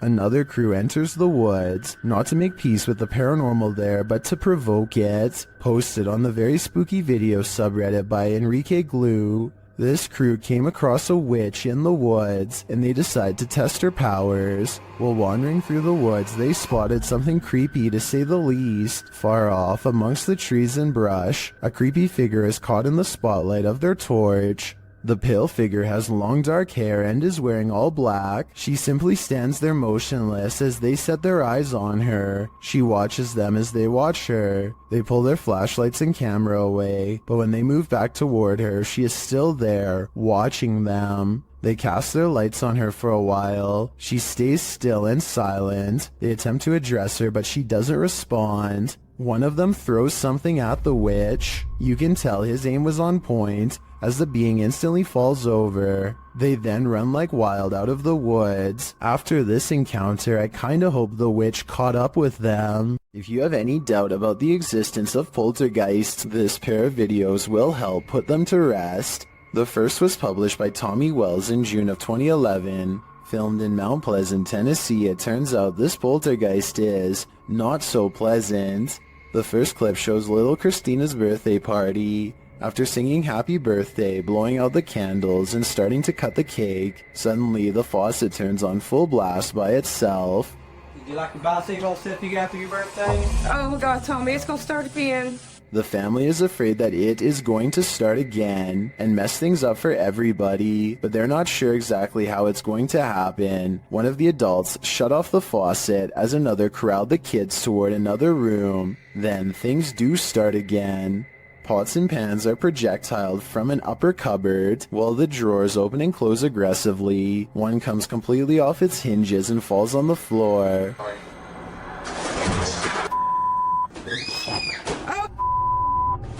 Another crew enters the woods, not to make peace with the paranormal there, but to provoke it. Posted on the very spooky video subreddit by Enrique Glue, this crew came across a witch in the woods, and they decide to test her powers. While wandering through the woods, they spotted something creepy to say the least. Far off, amongst the trees and brush, a creepy figure is caught in the spotlight of their torch. The pale figure has long dark hair and is wearing all black. She simply stands there motionless as they set their eyes on her. She watches them as they watch her. They pull their flashlights and camera away, but when they move back toward her, she is still there, watching them. They cast their lights on her for a while. She stays still and silent. They attempt to address her, but she doesn't respond. One of them throws something at the witch. You can tell his aim was on point, as the being instantly falls over. They then run like wild out of the woods. After this encounter, I kinda hope the witch caught up with them. If you have any doubt about the existence of poltergeists, this pair of videos will help put them to rest. The first was published by Tommy Wells in June of 2011. Filmed in Mount Pleasant, Tennessee, it turns out this poltergeist is not so pleasant. The first clip shows little Christina's birthday party. After singing happy birthday, blowing out the candles, and starting to cut the cake, suddenly the faucet turns on full blast by itself. Did you like your bicycle stuff you got for your birthday? Oh my God, Tommy, it's gonna start again. The family is afraid that it is going to start again and mess things up for everybody, but they're not sure exactly how it's going to happen. One of the adults shut off the faucet as another corralled the kids toward another room. Then things do start again. Pots and pans are projectiled from an upper cupboard, while the drawers open and close aggressively. One comes completely off its hinges and falls on the floor.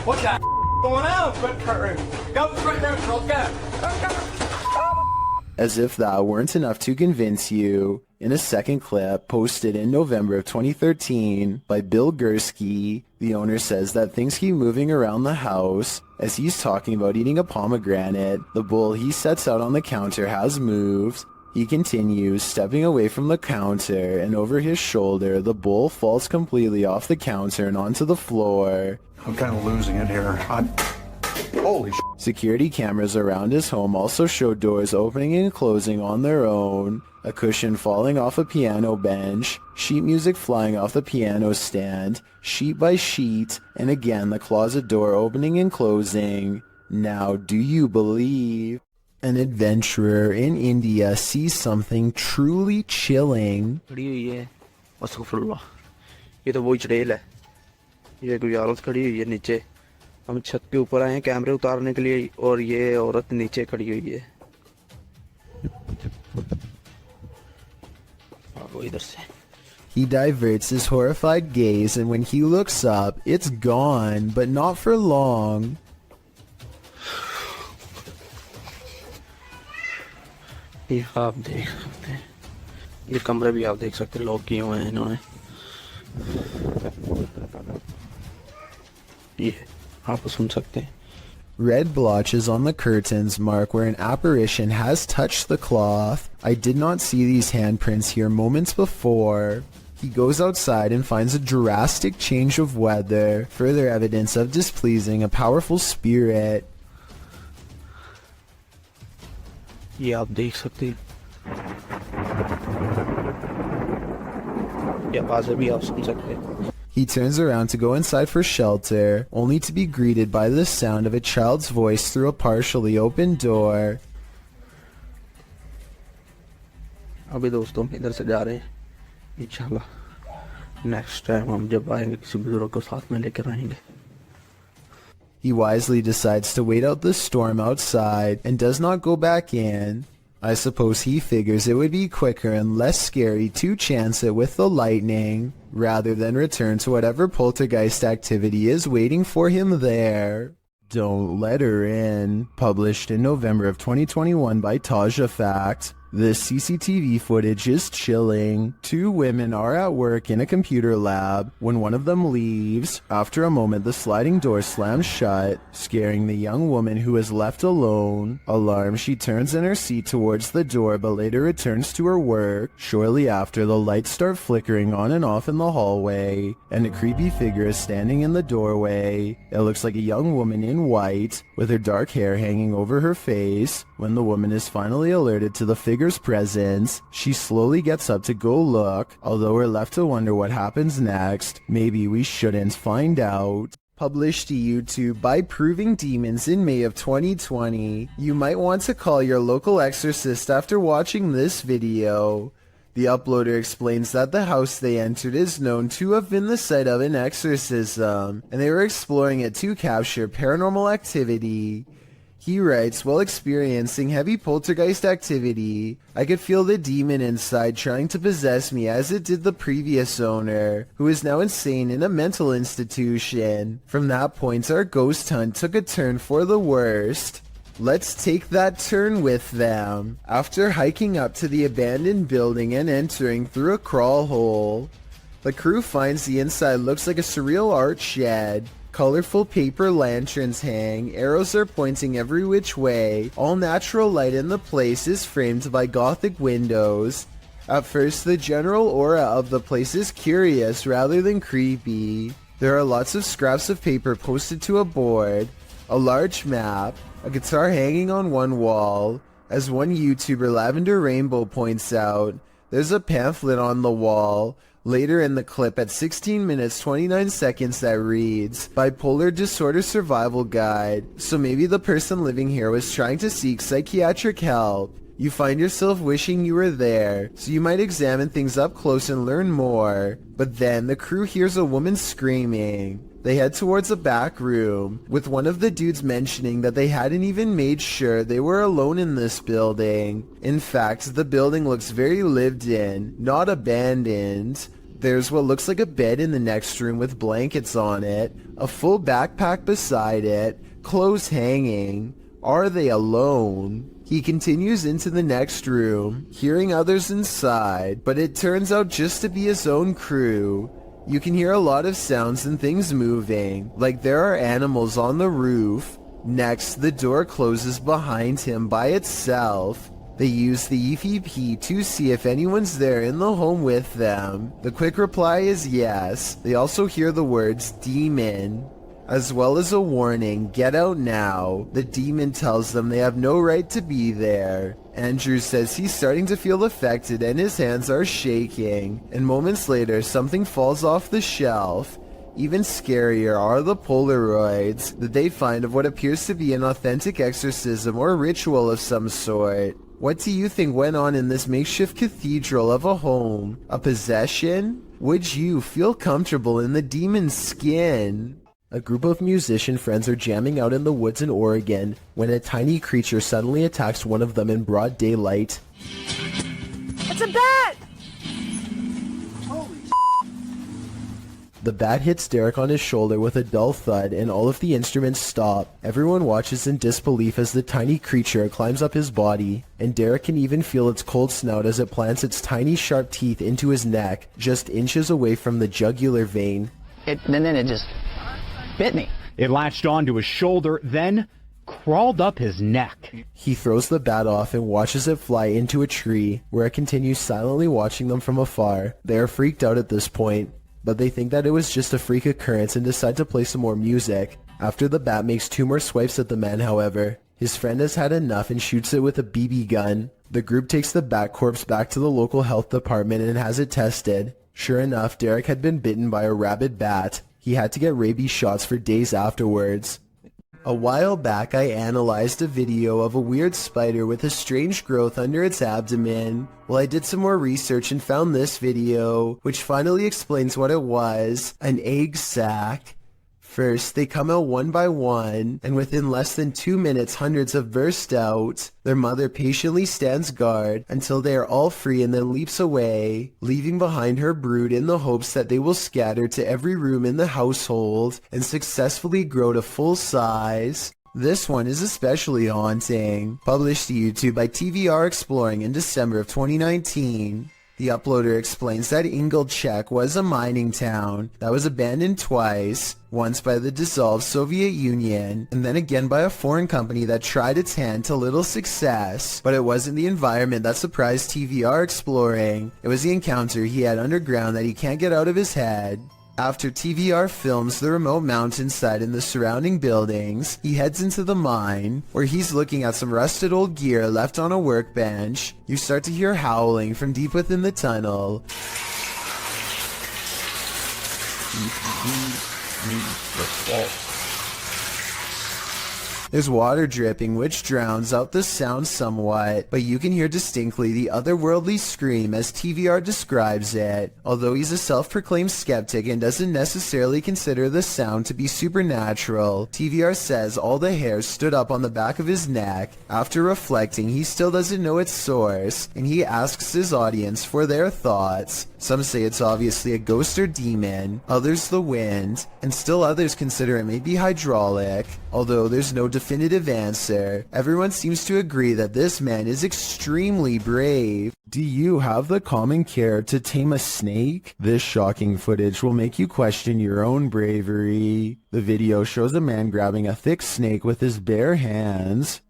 What the going on? Go right there, go. As if that weren't enough to convince you, in a second clip posted in November of 2013 by Bill Gursky, the owner says that things keep moving around the house. As he's talking about eating a pomegranate, the bowl he sets out on the counter has moved. He continues, stepping away from the counter, and over his shoulder, the bowl falls completely off the counter and onto the floor. I'm kind of losing it here. Holy sh**. Security cameras around his home also show doors opening and closing on their own, a cushion falling off a piano bench, sheet music flying off the piano stand, sheet by sheet, and again the closet door opening and closing. Now, do you believe? An adventurer in India sees something truly chilling. खड़ी हुई है अस्तगफुरुल्लाह ये तो वही चुड़ैल है ये कोई औरत खड़ी हुई है नीचे हम छत के ऊपर आए हैं कैमरे उतारने के लिए और ये औरत नीचे खड़ी हुई है वो इधर से He diverts his horrified gaze, and when he looks up, it's gone, but not for long. ये आप देख सकते हैं ये कमरे भी आप देख सकते हैं लॉक किए हुए हैं इन्होंने ये आप सुन सकते हैं Red blotches on the curtains mark where an apparition has touched the cloth. I did not see these handprints here moments before. He goes outside and finds a drastic change of weather, further evidence of displeasing a powerful spirit. ये आप देख सकते हैं ये आवाज़ें भी आप सुन सकते हैं He turns around to go inside for shelter, only to be greeted by the sound of a child's voice through a partially open door. अभी दोस्तों हम इधर से जा रहे हैं इंशाल्लाह नेक्स्ट टाइम हम जब आएंगे किसी बुजुर्ग को साथ में लेकर आएंगे He wisely decides to wait out the storm outside and does not go back in. I suppose he figures it would be quicker and less scary to chance it with the lightning, rather than return to whatever poltergeist activity is waiting for him there. Don't Let Her In, published in November of 2021 by Taja Fact. This CCTV footage is chilling. Two women are at work in a computer lab when one of them leaves. After a moment, the sliding door slams shut, scaring the young woman who is left alone. Alarmed, she turns in her seat towards the door but later returns to her work. Shortly after, the lights start flickering on and off in the hallway, and a creepy figure is standing in the doorway. It looks like a young woman in white, with her dark hair hanging over her face. When the woman is finally alerted to the figure's presence, she slowly gets up to go look, although we're left to wonder what happens next. Maybe we shouldn't find out. Published to YouTube by Proving Demons in May of 2020. You might want to call your local exorcist after watching this video. The uploader explains that the house they entered is known to have been the site of an exorcism, and they were exploring it to capture paranormal activity. He writes, while experiencing heavy poltergeist activity, I could feel the demon inside trying to possess me as it did the previous owner, who is now insane in a mental institution. From that point, our ghost hunt took a turn for the worst. Let's take that turn with them. After hiking up to the abandoned building and entering through a crawl hole, the crew finds the inside looks like a surreal art shed. Colorful paper lanterns hang, arrows are pointing every which way, all natural light in the place is framed by gothic windows. At first, the general aura of the place is curious rather than creepy. There are lots of scraps of paper posted to a board, a large map, a guitar hanging on one wall. As one YouTuber, Lavender Rainbow, points out, there's a pamphlet on the wall. Later in the clip at 16 minutes 29 seconds that reads, Bipolar Disorder Survival Guide. So maybe the person living here was trying to seek psychiatric help. You find yourself wishing you were there, so you might examine things up close and learn more. But then the crew hears a woman screaming. They head towards a back room, with one of the dudes mentioning that they hadn't even made sure they were alone in this building. In fact, the building looks very lived in, not abandoned. There's what looks like a bed in the next room with blankets on it, a full backpack beside it, clothes hanging. Are they alone? He continues into the next room, hearing others inside, but it turns out just to be his own crew. You can hear a lot of sounds and things moving, like there are animals on the roof. Next, the door closes behind him by itself. They use the EVP to see if anyone's there in the home with them. The quick reply is yes. They also hear the words demon, as well as a warning, get out now. The demon tells them they have no right to be there. Andrew says he's starting to feel affected and his hands are shaking. And moments later, something falls off the shelf. Even scarier are the Polaroids that they find of what appears to be an authentic exorcism or ritual of some sort. What do you think went on in this makeshift cathedral of a home? A possession? Would you feel comfortable in the demon's skin? A group of musician friends are jamming out in the woods in Oregon when a tiny creature suddenly attacks one of them in broad daylight. It's a bat! The bat hits Derek on his shoulder with a dull thud and all of the instruments stop. Everyone watches in disbelief as the tiny creature climbs up his body, and Derek can even feel its cold snout as it plants its tiny sharp teeth into his neck, just inches away from the jugular vein. And then it just bit me. It latched onto his shoulder, then crawled up his neck. He throws the bat off and watches it fly into a tree, where it continues silently watching them from afar. They are freaked out at this point, but they think that it was just a freak occurrence and decide to play some more music. After the bat makes 2 more swipes at the man, however, his friend has had enough and shoots it with a BB gun. The group takes the bat corpse back to the local health department and has it tested. Sure enough, Derek had been bitten by a rabid bat. He had to get rabies shots for days afterwards. A while back, I analyzed a video of a weird spider with a strange growth under its abdomen. Well, I did some more research and found this video, which finally explains what it was: an egg sac. First, they come out one by one, and within less than 2 minutes, hundreds have burst out. Their mother patiently stands guard until they are all free and then leaps away, leaving behind her brood in the hopes that they will scatter to every room in the household and successfully grow to full size. This one is especially haunting. Published to YouTube by TVR Exploring in December of 2019. The uploader explains that Ingolchek was a mining town that was abandoned twice, once by the dissolved Soviet Union, and then again by a foreign company that tried its hand to little success. But it wasn't the environment that surprised TVR Exploring, it was the encounter he had underground that he can't get out of his head. After TVR films the remote mountainside and the surrounding buildings, he heads into the mine, where he's looking at some rusted old gear left on a workbench. You start to hear howling from deep within the tunnel. There's water dripping, which drowns out the sound somewhat, but you can hear distinctly the otherworldly scream as TVR describes it. Although he's a self-proclaimed skeptic and doesn't necessarily consider the sound to be supernatural, TVR says all the hairs stood up on the back of his neck. After reflecting, he still doesn't know its source, and he asks his audience for their thoughts. Some say it's obviously a ghost or demon, others the wind, and still others consider it may be hydraulic. Although there's no definitive answer, everyone seems to agree that this man is extremely brave. Do you have the common care to tame a snake? This shocking footage will make you question your own bravery. The video shows a man grabbing a thick snake with his bare hands.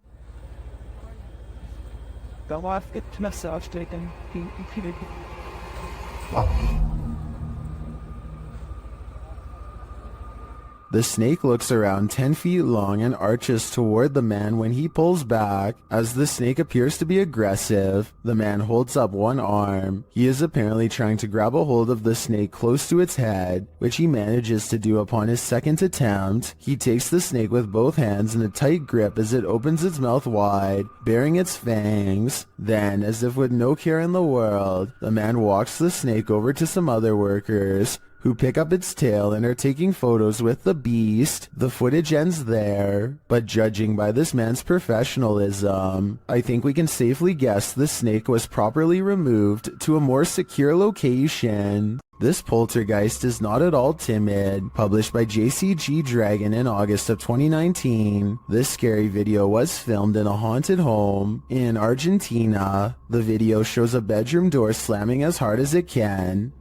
The snake looks around 10 feet long and arches toward the man when he pulls back. As the snake appears to be aggressive, the man holds up one arm. He is apparently trying to grab a hold of the snake close to its head, which he manages to do upon his second attempt. He takes the snake with both hands in a tight grip as it opens its mouth wide, baring its fangs. Then, as if with no care in the world, the man walks the snake over to some other workers, who pick up its tail and are taking photos with the beast. The footage ends there, but judging by this man's professionalism, I think we can safely guess the snake was properly removed to a more secure location. This poltergeist is not at all timid. Published by JCG Dragon in August of 2019, this scary video was filmed in a haunted home in Argentina. The video shows a bedroom door slamming as hard as it can.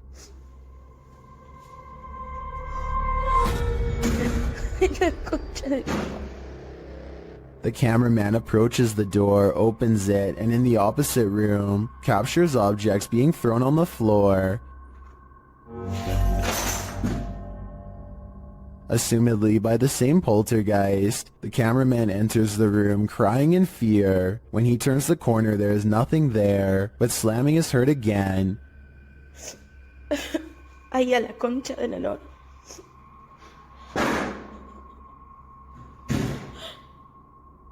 The cameraman approaches the door, opens it, and in the opposite room, captures objects being thrown on the floor. Assumedly by the same poltergeist, the cameraman enters the room crying in fear. When he turns the corner, there is nothing there, but slamming is heard again. Ay, a la concha de la lora.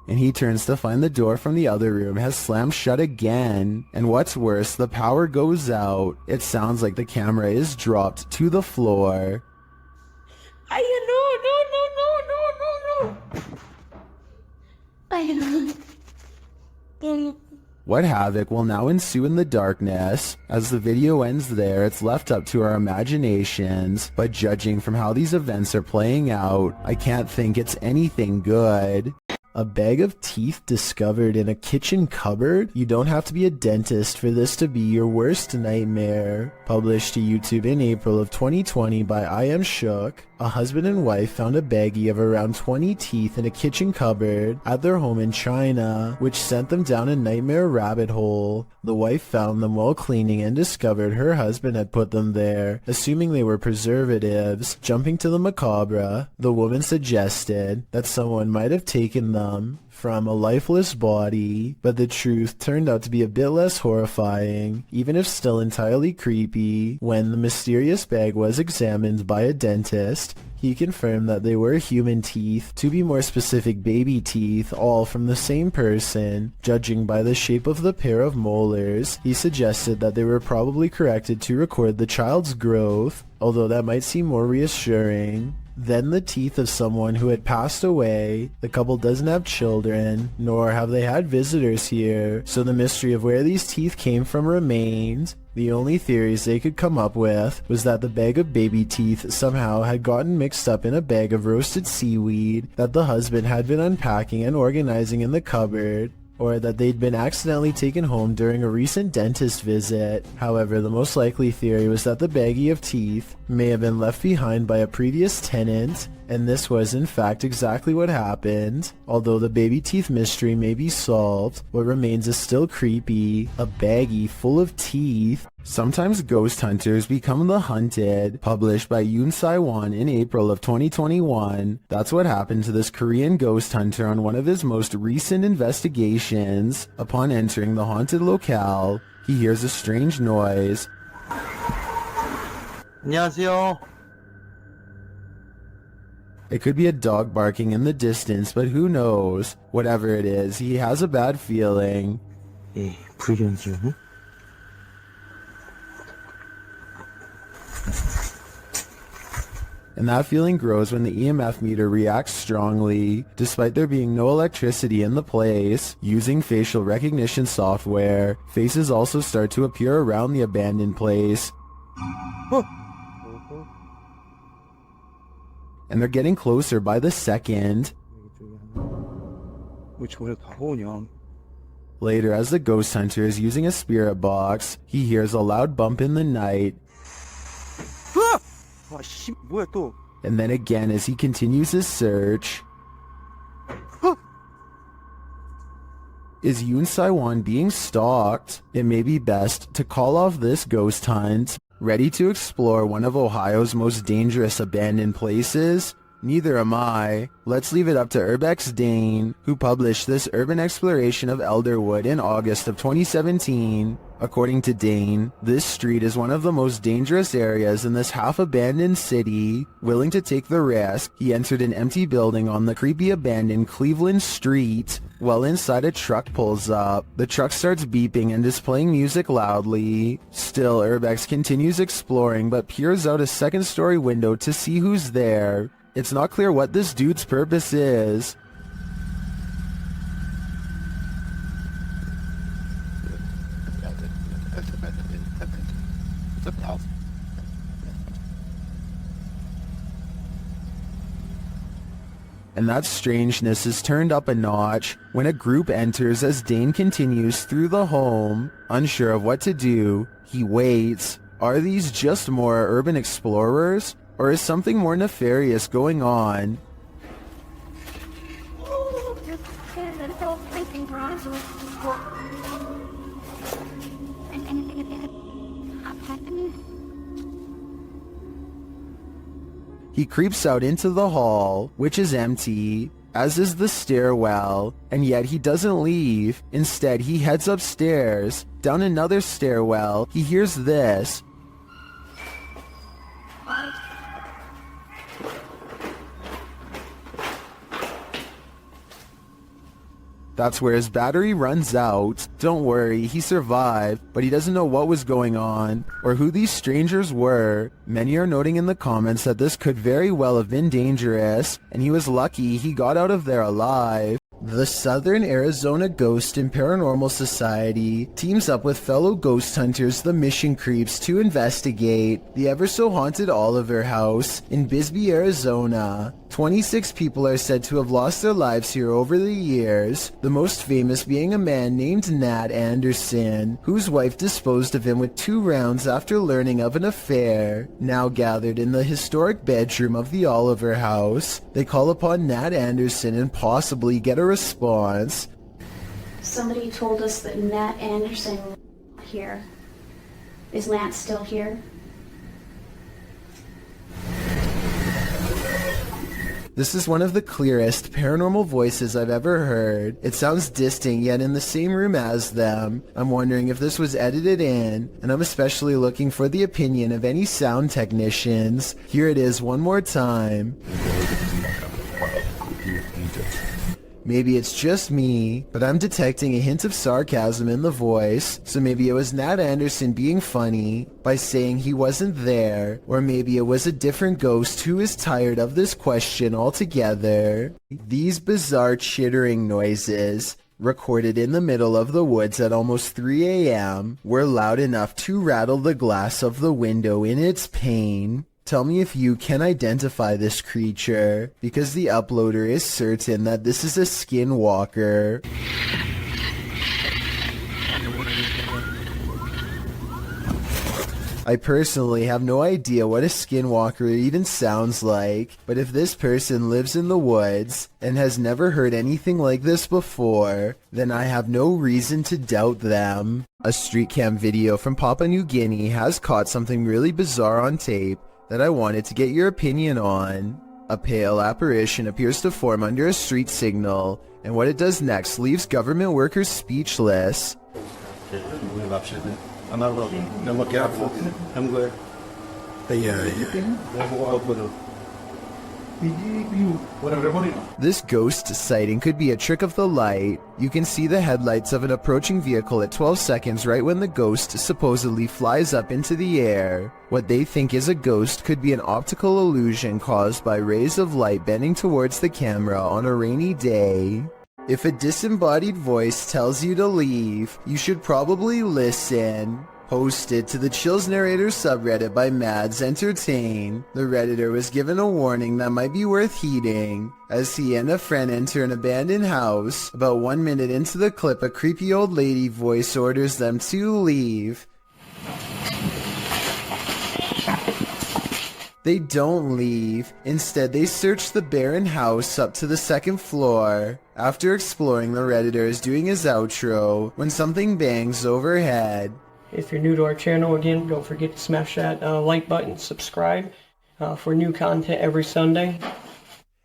And he turns to find the door from the other room has slammed shut again. And what's worse, the power goes out. It sounds like the camera is dropped to the floor. Ay, no. Ay, no. What havoc will now ensue in the darkness? As the video ends there, it's left up to our imaginations, but judging from how these events are playing out, I can't think it's anything good. A bag of teeth discovered in a kitchen cupboard? You don't have to be a dentist for this to be your worst nightmare. Published to YouTube in April of 2020 by I Am Shook. A husband and wife found a baggie of around 20 teeth in a kitchen cupboard at their home in China, which sent them down a nightmare rabbit hole. The wife found them while cleaning and discovered her husband had put them there, assuming they were preservatives. Jumping to the macabre, the woman suggested that someone might have taken them from a lifeless body, but the truth turned out to be a bit less horrifying, even if still entirely creepy. When the mysterious bag was examined by a dentist, he confirmed that they were human teeth, to be more specific baby teeth, all from the same person. Judging by the shape of the pair of molars, he suggested that they were probably corrected to record the child's growth, although that might seem more reassuring. then the teeth of someone who had passed away. The couple doesn't have children, nor have they had visitors here, so the mystery of where these teeth came from remained. The only theories they could come up with was that the bag of baby teeth somehow had gotten mixed up in a bag of roasted seaweed that the husband had been unpacking and organizing in the cupboard, or that they'd been accidentally taken home during a recent dentist visit. However, the most likely theory was that the baggie of teeth may have been left behind by a previous tenant, and this was in fact exactly what happened. Although the baby teeth mystery may be solved, what remains is still creepy. A baggie full of teeth. Sometimes Ghost Hunters Become the Hunted, published by Yoon Sai-won in April of 2021. That's what happened to this Korean ghost hunter on one of his most recent investigations. Upon entering the haunted locale, he hears a strange noise. 안녕하세요. It could be a dog barking in the distance, but who knows? Whatever it is, he has a bad feeling. 예, 불견지요. And that feeling grows when the EMF meter reacts strongly, despite there being no electricity in the place. Using facial recognition software, faces also start to appear around the abandoned place. And they're getting closer by the second. 왜 저래 다 오냐? Later, as the ghost hunter is using a spirit box, he hears a loud bump in the night. 아, 씨, 뭐야 또? And then again as he continues his search. Is Yoon Sai-won being stalked? It may be best to call off this ghost hunt. Ready to explore one of Ohio's most dangerous abandoned places? Neither am I. Let's leave it up to Urbex Dane, who published this urban exploration of Elderwood in August of 2017. According to Dane, this street is one of the most dangerous areas in this half-abandoned city. Willing to take the risk, he entered an empty building on the creepy abandoned Cleveland Street. While inside, a truck pulls up. The truck starts beeping and is playing music loudly. Still, Urbex continues exploring but peers out a second-story window to see who's there. It's not clear what this dude's purpose is. And that strangeness is turned up a notch when a group enters as Dane continues through the home. Unsure of what to do, he waits. Are these just more urban explorers? Or is something more nefarious going on? He creeps out into the hall, which is empty, as is the stairwell, and yet he doesn't leave. Instead, he heads upstairs. Down another stairwell, he hears this. That's where his battery runs out. Don't worry, he survived, but he doesn't know what was going on, or who these strangers were. Many are noting in the comments that this could very well have been dangerous, and he was lucky he got out of there alive. The Southern Arizona Ghost and Paranormal Society teams up with fellow ghost hunters, the Mission Creeps, to investigate the ever-so-haunted Oliver House in Bisbee, Arizona. 26 people are said to have lost their lives here over the years, the most famous being a man named Nat Anderson, whose wife disposed of him with 2 rounds after learning of an affair. Now gathered in the historic bedroom of the Oliver House, they call upon Nat Anderson and possibly get a response. Somebody told us that Nat Anderson was here. Is Nat still here? This is one of the clearest paranormal voices I've ever heard. It sounds distant yet in the same room as them. I'm wondering if this was edited in, and I'm especially looking for the opinion of any sound technicians. Here it is one more time. Maybe it's just me, but I'm detecting a hint of sarcasm in the voice, so maybe it was Nat Anderson being funny by saying he wasn't there, or maybe it was a different ghost who is tired of this question altogether. These bizarre chittering noises, recorded in the middle of the woods at almost 3 a.m., were loud enough to rattle the glass of the window in its pain. Tell me if you can identify this creature, because the uploader is certain that this is a skinwalker. I personally have no idea what a skinwalker even sounds like, but if this person lives in the woods and has never heard anything like this before, then I have no reason to doubt them. A street cam video from Papua New Guinea has caught something really bizarre on tape that I wanted to get your opinion on. A pale apparition appears to form under a street signal, and what it does next leaves government workers speechless. This ghost sighting could be a trick of the light. You can see the headlights of an approaching vehicle at 12 seconds right when the ghost supposedly flies up into the air. What they think is a ghost could be an optical illusion caused by rays of light bending towards the camera on a rainy day. If a disembodied voice tells you to leave, you should probably listen. Posted to the Chills Narrator subreddit by Mads Entertain, the redditor was given a warning that might be worth heeding. As he and a friend enter an abandoned house, about 1 minute into the clip, a creepy old lady voice orders them to leave. They don't leave. Instead, they search the barren house up to the second floor. After exploring, the redditor is doing his outro when something bangs overhead. If you're new to our channel, again, don't forget to smash that like button, subscribe for new content every Sunday.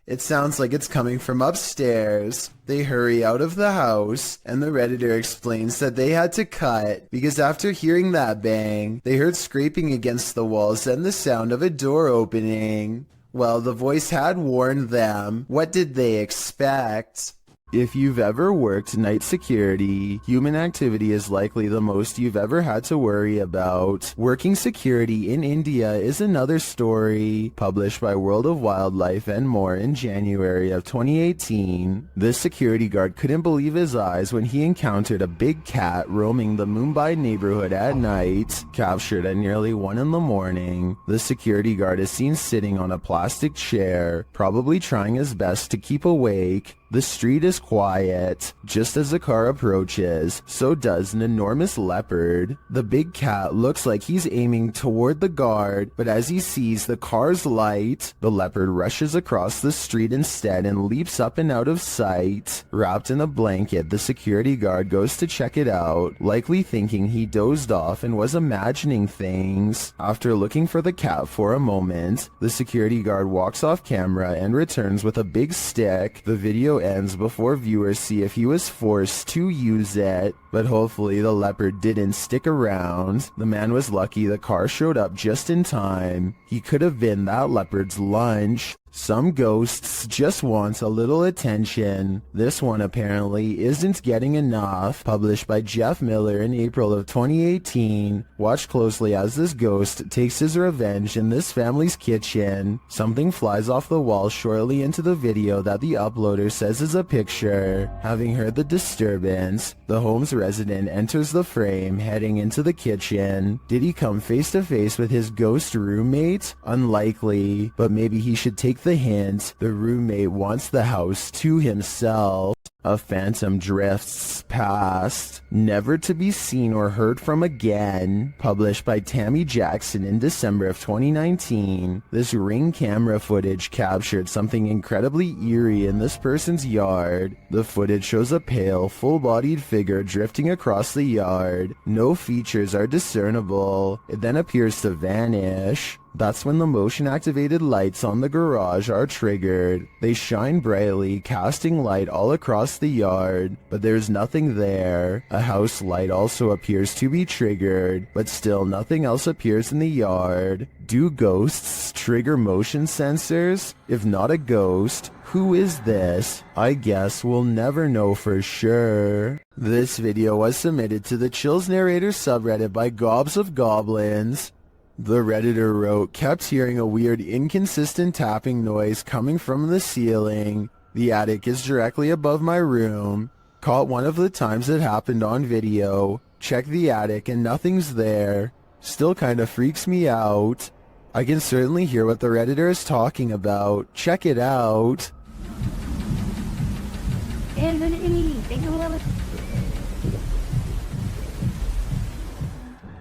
It sounds like it's coming from upstairs. They hurry out of the house, and the redditor explains that they had to cut because after hearing that bang, they heard scraping against the walls and the sound of a door opening. Well, the voice had warned them. What did they expect? If you've ever worked night security, human activity is likely the most you've ever had to worry about. Working security in India is another story, published by World of Wildlife and More in January of 2018. This security guard couldn't believe his eyes when he encountered a big cat roaming the Mumbai neighborhood at night. Captured at nearly 1 in the morning, the security guard is seen sitting on a plastic chair, probably trying his best to keep awake. The street is quiet. Just as the car approaches, so does an enormous leopard. The big cat looks like he's aiming toward the guard, but as he sees the car's light, the leopard rushes across the street instead and leaps up and out of sight. Wrapped in a blanket, the security guard goes to check it out, likely thinking he dozed off and was imagining things. After looking for the cat for a moment, the security guard walks off camera and returns with a big stick. The video ends before viewers see if he was forced to use it, but hopefully the leopard didn't stick around. The man was lucky the car showed up just in time. He could have been that leopard's lunch. Some ghosts just want a little attention. This one apparently isn't getting enough. Published by Jeff Miller in April of 2018. Watch closely as this ghost takes his revenge in this family's kitchen. Something flies off the wall shortly into the video that the uploader says is a picture. Having heard the disturbance, the home's resident enters the frame, heading into the kitchen. Did he come face to face with his ghost roommate? Unlikely, but maybe he should take the hint. The roommate wants the house to himself. A phantom drifts past, never to be seen or heard from again. Published by Tammy Jackson in December of 2019. This Ring camera footage captured something incredibly eerie in this person's yard. The footage shows a pale, full-bodied figure drifting across the yard. No features are discernible. It then appears to vanish. That's when the motion-activated lights on the garage are triggered. They shine brightly, casting light all across the yard, but there's nothing there. A house light also appears to be triggered, but still nothing else appears in the yard. Do ghosts trigger motion sensors? If not a ghost, who is this? I guess we'll never know for sure. This video was submitted to the Chills Narrator subreddit by Gobs of Goblins. The Redditor wrote, kept hearing a weird inconsistent tapping noise coming from the ceiling. The attic is directly above my room. Caught one of the times it happened on video. Check the attic and nothing's there. Still kinda freaks me out. I can certainly hear what the Redditor is talking about. Check it out.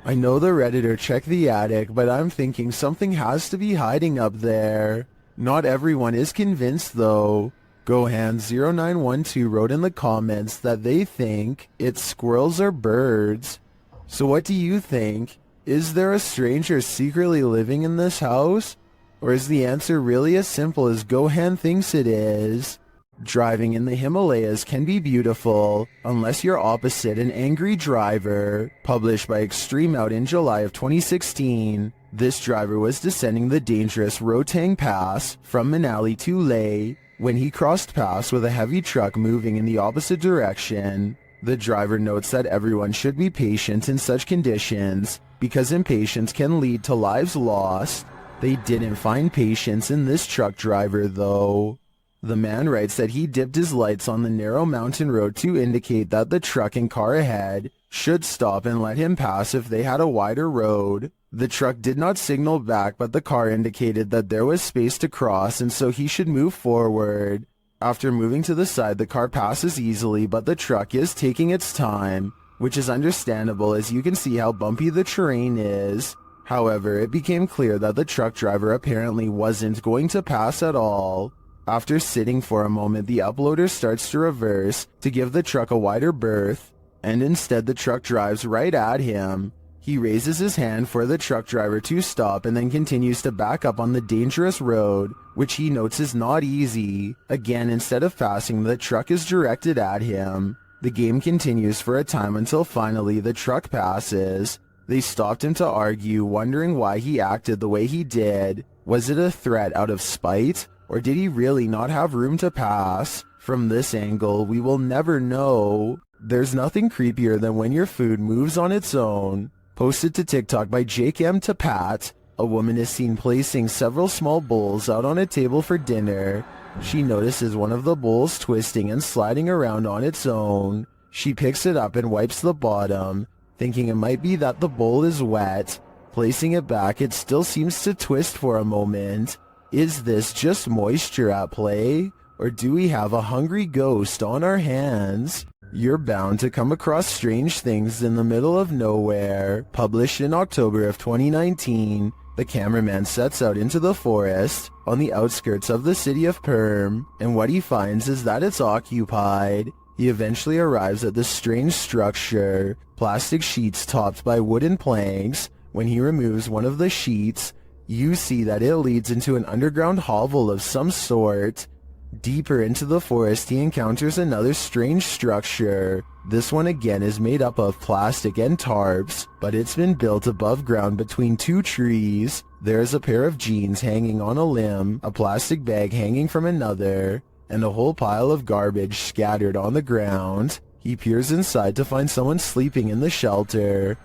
I know the Redditor checked the attic, but I'm thinking something has to be hiding up there. Not everyone is convinced though. Gohan0912 wrote in the comments that they think it's squirrels or birds. So what do you think? Is there a stranger secretly living in this house? Or is the answer really as simple as Gohan thinks it is? Driving in the Himalayas can be beautiful, unless you're opposite an angry driver. Published by Extreme Out in July of 2016. This driver was descending the dangerous Rotang Pass from Manali to Leh when he crossed paths with a heavy truck moving in the opposite direction. The driver notes that everyone should be patient in such conditions, because impatience can lead to lives lost. They didn't find patience in this truck driver though. The man writes that he dipped his lights on the narrow mountain road to indicate that the truck and car ahead should stop and let him pass if they had a wider road. The truck did not signal back, but the car indicated that there was space to cross and so he should move forward. After moving to the side, the car passes easily, but the truck is taking its time, which is understandable as you can see how bumpy the terrain is. However, it became clear that the truck driver apparently wasn't going to pass at all. After sitting for a moment, the uploader starts to reverse to give the truck a wider berth, and instead the truck drives right at him. He raises his hand for the truck driver to stop and then continues to back up on the dangerous road, which he notes is not easy. Again, instead of passing, the truck is directed at him. The game continues for a time until finally the truck passes. They stopped him to argue, wondering why he acted the way he did. Was it a threat out of spite? Or did he really not have room to pass? From this angle, we will never know. There's nothing creepier than when your food moves on its own. Posted to TikTok by Jake M to Pat, a woman is seen placing several small bowls out on a table for dinner. She notices one of the bowls twisting and sliding around on its own. She picks it up and wipes the bottom, thinking it might be that the bowl is wet. Placing it back, it still seems to twist for a moment. Is this just moisture at play? Or do we have a hungry ghost on our hands? You're bound to come across strange things in the middle of nowhere. Published in October of 2019, the cameraman sets out into the forest on the outskirts of the city of Perm, and what he finds is that it's occupied. He eventually arrives at this strange structure, plastic sheets topped by wooden planks. When he removes one of the sheets, you see that it leads into an underground hovel of some sort. Deeper into the forest, he encounters another strange structure. This one again is made up of plastic and tarps, but it's been built above ground between two trees. There's a pair of jeans hanging on a limb, a plastic bag hanging from another, and a whole pile of garbage scattered on the ground. He peers inside to find someone sleeping in the shelter.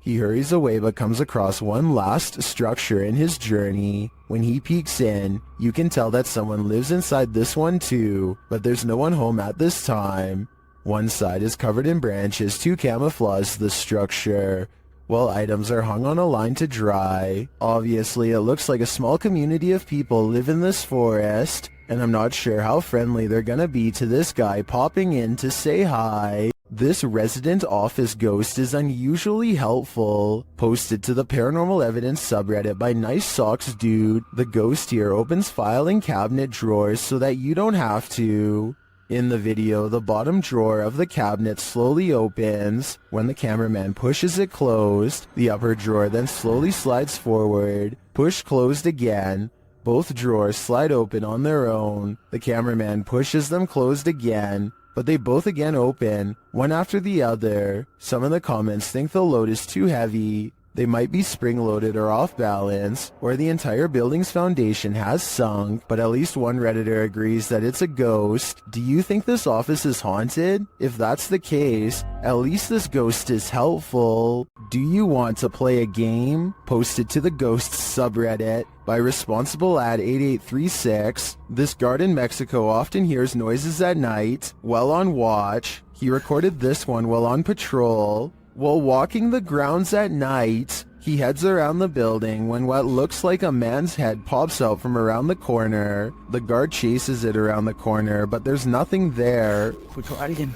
He hurries away but comes across one last structure in his journey. When he peeks in, you can tell that someone lives inside this one too, but there's no one home at this time. One side is covered in branches to camouflage the structure, while items are hung on a line to dry. Obviously, it looks like a small community of people live in this forest, and I'm not sure how friendly they're gonna be to this guy popping in to say hi. This resident office ghost is unusually helpful. Posted to the paranormal evidence subreddit by Nice Socks Dude, the ghost here opens filing cabinet drawers so that you don't have to. In the video, the bottom drawer of the cabinet slowly opens. When the cameraman pushes it closed, the upper drawer then slowly slides forward. Push closed again. Both drawers slide open on their own. The cameraman pushes them closed again, but they both again open, one after the other. Some in the comments think the load is too heavy. They might be spring-loaded or off balance, or the entire building's foundation has sunk, but at least one Redditor agrees that it's a ghost. Do you think this office is haunted? If that's the case, at least this ghost is helpful. Do you want to play a game? Posted to the Ghosts subreddit by Responsible Ad 8836. This guard in Mexico often hears noises at night while on watch. He recorded this one while on patrol. While walking the grounds at night, he heads around the building when what looks like a man's head pops out from around the corner. The guard chases it around the corner, but there's nothing there. Escucho a alguien.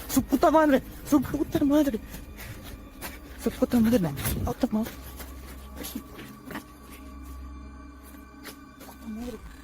Su puta madre. Su puta madre. Su puta madre. Out the mouth.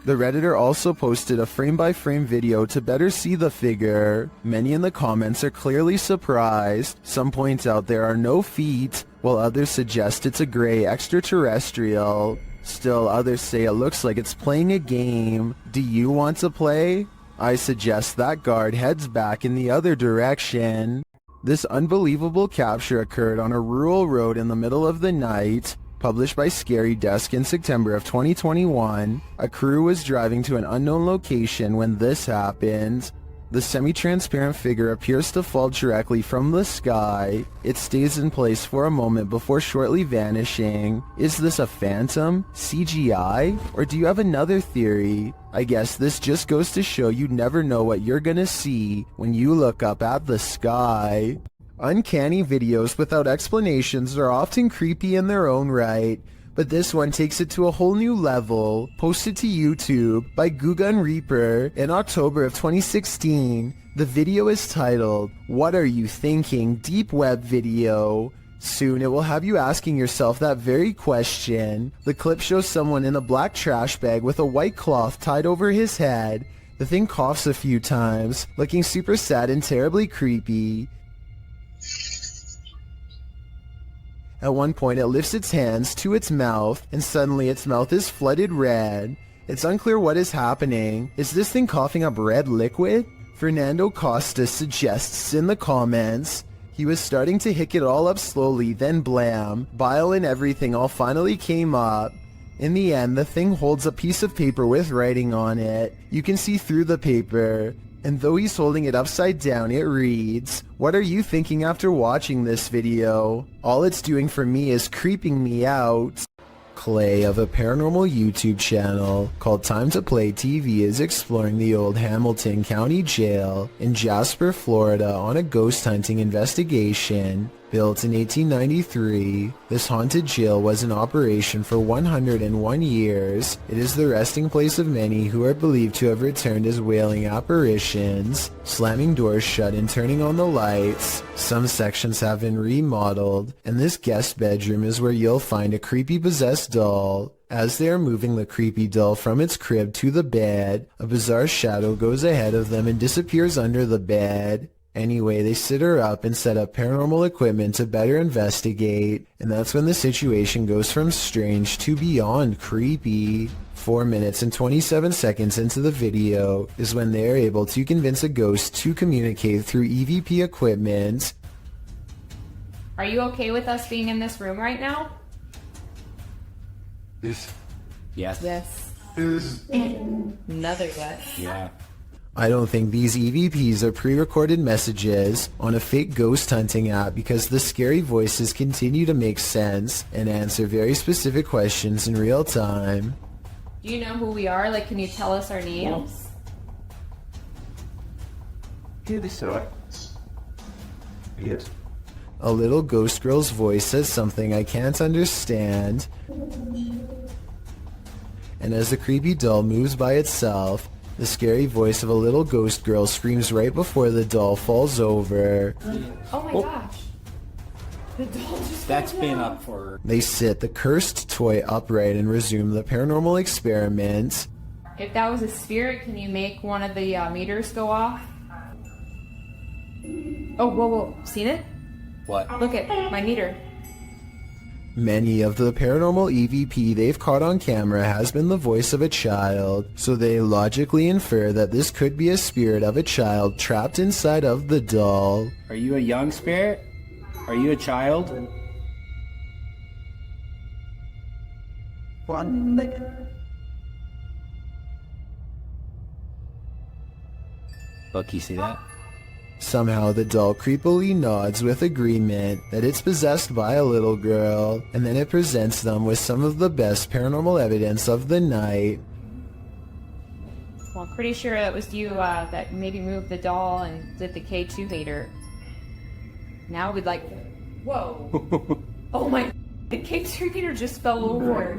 The Redditor also posted a frame-by-frame video to better see the figure. Many in the comments are clearly surprised. Some point out there are no feet, while others suggest it's a gray extraterrestrial. Still, others say it looks like it's playing a game. Do you want to play? I suggest that guard heads back in the other direction. This unbelievable capture occurred on a rural road in the middle of the night. Published by Scary Desk in September of 2021, a crew was driving to an unknown location when this happened. The semi-transparent figure appears to fall directly from the sky. It stays in place for a moment before shortly vanishing. Is this a phantom, CGI, or do you have another theory? I guess this just goes to show you never know what you're gonna see when you look up at the sky. Uncanny videos without explanations are often creepy in their own right, but this one takes it to a whole new level. Posted to YouTube by Gugun Reaper in October of 2016, the video is titled, "What Are You Thinking? Deep Web Video." Soon it will have you asking yourself that very question. The clip shows someone in a black trash bag with a white cloth tied over his head. The thing coughs a few times, looking super sad and terribly creepy. At one point it lifts its hands to its mouth, and suddenly its mouth is flooded red. It's unclear what is happening. Is this thing coughing up red liquid? Fernando Costa suggests in the comments, he was starting to hick it all up slowly, then blam, bile and everything all finally came up. In the end, the thing holds a piece of paper with writing on it. You can see through the paper. And though he's holding it upside down, it reads, "What are you thinking after watching this video? All it's doing for me is creeping me out." Clay of a paranormal YouTube channel called Time to Play TV is exploring the old Hamilton County Jail in Jasper, Florida on a ghost hunting investigation. Built in 1893, this haunted jail was in operation for 101 years. It is the resting place of many who are believed to have returned as wailing apparitions, slamming doors shut and turning on the lights. Some sections have been remodeled, and this guest bedroom is where you'll find a creepy possessed doll. As they are moving the creepy doll from its crib to the bed, a bizarre shadow goes ahead of them and disappears under the bed. Anyway, they sit her up and set up paranormal equipment to better investigate, and that's when the situation goes from strange to beyond creepy. 4 minutes and 27 seconds into the video is when they are able to convince a ghost to communicate through EVP equipment. Are you okay with us being in this room right now? Yes. Yes. Yes. Is Another yes. Yeah. I don't think these EVPs are pre-recorded messages on a fake ghost hunting app, because the scary voices continue to make sense and answer very specific questions in real time. Do you know who we are? Like, can you tell us our names? Yes. A little ghost girl's voice says something I can't understand. And as the creepy doll moves by itself, The scary voice of a little ghost girl screams right before the doll falls over. Oh my gosh. The doll just That's been up for... They sit the cursed toy upright and resume the paranormal experiment. If that was a spirit, can you make one of the meters go off? Oh, whoa. Seen it? What? Look at my meter. Many of the paranormal EVP they've caught on camera has been the voice of a child, so they logically infer that this could be a spirit of a child trapped inside of the doll. Are you a young spirit? Are you a child? Look, you see that? Somehow the doll creepily nods with agreement that it's possessed by a little girl, and then it presents them with some of the best paranormal evidence of the night. Well, I'm pretty sure that was you that maybe moved the doll and did the K2 hater. Now we'd like... Whoa. Oh my... The K2 hater just fell over.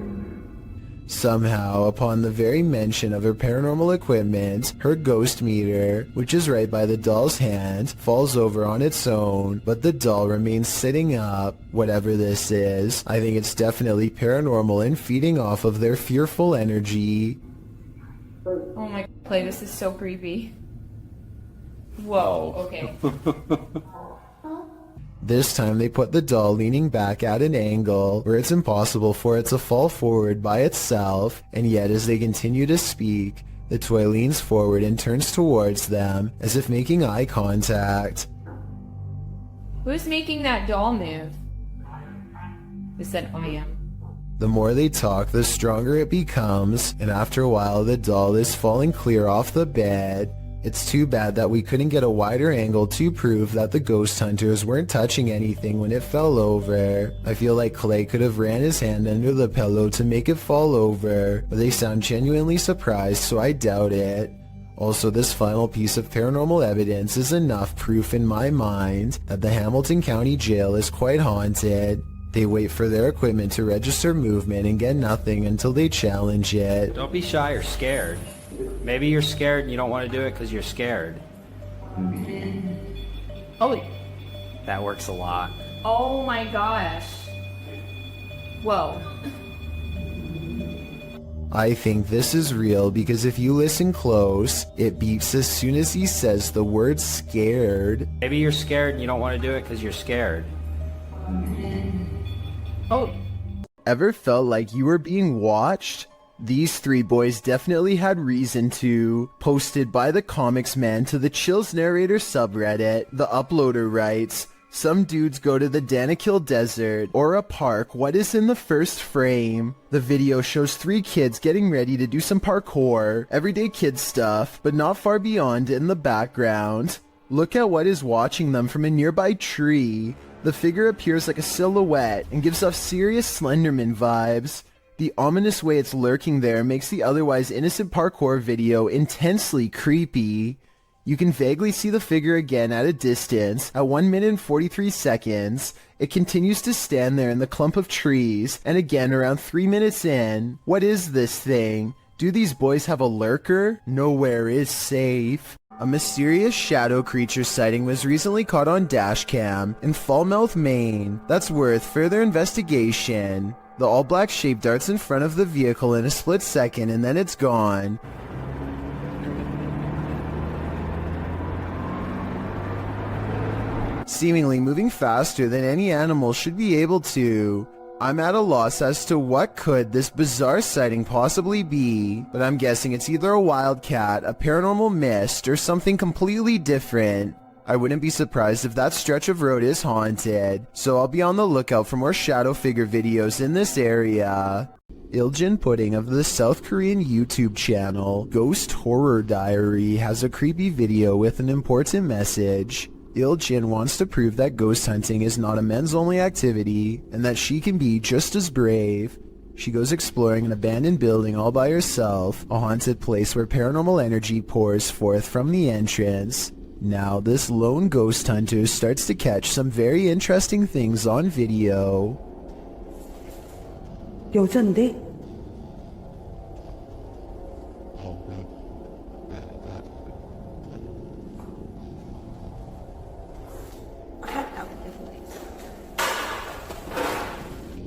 Somehow, upon the very mention of her paranormal equipment, her ghost meter, which is right by the doll's hand, falls over on its own, but the doll remains sitting up. Whatever this is, I think it's definitely paranormal and feeding off of their fearful energy. Oh my... Play, this is so creepy. Whoa, okay. This time they put the doll leaning back at an angle where it's impossible for it to fall forward by itself, and yet as they continue to speak, the toy leans forward and turns towards them as if making eye contact. Who's making that doll move? Who said, I am? The more they talk, the stronger it becomes, and after a while the doll is falling clear off the bed. It's too bad that we couldn't get a wider angle to prove that the ghost hunters weren't touching anything when it fell over. I feel like Clay could have ran his hand under the pillow to make it fall over, but they sound genuinely surprised, so I doubt it. Also, this final piece of paranormal evidence is enough proof in my mind that the Hamilton County Jail is quite haunted. They wait for their equipment to register movement and get nothing until they challenge it. Don't be shy or scared. Maybe you're scared and you don't want to do it because you're scared. Oh, That works a lot. oh my gosh. Whoa. I think this is real because if you listen close, it beeps as soon as he says the word scared. Maybe you're scared and you don't want to do it because you're scared. Oh, Ever felt like you were being watched? These three boys definitely had reason to. Posted by the Comics Man to the Chills Narrator subreddit, the uploader writes, some dudes go to the Danakil Desert or a park. What is in the first frame? The video shows three kids getting ready to do some parkour, everyday kid stuff, but not far beyond in the background. Look at what is watching them from a nearby tree. The figure appears like a silhouette and gives off serious Slenderman vibes. The ominous way it's lurking there makes the otherwise innocent parkour video intensely creepy. You can vaguely see the figure again at a distance. At 1 minute and 43 seconds, it continues to stand there in the clump of trees, and again around 3 minutes in. What is this thing? Do these boys have a lurker? Nowhere is safe. A mysterious shadow creature sighting was recently caught on dashcam in Falmouth, Maine. That's worth further investigation. The all-black shape darts in front of the vehicle in a split second and then it's gone. Seemingly moving faster than any animal should be able to. I'm at a loss as to what could this bizarre sighting possibly be, but I'm guessing it's either a wildcat, a paranormal mist, or something completely different. I wouldn't be surprised if that stretch of road is haunted, so I'll be on the lookout for more shadow figure videos in this area. Iljin Pudding of the South Korean YouTube channel Ghost Horror Diary has a creepy video with an important message. Iljin wants to prove that ghost hunting is not a men's-only activity, and that she can be just as brave. She goes exploring an abandoned building all by herself, a haunted place where paranormal energy pours forth from the entrance. Now, this lone ghost hunter starts to catch some very interesting things on video.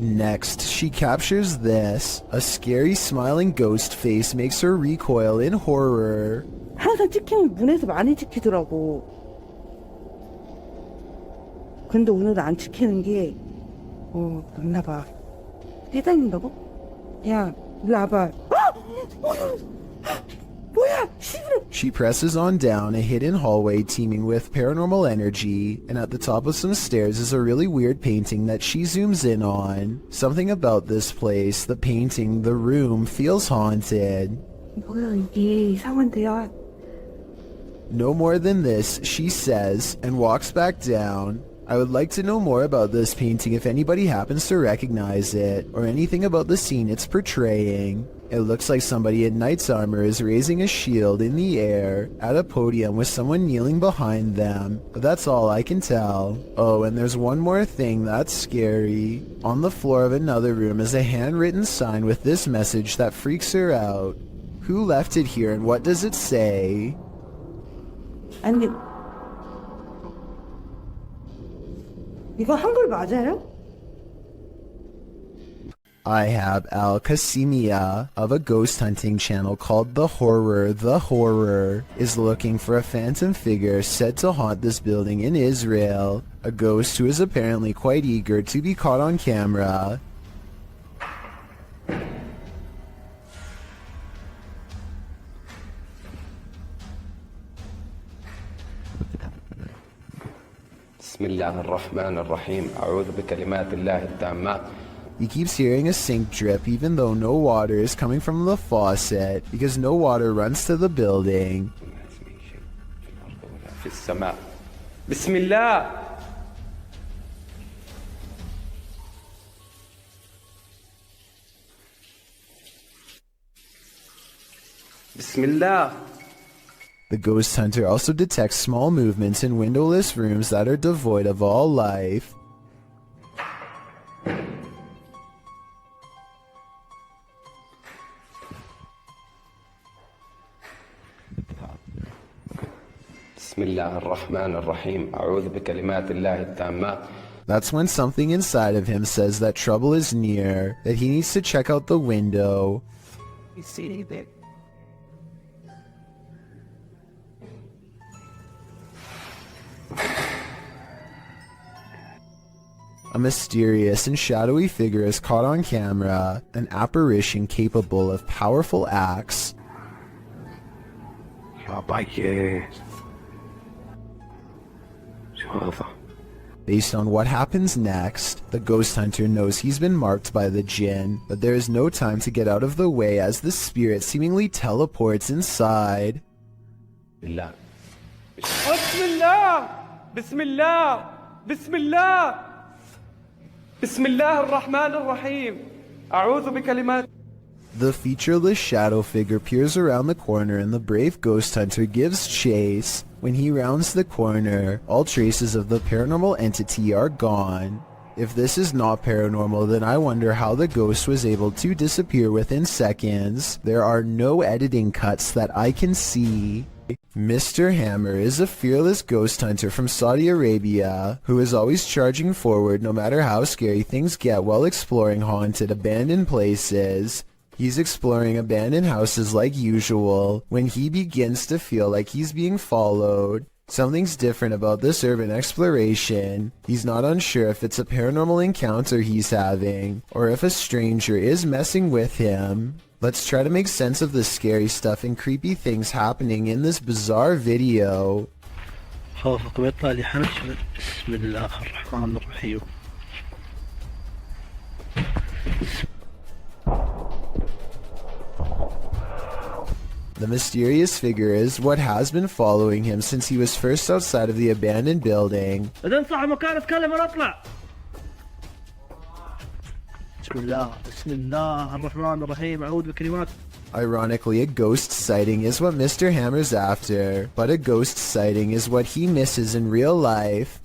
Next, she captures this. A scary smiling ghost face makes her recoil in horror. 항상 찍히면 문에서 많이 찍히더라고. 근데 오늘은 안 찍히는 게 맞나 봐. 뛰다닌다고? 야, 일로 와봐. 뭐야? She presses on down a hidden hallway teeming with paranormal energy, and at the top of some stairs is a really weird painting that she zooms in on. Something about this place, the painting, the room, feels haunted. 뭐야 이게 이상한데요? No more than this, she says, and walks back down. I would like to know more about this painting if anybody happens to recognize it, or anything about the scene it's portraying. It looks like somebody in knight's armor is raising a shield in the air at a podium with someone kneeling behind them, but that's all I can tell. Oh, and there's one more thing that's scary. On the floor of another room is a handwritten sign with this message that freaks her out. Who left it here and what does it say? 아니 이거 한글 맞아요? I have Al Qasimia of a ghost hunting channel called The Horror is looking for a phantom figure said to haunt this building in Israel, a ghost who is apparently quite eager to be caught on camera. بسم الله الرحمن الرحيم أعوذ بكلمات الله التامات. He keeps hearing a sink drip even though no water is coming from the faucet because no water runs to the building. في السماء. بسم الله. بسم الله. The ghost hunter also detects small movements in windowless rooms that are devoid of all life. بسم الله الرحمن الرحيم أعوذ بكلمات الله التامات. That's when something inside of him says that trouble is near, that he needs to check out the window. You see anything? A mysterious and shadowy figure is caught on camera, an apparition capable of powerful acts. Based on what happens next, the ghost hunter knows he's been marked by the jinn, but there is no time to get out of the way as the spirit seemingly teleports inside. بالله. بسم الله. بسم الله. بسم الله. بسم الله الرحمن الرحيم أعوذ بكلمات. The featureless shadow figure peers around the corner and the brave ghost hunter gives chase. When he rounds the corner, all traces of the paranormal entity are gone. If this is not paranormal, then I wonder how the ghost was able to disappear within seconds. There are no editing cuts that I can see. Mr. Hammer is a fearless ghost hunter from Saudi Arabia who is always charging forward no matter how scary things get while exploring haunted, abandoned places. He's exploring abandoned houses like usual when he begins to feel like he's being followed. Something's different about this urban exploration. He's not unsure if it's a paranormal encounter he's having or if a stranger is messing with him. Let's try to make sense of the scary stuff and creepy things happening in this bizarre video. The mysterious figure is what has been following him since he was first outside of the abandoned building. Ironically, a ghost sighting is what Mr. Hammer's after, but a ghost sighting is what he misses in real life.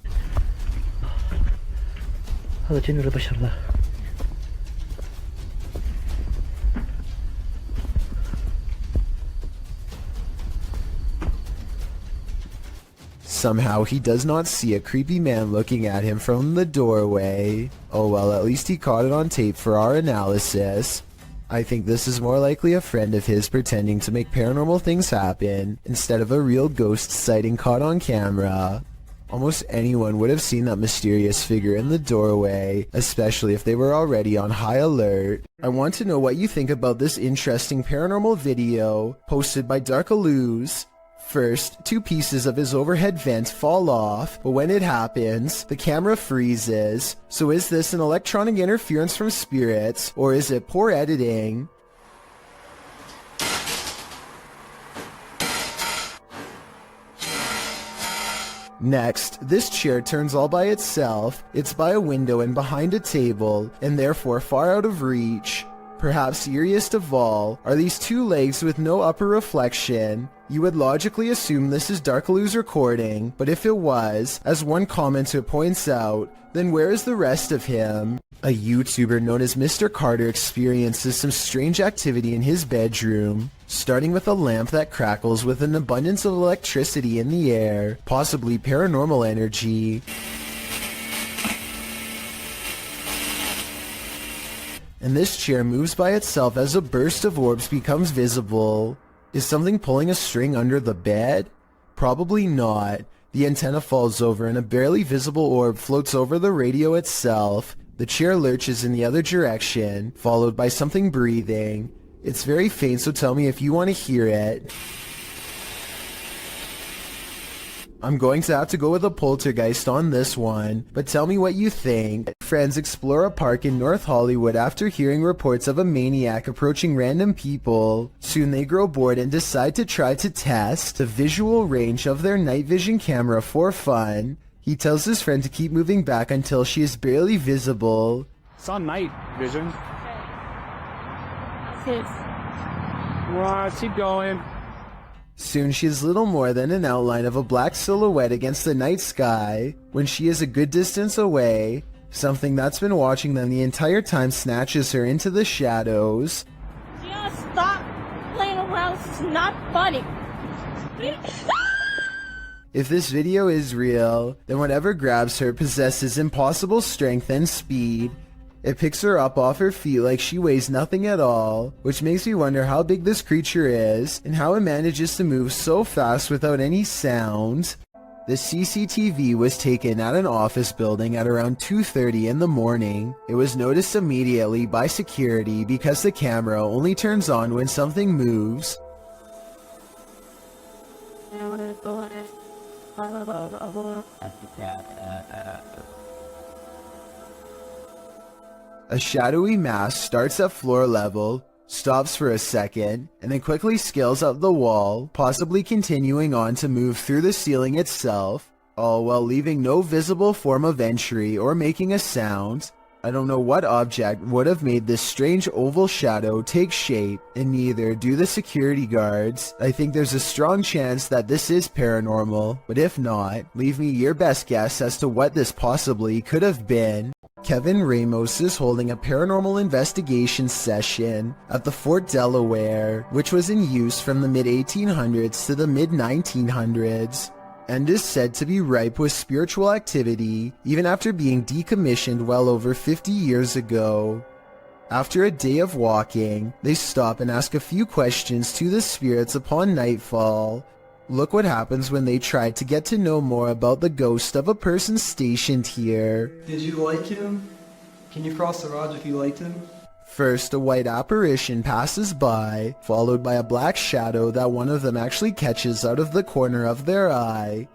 Somehow he does not see a creepy man looking at him from the doorway. Oh well, at least he caught it on tape for our analysis. I think this is more likely a friend of his pretending to make paranormal things happen instead of a real ghost sighting caught on camera. Almost anyone would have seen that mysterious figure in the doorway, especially if they were already on high alert. I want to know what you think about this interesting paranormal video posted by Darkalooz. First, 2 pieces of his overhead vent fall off, but when it happens, the camera freezes. So is this an electronic interference from spirits, or is it poor editing? Next, this chair turns all by itself. It's by a window and behind a table, and therefore far out of reach. Perhaps eeriest of all are these 2 legs with no upper reflection. You would logically assume this is Darkalooz recording, but if it was, as one commenter points out, then where is the rest of him? A YouTuber known as Mr. Carter experiences some strange activity in his bedroom, starting with a lamp that crackles with an abundance of electricity in the air, possibly paranormal energy. And this chair moves by itself as a burst of orbs becomes visible. Is something pulling a string under the bed? Probably not. The antenna falls over and a barely visible orb floats over the radio itself. The chair lurches in the other direction, followed by something breathing. It's very faint, so tell me if you want to hear it. I'm going to have to go with a poltergeist on this one, but tell me what you think. Friends explore a park in North Hollywood after hearing reports of a maniac approaching random people. Soon they grow bored and decide to try to test the visual range of their night vision camera for fun. He tells his friend to keep moving back until she is barely visible. It's on night vision. Sis. Keep going. Soon she is little more than an outline of a black silhouette against the night sky. When she is a good distance away, something that's been watching them the entire time snatches her into the shadows. Just stop playing around. It's not funny. If this video is real, then whatever grabs her possesses impossible strength and speed. It picks her up off her feet like she weighs nothing at all, which makes me wonder how big this creature is and how it manages to move so fast without any sound. The CCTV was taken at an office building at around 2:30 in the morning. It was noticed immediately by security because the camera only turns on when something moves. A shadowy mass starts at floor level, stops for a second, and then quickly scales up the wall, possibly continuing on to move through the ceiling itself, all while leaving no visible form of entry or making a sound. I don't know what object would have made this strange oval shadow take shape, and neither do the security guards. I think there's a strong chance that this is paranormal, but if not, leave me your best guess as to what this possibly could have been. Kevin Ramos is holding a paranormal investigation session at the Fort Delaware, which was in use from the mid-1800s to the mid-1900s, and is said to be ripe with spiritual activity even after being decommissioned well over 50 years ago. After a day of walking, they stop and ask a few questions to the spirits upon nightfall. Look what happens when they try to get to know more about the ghost of a person stationed here. Did you like him? Can you cross the rods if you liked him? First, a white apparition passes by, followed by a black shadow that one of them actually catches out of the corner of their eye.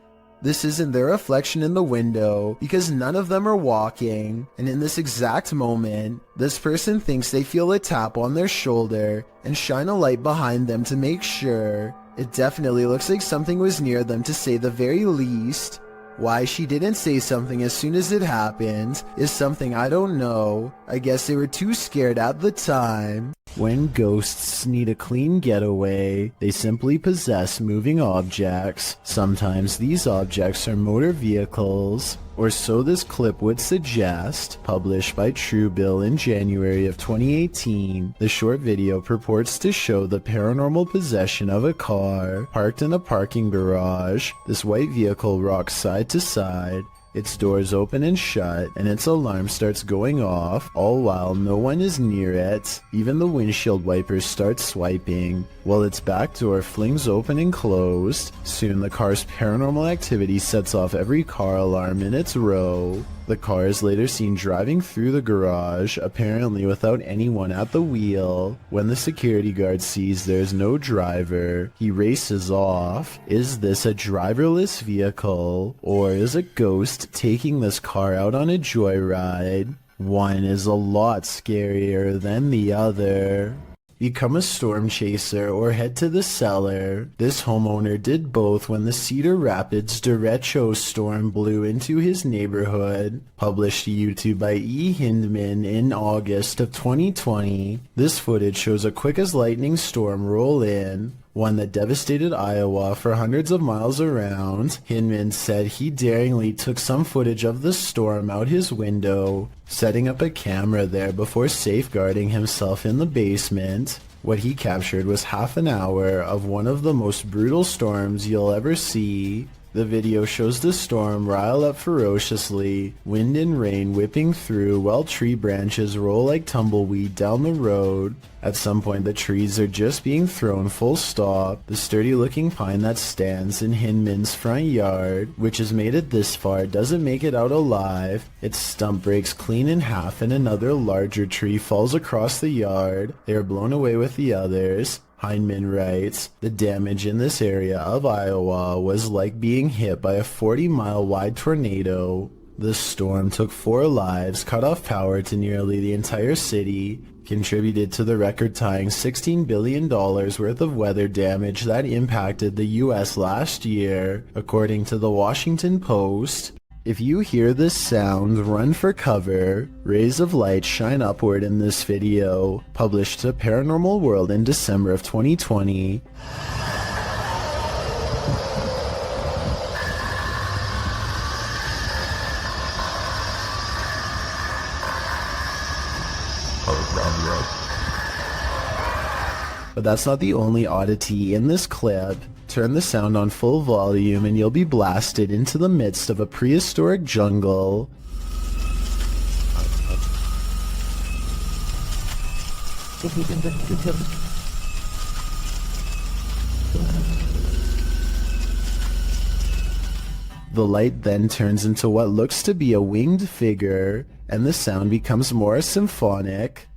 This isn't their reflection in the window, because none of them are walking, and in this exact moment, this person thinks they feel a tap on their shoulder and shine a light behind them to make sure. It definitely looks like something was near them to say the very least. Why she didn't say something as soon as it happened is something I don't know. I guess they were too scared at the time. When ghosts need a clean getaway, they simply possess moving objects. Sometimes these objects are motor vehicles. Or so this clip would suggest. Published by Truebill in January of 2018, the short video purports to show the paranormal possession of a car parked in a parking garage. This white vehicle rocks side to side, its doors open and shut, and its alarm starts going off, all while no one is near it. Even the windshield wipers start swiping, while its back door flings open and closed. Soon the car's paranormal activity sets off every car alarm in its row. The car is later seen driving through the garage, apparently without anyone at the wheel. When the security guard sees there's no driver, he races off. Is this a driverless vehicle, or is a ghost taking this car out on a joyride? One is a lot scarier than the other. Become a storm chaser or head to the cellar. This homeowner did both when the Cedar Rapids derecho storm blew into his neighborhood. Published to YouTube by E. Hindman in August of 2020. This footage shows a quick as lightning storm roll in, one that devastated Iowa for hundreds of miles around. Hinman said he daringly took some footage of the storm out his window, setting up a camera there before safeguarding himself in the basement. What he captured was half an hour of one of the most brutal storms you'll ever see. The video shows the storm rile up ferociously, wind and rain whipping through while tree branches roll like tumbleweed down the road. At some point the trees are just being thrown full stop. The sturdy looking pine that stands in Hinman's front yard, which has made it this far, doesn't make it out alive. Its stump breaks clean in half and another larger tree falls across the yard. They are blown away with the others. Heinemann writes, the damage in this area of Iowa was like being hit by a 40-mile wide tornado. The storm took 4 lives, cut off power to nearly the entire city, contributed to the record-tying $16 billion worth of weather damage that impacted the U.S. last year, according to the Washington Post. If you hear this sound, run for cover. Rays of light shine upward in this video, published to Paranormal World in December of 2020. But that's not the only oddity in this clip. Turn the sound on full volume and you'll be blasted into the midst of a prehistoric jungle. The light then turns into what looks to be a winged figure, and the sound becomes more symphonic.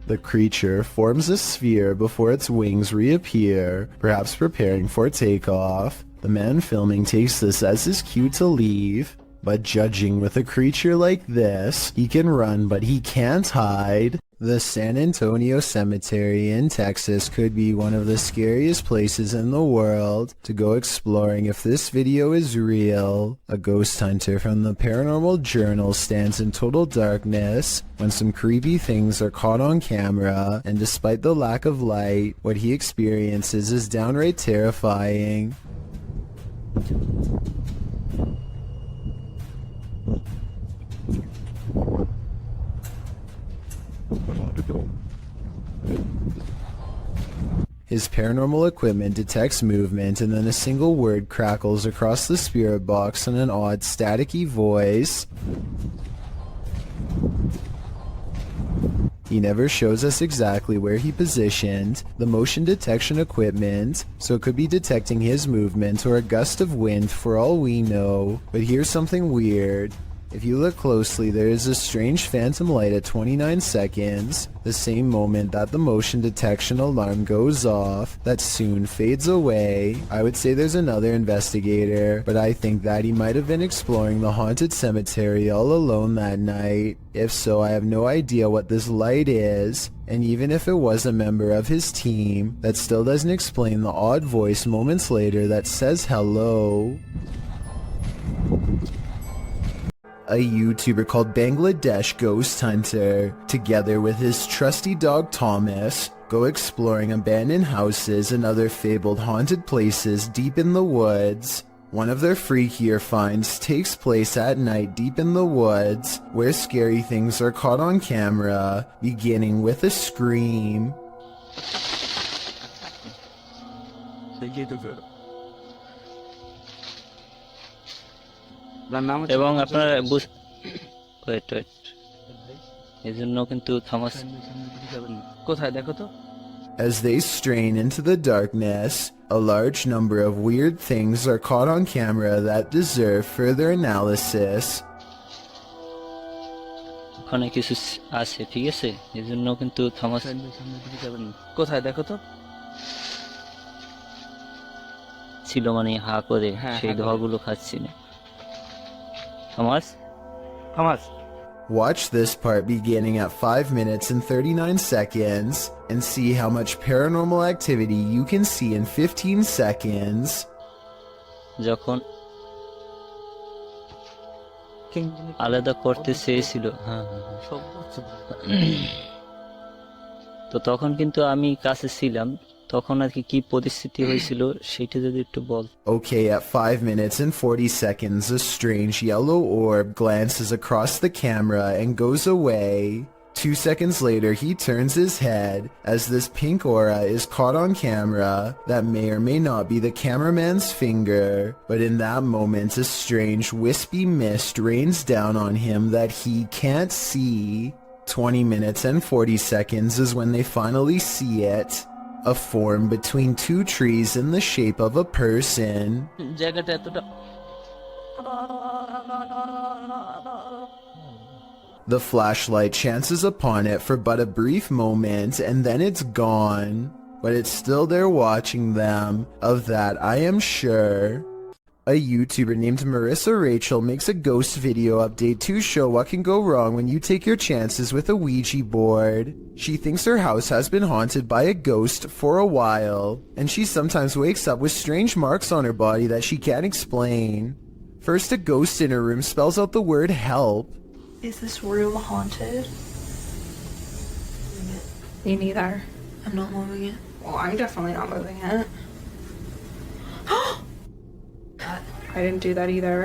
The creature forms a sphere before its wings reappear, perhaps preparing for takeoff. The man filming takes this as his cue to leave. But judging with a creature like this, he can run but he can't hide. The San Antonio Cemetery in Texas could be one of the scariest places in the world to go exploring if this video is real. A ghost hunter from the Paranormal Journal stands in total darkness when some creepy things are caught on camera, and despite the lack of light, what he experiences is downright terrifying. His paranormal equipment detects movement, and then a single word crackles across the spirit box in an odd staticky voice. He never shows us exactly where he positioned the motion detection equipment, so it could be detecting his movement or a gust of wind for all we know. But here's something weird. If you look closely, there is a strange phantom light at 29 seconds, the same moment that the motion detection alarm goes off, that soon fades away. I would say there's another investigator, but I think that he might have been exploring the haunted cemetery all alone that night. If so, I have no idea what this light is, and even if it was a member of his team, that still doesn't explain the odd voice moments later that says hello. A YouTuber called Bangladesh Ghost Hunter, together with his trusty dog Thomas, go exploring abandoned houses and other fabled haunted places deep in the woods. One of their freakier finds takes place at night deep in the woods, where scary things are caught on camera, beginning with a scream. এবং আপনারা wait এজন্য কিন্তু Thomas কোথায় দেখো তো। As they strain into the darkness, a large number of weird things are caught on camera that deserve further analysis. ওখানে কিছু আছে, ঠিক আছে, এজন্য কিন্তু থমাস কোথায় দেখো তো ছিল, মানে হা করে সেই ধোয়াগুলো খাচ্ছি না। Thomas Thomas Watch this part beginning at 5 minutes and 39 seconds and see how much paranormal activity you can see in 15 seconds. যখন আলাদা করতে চেয়েছিল, তো তখন কিন্তু আমি কাছে ছিলাম, তখন আর কি পরিস্থিতি হয়েছিল সেটা যদি একটু বল। Okay, at 5 minutes and 40 seconds, a strange yellow orb glances across the camera and goes away. 2 seconds later, he turns his head as this pink aura is caught on camera that may or may not be the cameraman's finger, but in that moment, a strange wispy mist rains down on him that he can't see. 20 minutes and 40 seconds is when they finally see it. A form between two trees in the shape of a person. The flashlight chances upon it for but a brief moment and then it's gone. But it's still there watching them, of that I am sure. A YouTuber named Marissa Rachel makes a ghost video update to show what can go wrong when you take your chances with a Ouija board. She thinks her house has been haunted by a ghost for a while, and she sometimes wakes up with strange marks on her body that she can't explain. First, a ghost in her room spells out the word help. Is this room haunted? Me neither. I'm not moving it. Well, I'm definitely not moving it. I didn't do that either.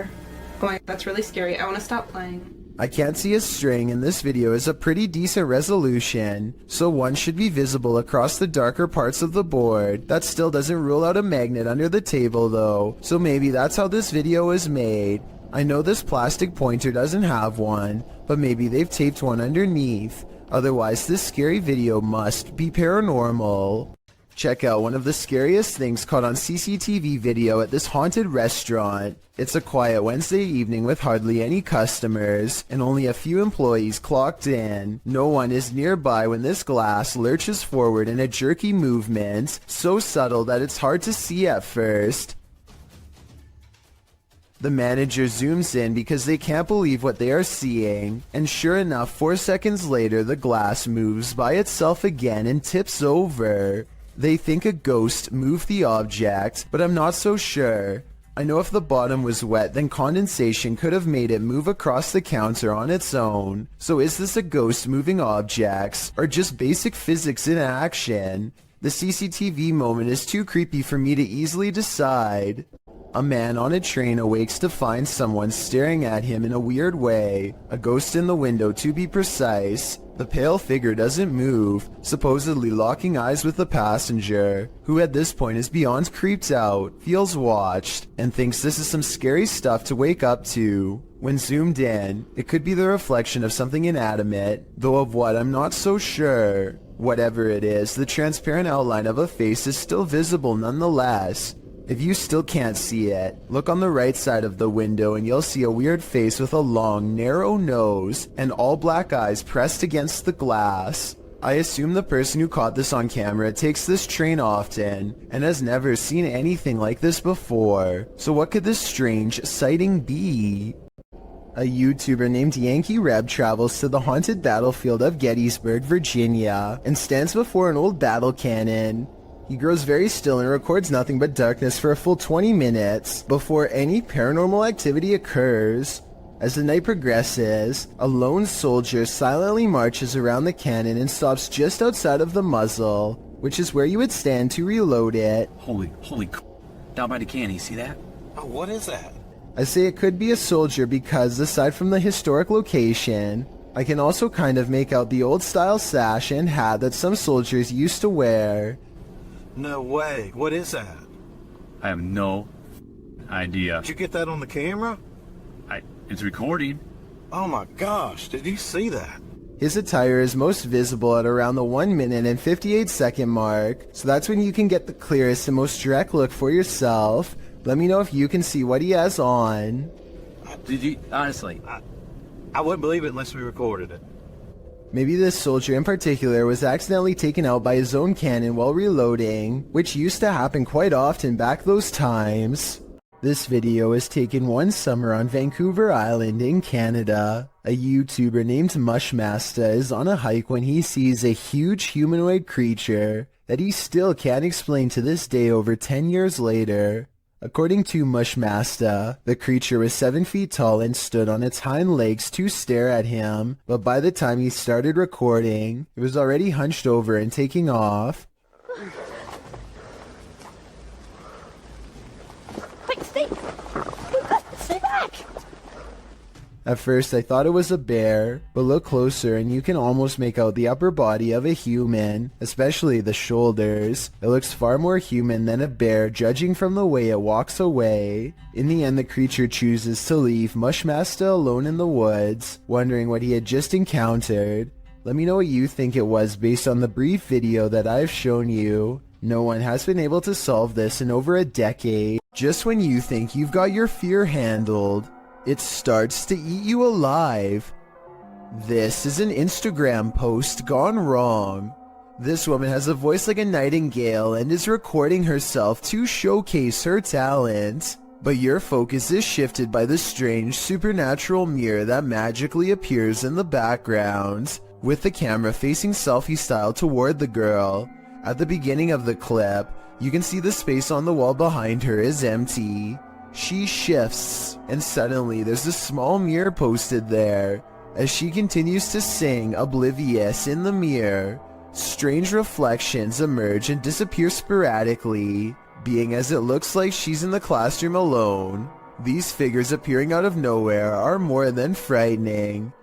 Oh my, that's really scary. I want to stop playing. I can't see a string, and this video is a pretty decent resolution, so one should be visible across the darker parts of the board. That still doesn't rule out a magnet under the table though, so maybe that's how this video is made. I know this plastic pointer doesn't have one, but maybe they've taped one underneath. Otherwise, this scary video must be paranormal. Check out one of the scariest things caught on CCTV video at this haunted restaurant. It's a quiet Wednesday evening with hardly any customers and only a few employees clocked in. No one is nearby when this glass lurches forward in a jerky movement, so subtle that it's hard to see at first. The manager zooms in because they can't believe what they are seeing, and sure enough, 4 seconds later the glass moves by itself again and tips over. They think a ghost moved the object, but I'm not so sure. I know if the bottom was wet, then condensation could have made it move across the counter on its own. So is this a ghost moving objects, or just basic physics in action? The CCTV moment is too creepy for me to easily decide. A man on a train awakes to find someone staring at him in a weird way, a ghost in the window to be precise. The pale figure doesn't move, supposedly locking eyes with the passenger, who at this point is beyond creeped out, feels watched, and thinks this is some scary stuff to wake up to. When zoomed in, it could be the reflection of something inanimate, though of what I'm not so sure. Whatever it is, the transparent outline of a face is still visible nonetheless. If you still can't see it, look on the right side of the window and you'll see a weird face with a long, narrow nose and all black eyes pressed against the glass. I assume the person who caught this on camera takes this train often and has never seen anything like this before. So what could this strange sighting be? A YouTuber named Yankee Reb travels to the haunted battlefield of Gettysburg, Virginia, and stands before an old battle cannon. He grows very still and records nothing but darkness for a full 20 minutes before any paranormal activity occurs. As the night progresses, a lone soldier silently marches around the cannon and stops just outside of the muzzle, which is where you would stand to reload it. Holy down by the cannon, you see that? Oh, what is that? I say it could be a soldier because, aside from the historic location, I can also kind of make out the old style sash and hat that some soldiers used to wear. No way. What is that? I have no idea. Did you get that on the camera? It's recording. Oh my gosh, did you see that? His attire is most visible at around the 1 minute and 58 second mark, so that's when you can get the clearest and most direct look for yourself. Let me know if you can see what he has on. Did you, honestly? I wouldn't believe it unless we recorded it. Maybe this soldier in particular was accidentally taken out by his own cannon while reloading, which used to happen quite often back those times. This video was taken one summer on Vancouver Island in Canada. A YouTuber named Mushmaster is on a hike when he sees a huge humanoid creature that he still can't explain to this day over 10 years later. According to Mushmaster, the creature was 7 feet tall and stood on its hind legs to stare at him, but by the time he started recording, it was already hunched over and taking off. Stay back! At first I thought it was a bear, but look closer and you can almost make out the upper body of a human, especially the shoulders. It looks far more human than a bear judging from the way it walks away. In the end the creature chooses to leave Mushmaster alone in the woods, wondering what he had just encountered. Let me know what you think it was based on the brief video that I've shown you. No one has been able to solve this in over a decade. Just when you think you've got your fear handled, it starts to eat you alive. This is an Instagram post gone wrong. This woman has a voice like a nightingale and is recording herself to showcase her talent. But your focus is shifted by the strange supernatural mirror that magically appears in the background, with the camera facing selfie style toward the girl. At the beginning of the clip, you can see the space on the wall behind her is empty. She shifts, and suddenly there's a small mirror posted there. As she continues to sing, oblivious in the mirror, strange reflections emerge and disappear sporadically, being as it looks like she's in the classroom alone. These figures appearing out of nowhere are more than frightening.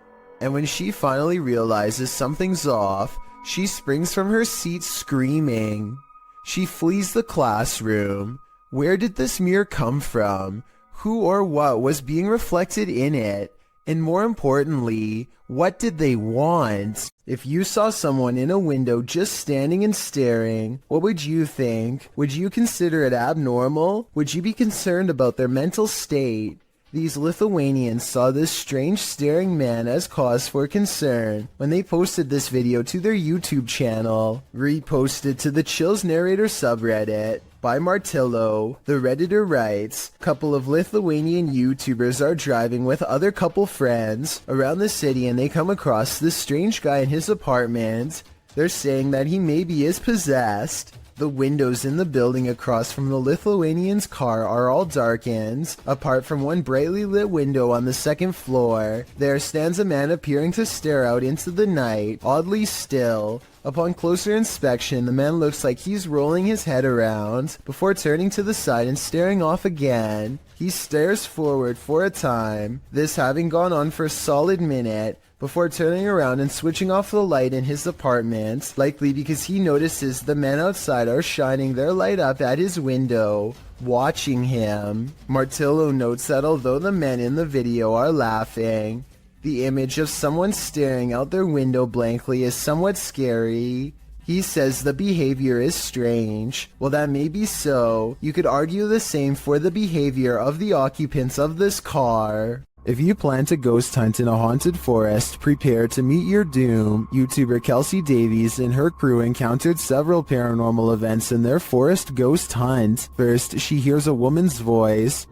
And when she finally realizes something's off, she springs from her seat screaming. She flees the classroom. Where did this mirror come from? Who or what was being reflected in it? And more importantly, what did they want? If you saw someone in a window just standing and staring, what would you think? Would you consider it abnormal? Would you be concerned about their mental state? These Lithuanians saw this strange staring man as cause for concern when they posted this video to their YouTube channel. Reposted to the Chills Narrator subreddit by Martillo, the Redditor writes, couple of Lithuanian YouTubers are driving with other couple friends around the city and they come across this strange guy in his apartment. They're saying that he maybe is possessed. The windows in the building across from the Lithuanian's car are all darkened. Apart from one brightly lit window on the second floor, there stands a man appearing to stare out into the night, oddly still. Upon closer inspection, the man looks like he's rolling his head around, before turning to the side and staring off again. He stares forward for a time, this having gone on for a solid minute, before turning around and switching off the light in his apartment, likely because he notices the men outside are shining their light up at his window, watching him. Martillo notes that although the men in the video are laughing, the image of someone staring out their window blankly is somewhat scary. He says the behavior is strange. Well, that may be so. You could argue the same for the behavior of the occupants of this car. If you plan to ghost hunt in a haunted forest, prepare to meet your doom. YouTuber Kelsey Davies and her crew encountered several paranormal events in their forest ghost hunt. First, she hears a woman's voice.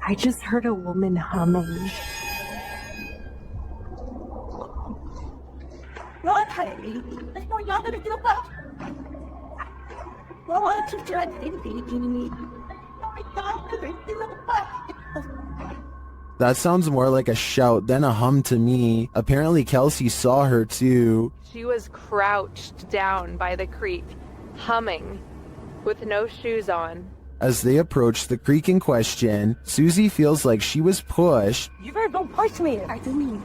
I just heard a woman humming. That sounds more like a shout than a hum to me. Apparently Kelsey saw her too. She was crouched down by the creek, humming, with no shoes on. As they approach the creek in question, Susie feels like she was pushed. You better don't push me. I didn't.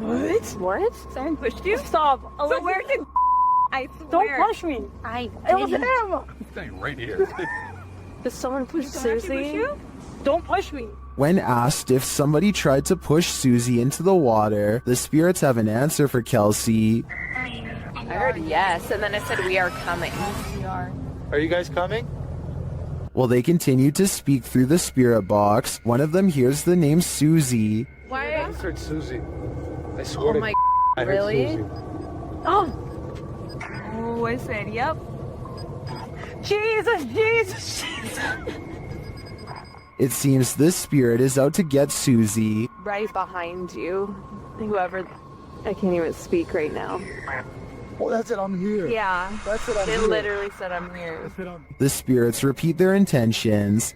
What? What? Someone pushed you? Stop. So where did I swear. Don't push me. It was him. Staying right here. Did someone push Susie? Push you? Don't push me. When asked if somebody tried to push Susie into the water, the spirits have an answer for Kelsey. I heard yes, and then it said we are coming. We are. Are you guys coming? While they continue to speak through the spirit box, one of them hears the name Susie. Why? I heard Susie. I swear Oh my I heard really? Susie. Oh, I said, yep. Jesus, Jesus, Jesus. It seems this spirit is out to get Susie. Right behind you. Whoever. I can't even speak right now. Oh, that's it. I'm here. Yeah. That's it. I'm It here. literally said I'm here. That's it. I'm... The spirits repeat their intentions.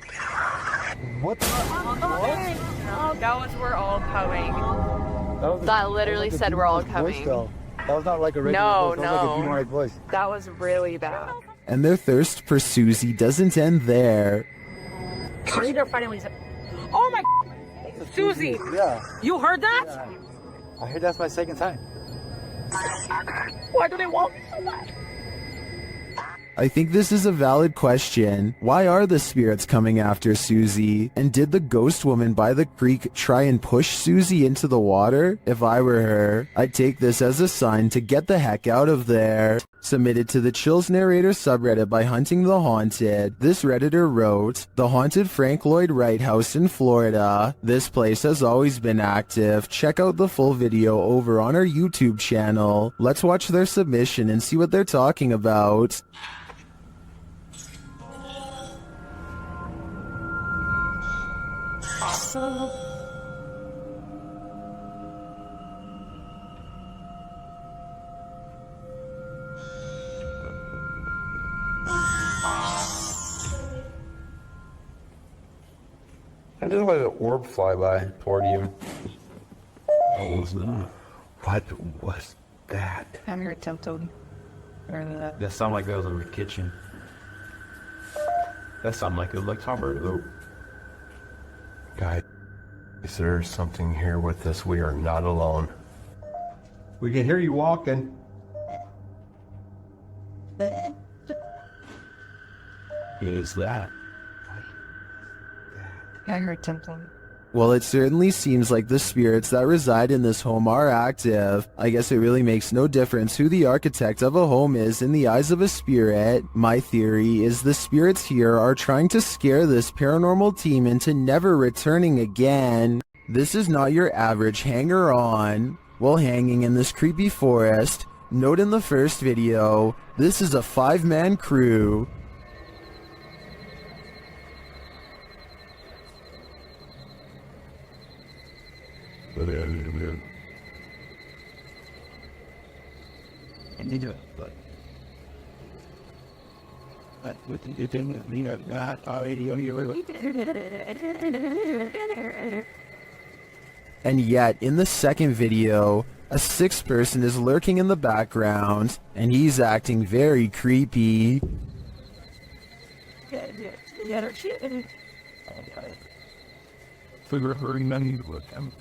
What? That was we're all coming. Was That literally said we're all coming. That was not like a regular No, voice. That was like a no. demonic voice. That was really bad. And their thirst for Susie doesn't end there. They're fighting when he said, oh my Susie. Yeah. You heard that? Yeah. I heard that's my second time. Why do they want me so much? I think this is a valid question. Why are the spirits coming after Susie? And did the ghost woman by the creek try and push Susie into the water? If I were her, I'd take this as a sign to get the heck out of there. Submitted to the Chills Narrator subreddit by Hunting the Haunted, this redditor wrote, "The haunted Frank Lloyd Wright house in Florida. This place has always been active. Check out the full video over on our YouTube channel. Let's watch their submission and see what they're talking about." I just let an orb fly by toward you. What was that? What was that? I'm your tempted. That sounded like that was in the kitchen. That sounded like it was like Robert though. Guys, there's something here with us. We are not alone. We can hear you walking. What is that? I'm your tempted. Well, it certainly seems like the spirits that reside in this home are active. I guess it really makes no difference who the architect of a home is in the eyes of a spirit. My theory is the spirits here are trying to scare this paranormal team into never returning again. This is not your average hanger-on. While hanging in this creepy forest, note in the first video, this is a 5-man crew. And they do it, but with the thing, you know, not already on your way. And yet, in the second video, a 6th person is lurking in the background, and he's acting very creepy. Figure hurting money with them.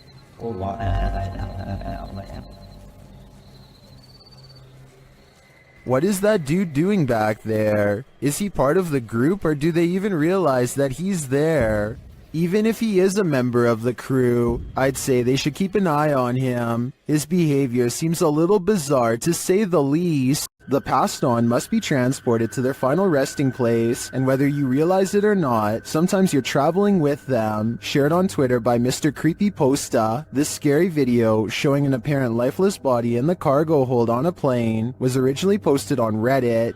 What is that dude doing back there? Is he part of the group, or do they even realize that he's there? Even if he is a member of the crew, I'd say they should keep an eye on him. His behavior seems a little bizarre to say the least. The passed on must be transported to their final resting place, and whether you realize it or not, sometimes you're traveling with them. Shared on Twitter by Mr. Creepypasta, this scary video showing an apparent lifeless body in the cargo hold on a plane was originally posted on Reddit.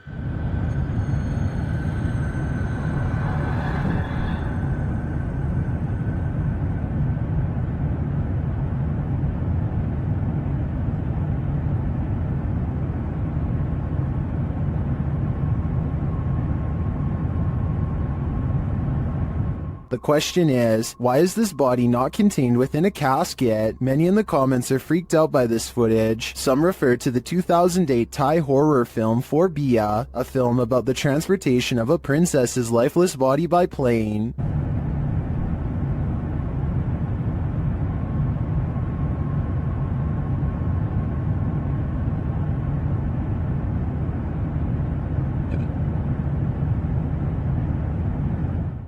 The question is, why is this body not contained within a casket? Many in the comments are freaked out by this footage. Some refer to the 2008 Thai horror film For Bia, a film about the transportation of a princess's lifeless body by plane.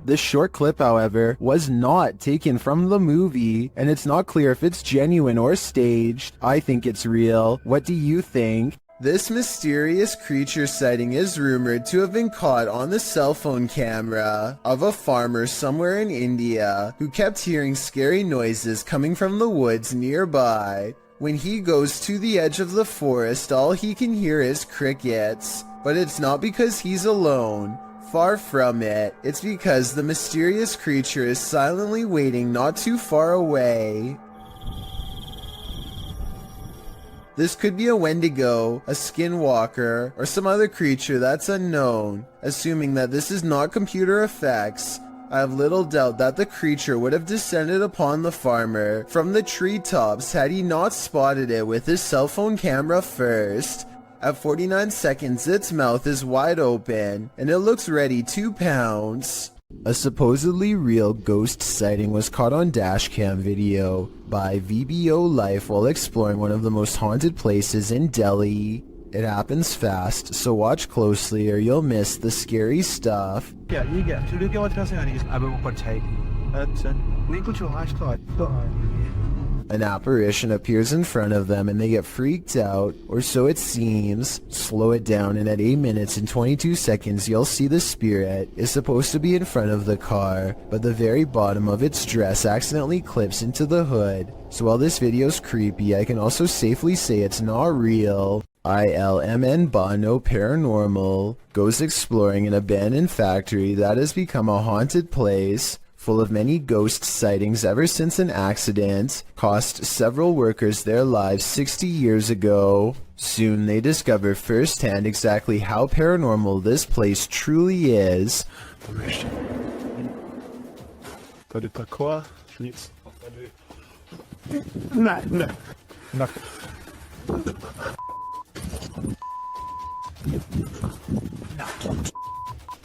This short clip, however, was not taken from the movie, and it's not clear if it's genuine or staged. I think it's real. What do you think? This mysterious creature sighting is rumored to have been caught on the cell phone camera of a farmer somewhere in India who kept hearing scary noises coming from the woods nearby. When he goes to the edge of the forest, all he can hear is crickets. But it's not because he's alone. Far from it. It's because the mysterious creature is silently waiting not too far away. This could be a Wendigo, a skinwalker, or some other creature that's unknown. Assuming that this is not computer effects, I have little doubt that the creature would have descended upon the farmer from the treetops had he not spotted it with his cell phone camera first. At 49 seconds, its mouth is wide open, and it looks ready to pounce. A supposedly real ghost sighting was caught on dashcam video by VBO Life while exploring one of the most haunted places in Delhi. It happens fast, so watch closely or you'll miss the scary stuff. An apparition appears in front of them and they get freaked out, or so it seems. Slow it down and at 8 minutes and 22 seconds you'll see the spirit is supposed to be in front of the car, but the very bottom of its dress accidentally clips into the hood. So while this video's creepy, I can also safely say it's not real. ILMN Bono Paranormal goes exploring an abandoned factory that has become a haunted place, full of many ghost sightings ever since an accident cost several workers their lives 60 years ago. Soon they discover firsthand exactly how paranormal this place truly is.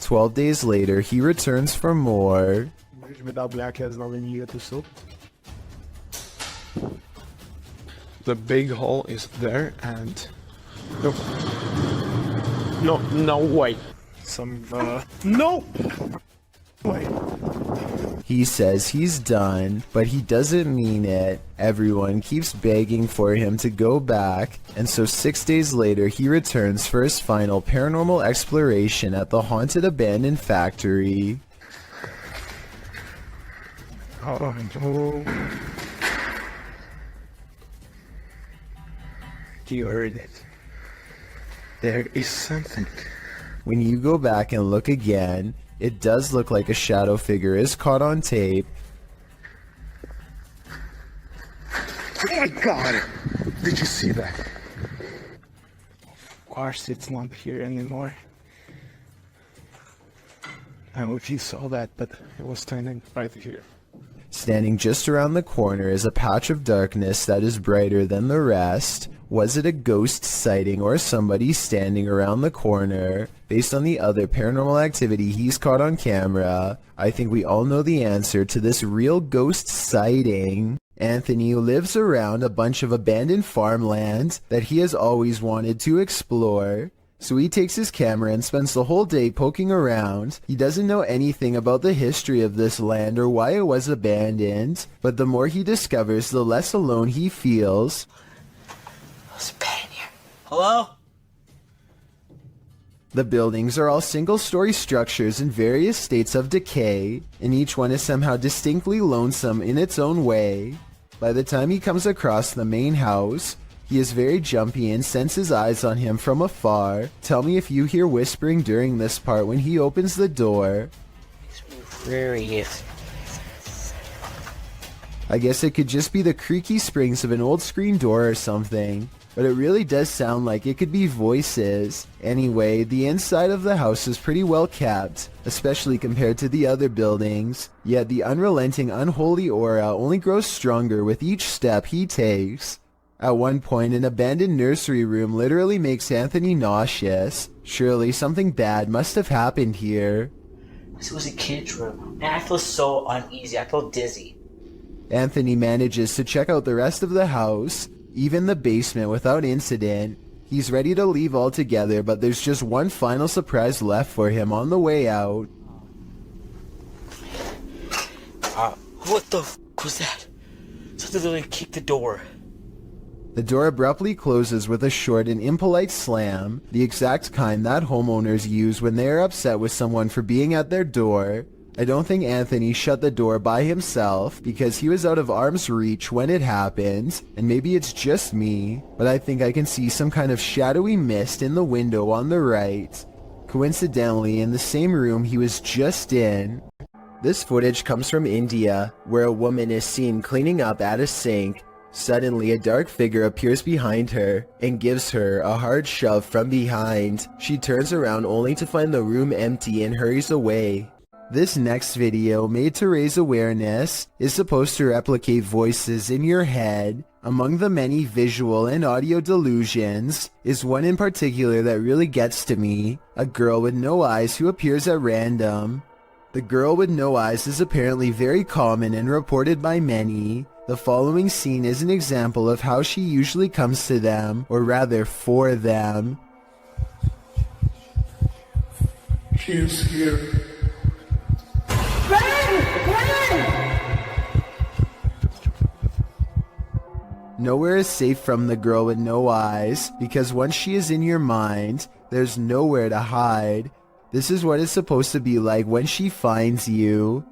12 days later, he returns for more. The big hole is there and no way. No way. He says he's done, but he doesn't mean it. Everyone keeps begging for him to go back, and so 6 days later he returns for his final paranormal exploration at the haunted abandoned factory. Oh no. You heard it. There is something. When you go back and look again, it does look like a shadow figure is caught on tape. Oh my god! Did you see that? Of course it's not here anymore. I don't know if you saw that, but it was standing right here. Standing just around the corner is a patch of darkness that is brighter than the rest. Was it a ghost sighting or somebody standing around the corner? Based on the other paranormal activity he's caught on camera, I think we all know the answer to this real ghost sighting. Anthony lives around a bunch of abandoned farmland that he has always wanted to explore. So he takes his camera and spends the whole day poking around. He doesn't know anything about the history of this land or why it was abandoned, but the more he discovers, the less alone he feels. There's a bed in here. Hello? The buildings are all single-story structures in various states of decay, and each one is somehow distinctly lonesome in its own way. By the time he comes across the main house, he is very jumpy and senses eyes on him from afar. Tell me if you hear whispering during this part when he opens the door. Where he is. I guess it could just be the creaky springs of an old screen door or something. but it really does sound like it could be voices. Anyway, the inside of the house is pretty well kept, especially compared to the other buildings, yet the unrelenting unholy aura only grows stronger with each step he takes. At one point, an abandoned nursery room literally makes Anthony nauseous. Surely something bad must have happened here. This was a kid's room, and I feel so uneasy. I feel dizzy. Anthony manages to check out the rest of the house, even the basement, without incident. He's ready to leave altogether, but there's just one final surprise left for him on the way out. What the f was that? Something literally kicked the door. The door abruptly closes with a short and impolite slam, the exact kind that homeowners use when they are upset with someone for being at their door. I don't think Anthony shut the door by himself because he was out of arm's reach when it happened, and maybe it's just me, but I think I can see some kind of shadowy mist in the window on the right. Coincidentally, in the same room he was just in. This footage comes from India, where a woman is seen cleaning up at a sink. Suddenly, a dark figure appears behind her and gives her a hard shove from behind. She turns around only to find the room empty and hurries away. This next video, made to raise awareness, is supposed to replicate voices in your head. Among the many visual and audio delusions is one in particular that really gets to me, a girl with no eyes who appears at random. The girl with no eyes is apparently very common and reported by many. The following scene is an example of how she usually comes to them, or rather for them. She is here. Nowhere is safe from the girl with no eyes, because once she is in your mind, there's nowhere to hide. This is what it's supposed to be like when she finds you.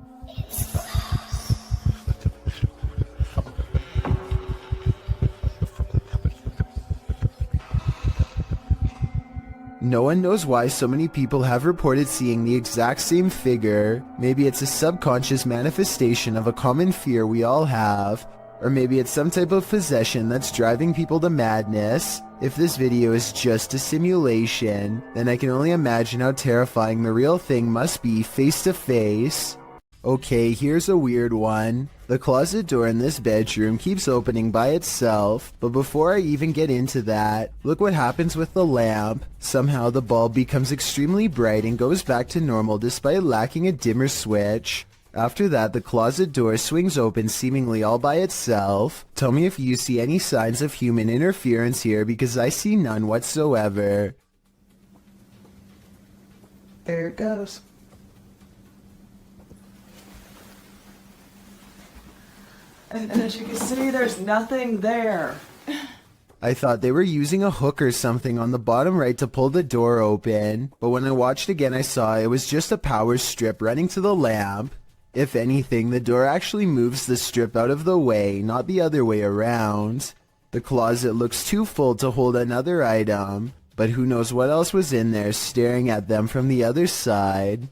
No one knows why so many people have reported seeing the exact same figure. Maybe it's a subconscious manifestation of a common fear we all have, or maybe it's some type of possession that's driving people to madness. If this video is just a simulation, then I can only imagine how terrifying the real thing must be face to face. Okay, here's a weird one. The closet door in this bedroom keeps opening by itself, but before I even get into that, look what happens with the lamp. Somehow the bulb becomes extremely bright and goes back to normal despite lacking a dimmer switch. After that, the closet door swings open seemingly all by itself. Tell me if you see any signs of human interference here, because I see none whatsoever. There it goes. And as you can see, there's nothing there. I thought they were using a hook or something on the bottom right to pull the door open, but when I watched again I saw it was just a power strip running to the lamp. If anything, the door actually moves the strip out of the way, not the other way around. The closet looks too full to hold another item, but who knows what else was in there staring at them from the other side.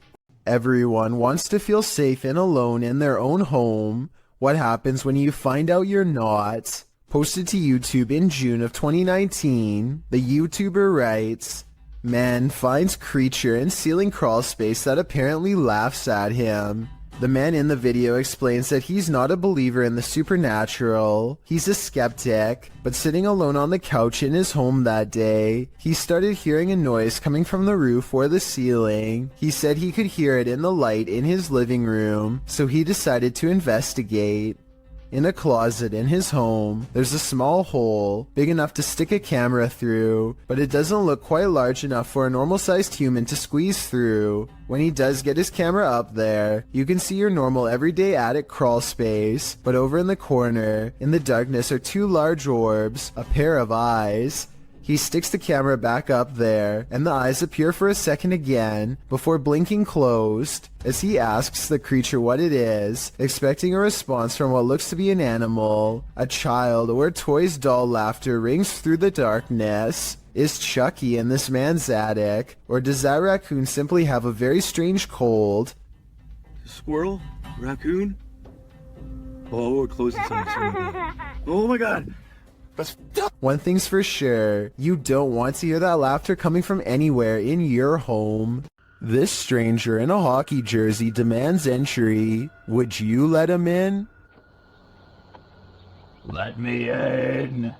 Everyone wants to feel safe and alone in their own home. What happens when you find out you're not? Posted to YouTube in June of 2019, the YouTuber writes, "Man finds creature in ceiling crawl space that apparently laughs at him." The man in the video explains that he's not a believer in the supernatural. He's a skeptic, but sitting alone on the couch in his home that day, he started hearing a noise coming from the roof or the ceiling. He said he could hear it in the light in his living room, so he decided to investigate. In a closet in his home, there's a small hole, big enough to stick a camera through, but it doesn't look quite large enough for a normal-sized human to squeeze through. When he does get his camera up there, you can see your normal everyday attic crawl space, but over in the corner, in the darkness, are two large orbs, a pair of eyes. He sticks the camera back up there, and the eyes appear for a second again, before blinking closed, as he asks the creature what it is, expecting a response from what looks to be an animal. A child or toy's doll laughter rings through the darkness. Is Chucky in this man's attic, or does that raccoon simply have a very strange cold? Squirrel? Raccoon? Oh, it closes on its own. Oh my god! One thing's for sure, you don't want to hear that laughter coming from anywhere in your home. This stranger in a hockey jersey demands entry. Would you let him in? Let me in.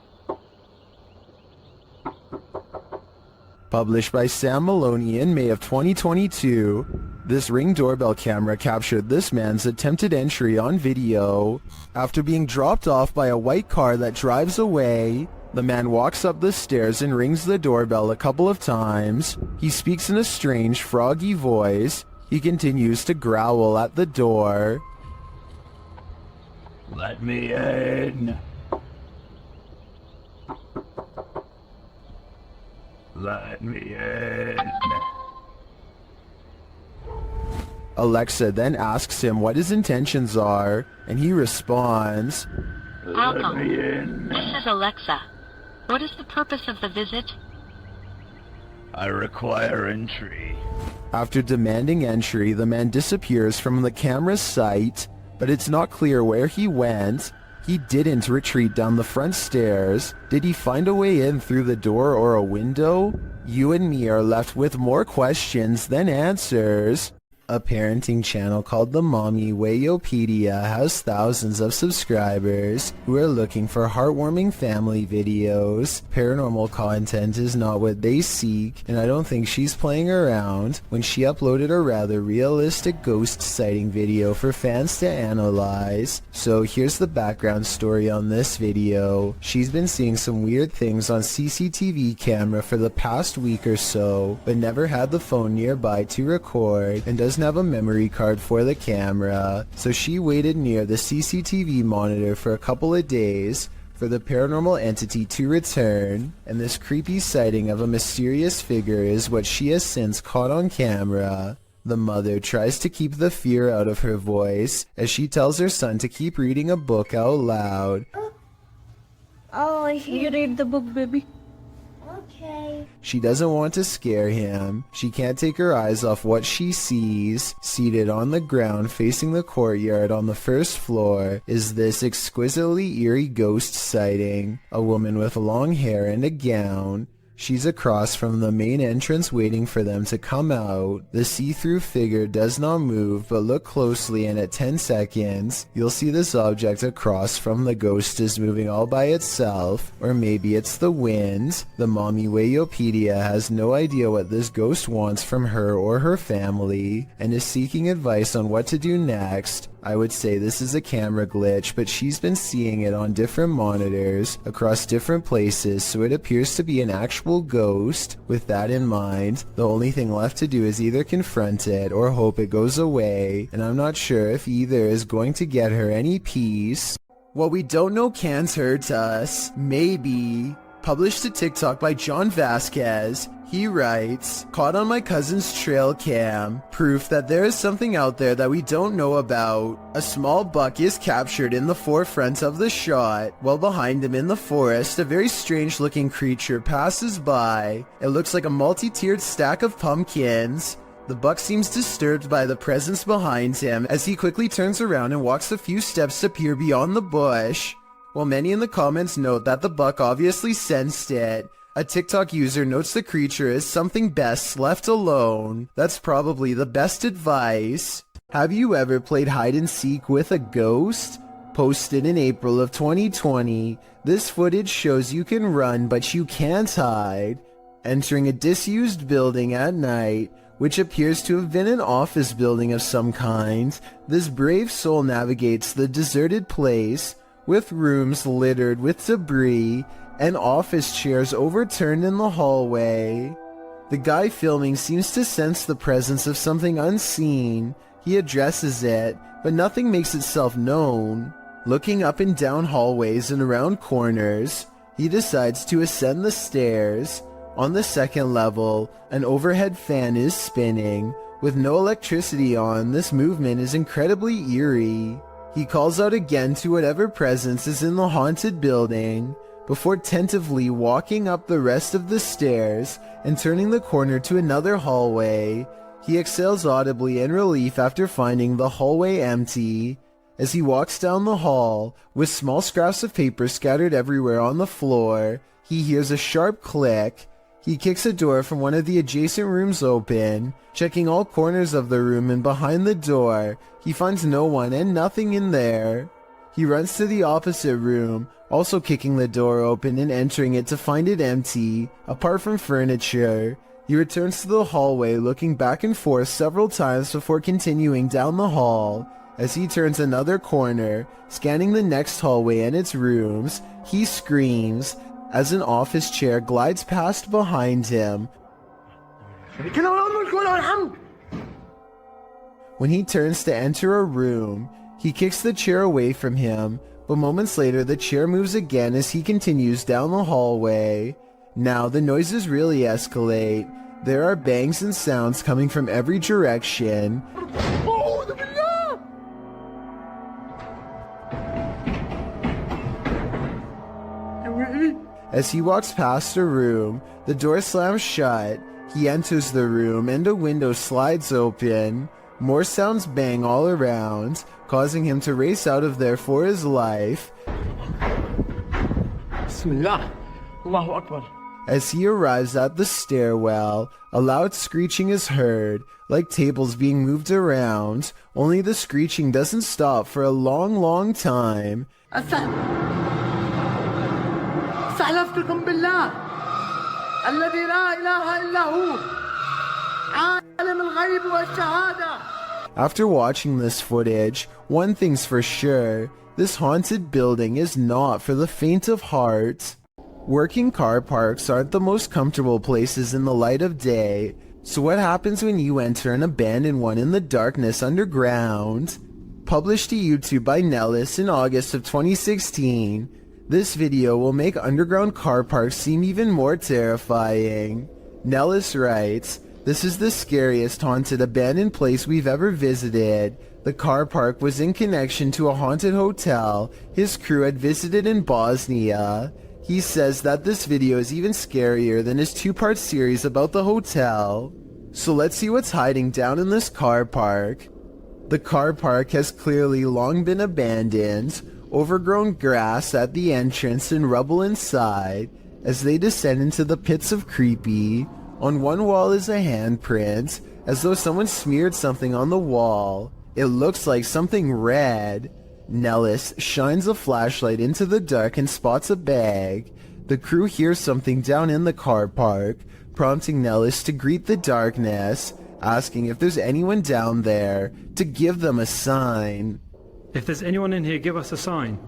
Published by Sam Maloney in May of 2022, this Ring doorbell camera captured this man's attempted entry on video. After being dropped off by a white car that drives away, the man walks up the stairs and rings the doorbell a couple of times. He speaks in a strange, froggy voice. He continues to growl at the door. Let me in. Let me in. Alexa then asks him what his intentions are, and he responds, Let me in. This is Alexa. What is the purpose of the visit? I require entry. After demanding entry, the man disappears from the camera's sight, but it's not clear where he went. He didn't retreat down the front stairs. Did he find a way in through the door or a window? You and me are left with more questions than answers. A parenting channel called the Mommy Wayopedia has thousands of subscribers who are looking for heartwarming family videos. Paranormal content is not what they seek, and I don't think she's playing around when she uploaded a rather realistic ghost sighting video for fans to analyze. So here's the background story on this video. She's been seeing some weird things on CCTV camera for the past week or so, but never had the phone nearby to record and doesn't have a memory card for the camera, so she waited near the CCTV monitor for a couple of days for the paranormal entity to return, and this creepy sighting of a mysterious figure is what she has since caught on camera. The mother tries to keep the fear out of her voice as she tells her son to keep reading a book out loud. Oh, you read the book, baby. Okay. She doesn't want to scare him. She can't take her eyes off what she sees. Seated on the ground facing the courtyard on the first floor is this exquisitely eerie ghost sighting. A woman with long hair and a gown. She's across from the main entrance waiting for them to come out. The see-through figure does not move, but look closely and at 10 seconds, you'll see this object across from the ghost is moving all by itself, or maybe it's the wind. The Mommy Wayopedia has no idea what this ghost wants from her or her family, and is seeking advice on what to do next. I would say this is a camera glitch, but she's been seeing it on different monitors across different places, so it appears to be an actual ghost. With that in mind, the only thing left to do is either confront it or hope it goes away, and I'm not sure if either is going to get her any peace. What we don't know can't hurt us. Maybe. Published to TikTok by John Vasquez. He writes, caught on my cousin's trail cam, proof that there is something out there that we don't know about. A small buck is captured in the forefront of the shot, while behind him in the forest, a very strange looking creature passes by. It looks like a multi-tiered stack of pumpkins. The buck seems disturbed by the presence behind him as he quickly turns around and walks a few steps to peer beyond the bush. While many in the comments note that the buck obviously sensed it, a TikTok user notes the creature is something best left alone. That's probably the best advice. Have you ever played hide and seek with a ghost? Posted in April of 2020, this footage shows you can run but you can't hide. Entering a disused building at night, which appears to have been an office building of some kind, this brave soul navigates the deserted place, with rooms littered with debris and office chairs overturned in the hallway. The guy filming seems to sense the presence of something unseen. He addresses it, but nothing makes itself known. Looking up and down hallways and around corners, he decides to ascend the stairs. On the second level, an overhead fan is spinning. With no electricity on, this movement is incredibly eerie. He calls out again to whatever presence is in the haunted building, before tentatively walking up the rest of the stairs and turning the corner to another hallway. He exhales audibly in relief after finding the hallway empty. As he walks down the hall, with small scraps of paper scattered everywhere on the floor, he hears a sharp click. He kicks a door from one of the adjacent rooms open, checking all corners of the room, and behind the door, he finds no one and nothing in there. He runs to the opposite room, also kicking the door open and entering it to find it empty, apart from furniture. He returns to the hallway, looking back and forth several times before continuing down the hall. As he turns another corner, scanning the next hallway and its rooms, he screams as an office chair glides past behind him. When he turns to enter a room, he kicks the chair away from him, but moments later the chair moves again as he continues down the hallway. Now the noises really escalate. There are bangs and sounds coming from every direction. As he walks past a room, the door slams shut. He enters the room and a window slides open. More sounds bang all around, causing him to race out of there for his life. Bismillah. Allahu Akbar. As he arrives at the stairwell, a loud screeching is heard, like tables being moved around, only the screeching doesn't stop for a long, long time. استحلفتكم بالله الذي لا إله إلا هو عالم الغيب والشهادة. After watching this footage, one thing's for sure, this haunted building is not for the faint of heart. Working car parks aren't the most comfortable places in the light of day, so what happens when you enter an abandoned one in the darkness underground? Published to YouTube by Nellis in August of 2016, this video will make underground car parks seem even more terrifying. Nellis writes, "This is the scariest haunted abandoned place we've ever visited. The car park was in connection to a haunted hotel his crew had visited in Bosnia." He says that this video is even scarier than his two-part series about the hotel. So let's see what's hiding down in this car park. The car park has clearly long been abandoned. Overgrown grass at the entrance and rubble inside. As they descend into the pits of creepy, on one wall is a handprint, as though someone smeared something on the wall. It looks like something red. Nellis shines a flashlight into the dark and spots a bag. The crew hears something down in the car park, prompting Nellis to greet the darkness, asking if there's anyone down there to give them a sign. If there's anyone in here, give us a sign.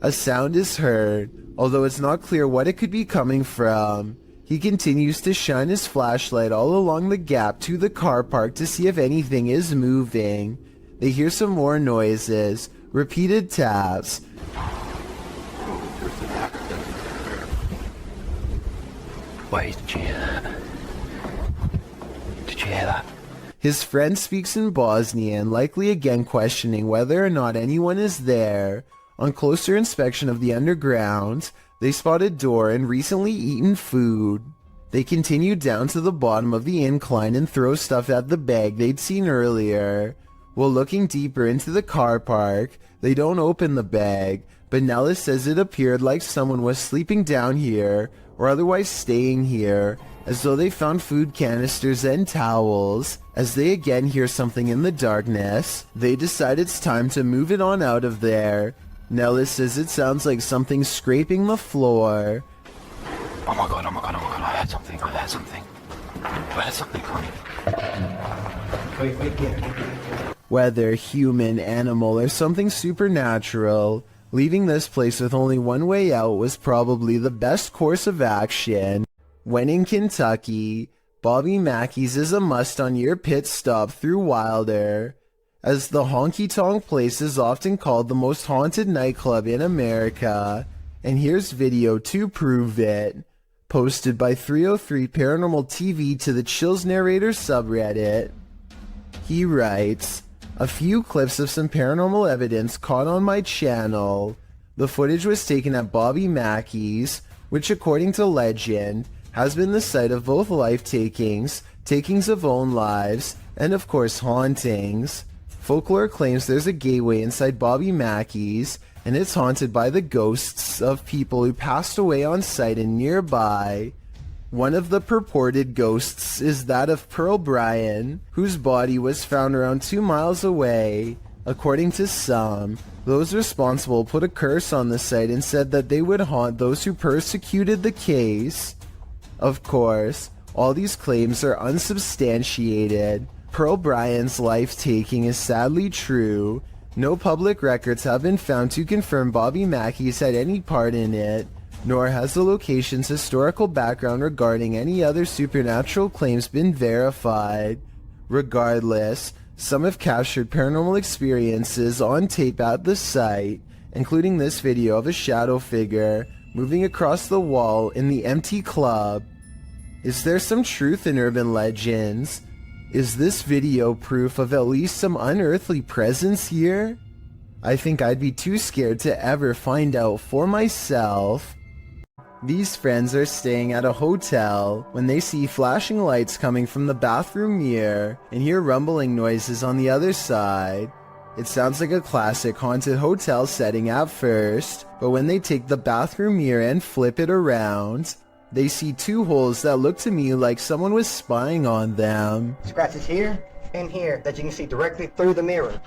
A sound is heard, although it's not clear what it could be coming from. He continues to shine his flashlight all along the gap to the car park to see if anything is moving. They hear some more noises, repeated taps. Wait, did you hear that? His friend speaks in Bosnian, likely again questioning whether or not anyone is there. On closer inspection of the underground, they spot a door and recently eaten food. They continue down to the bottom of the incline and throw stuff at the bag they'd seen earlier. While looking deeper into the car park, they don't open the bag, but Nellis says it appeared like someone was sleeping down here or otherwise staying here, as though they found food canisters and towels. As they again hear something in the darkness, they decide it's time to move it on out of there. Nellis says it sounds like something scraping the floor. Oh my god, I heard something. Whether human, animal, or something supernatural, leaving this place with only one way out was probably the best course of action. When in Kentucky, Bobby Mackey's is a must on your pit stop through Wilder, as the Honky Tonk place is often called the most haunted nightclub in America, and here's video to prove it. Posted by 303 Paranormal TV to the Chills Narrator subreddit. He writes, "A few clips of some paranormal evidence caught on my channel. The footage was taken at Bobby Mackey's, which according to legend, has been the site of both life takings, takings of own lives, and of course hauntings. Folklore claims there's a gateway inside Bobby Mackey's, and it's haunted by the ghosts of people who passed away on site and nearby. One of the purported ghosts is that of Pearl Bryan, whose body was found around 2 miles away. According to some, those responsible put a curse on the site and said that they would haunt those who persecuted the case. Of course, all these claims are unsubstantiated. Pearl Bryan's life-taking is sadly true. No public records have been found to confirm Bobby Mackey's had any part in it, nor has the location's historical background regarding any other supernatural claims been verified. Regardless, some have captured paranormal experiences on tape at the site, including this video of a shadow figure moving across the wall in the empty club. Is there some truth in urban legends? Is this video proof of at least some unearthly presence here? I think I'd be too scared to ever find out for myself. These friends are staying at a hotel when they see flashing lights coming from the bathroom mirror and hear rumbling noises on the other side. It sounds like a classic haunted hotel setting at first, but when they take the bathroom mirror and flip it around, they see 2 holes that look to me like someone was spying on them. Scratches here and here that you can see directly through the mirror.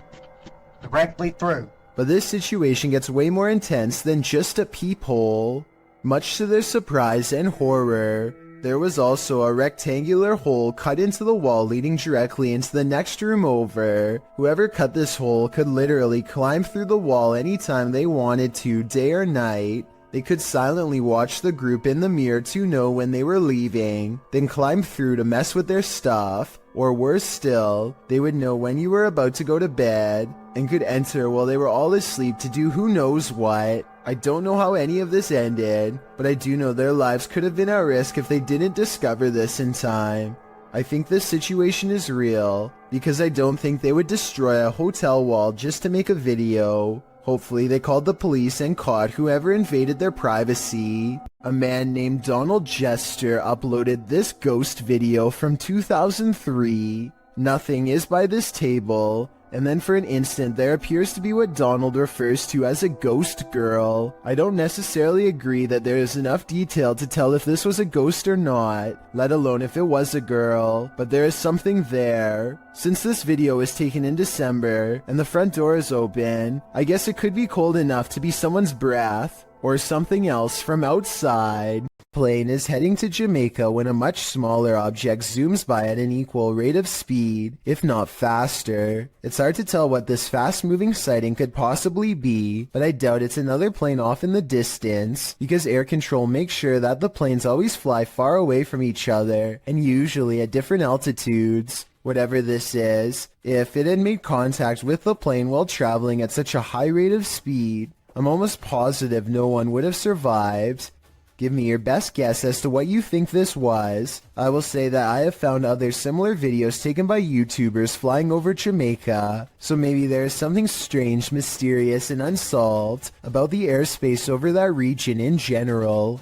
Directly through. But this situation gets way more intense than just a peephole. Much to their surprise and horror, there was also a rectangular hole cut into the wall leading directly into the next room over. Whoever cut this hole could literally climb through the wall anytime they wanted to, day or night. They could silently watch the group in the mirror to know when they were leaving, then climb through to mess with their stuff, or worse still, they would know when you were about to go to bed, and could enter while they were all asleep to do who knows what. I don't know how any of this ended, but I do know their lives could have been at risk if they didn't discover this in time. I think this situation is real, because I don't think they would destroy a hotel wall just to make a video. Hopefully they called the police and caught whoever invaded their privacy. A man named Donald Jester uploaded this ghost video from 2003. Nothing is by this table, and then for an instant there appears to be what Donald refers to as a ghost girl. I don't necessarily agree that there is enough detail to tell if this was a ghost or not, let alone if it was a girl, but there is something there. Since this video was taken in December, and the front door is open, I guess it could be cold enough to be someone's breath, or something else from outside. Plane is heading to Jamaica when a much smaller object zooms by at an equal rate of speed, if not faster. It's hard to tell what this fast-moving sighting could possibly be, but I doubt it's another plane off in the distance, because air control makes sure that the planes always fly far away from each other, and usually at different altitudes. Whatever this is, if it had made contact with the plane while traveling at such a high rate of speed, I'm almost positive no one would have survived. Give me your best guess as to what you think this was. I will say that I have found other similar videos taken by YouTubers flying over Jamaica, so maybe there is something strange, mysterious, and unsolved about the airspace over that region in general.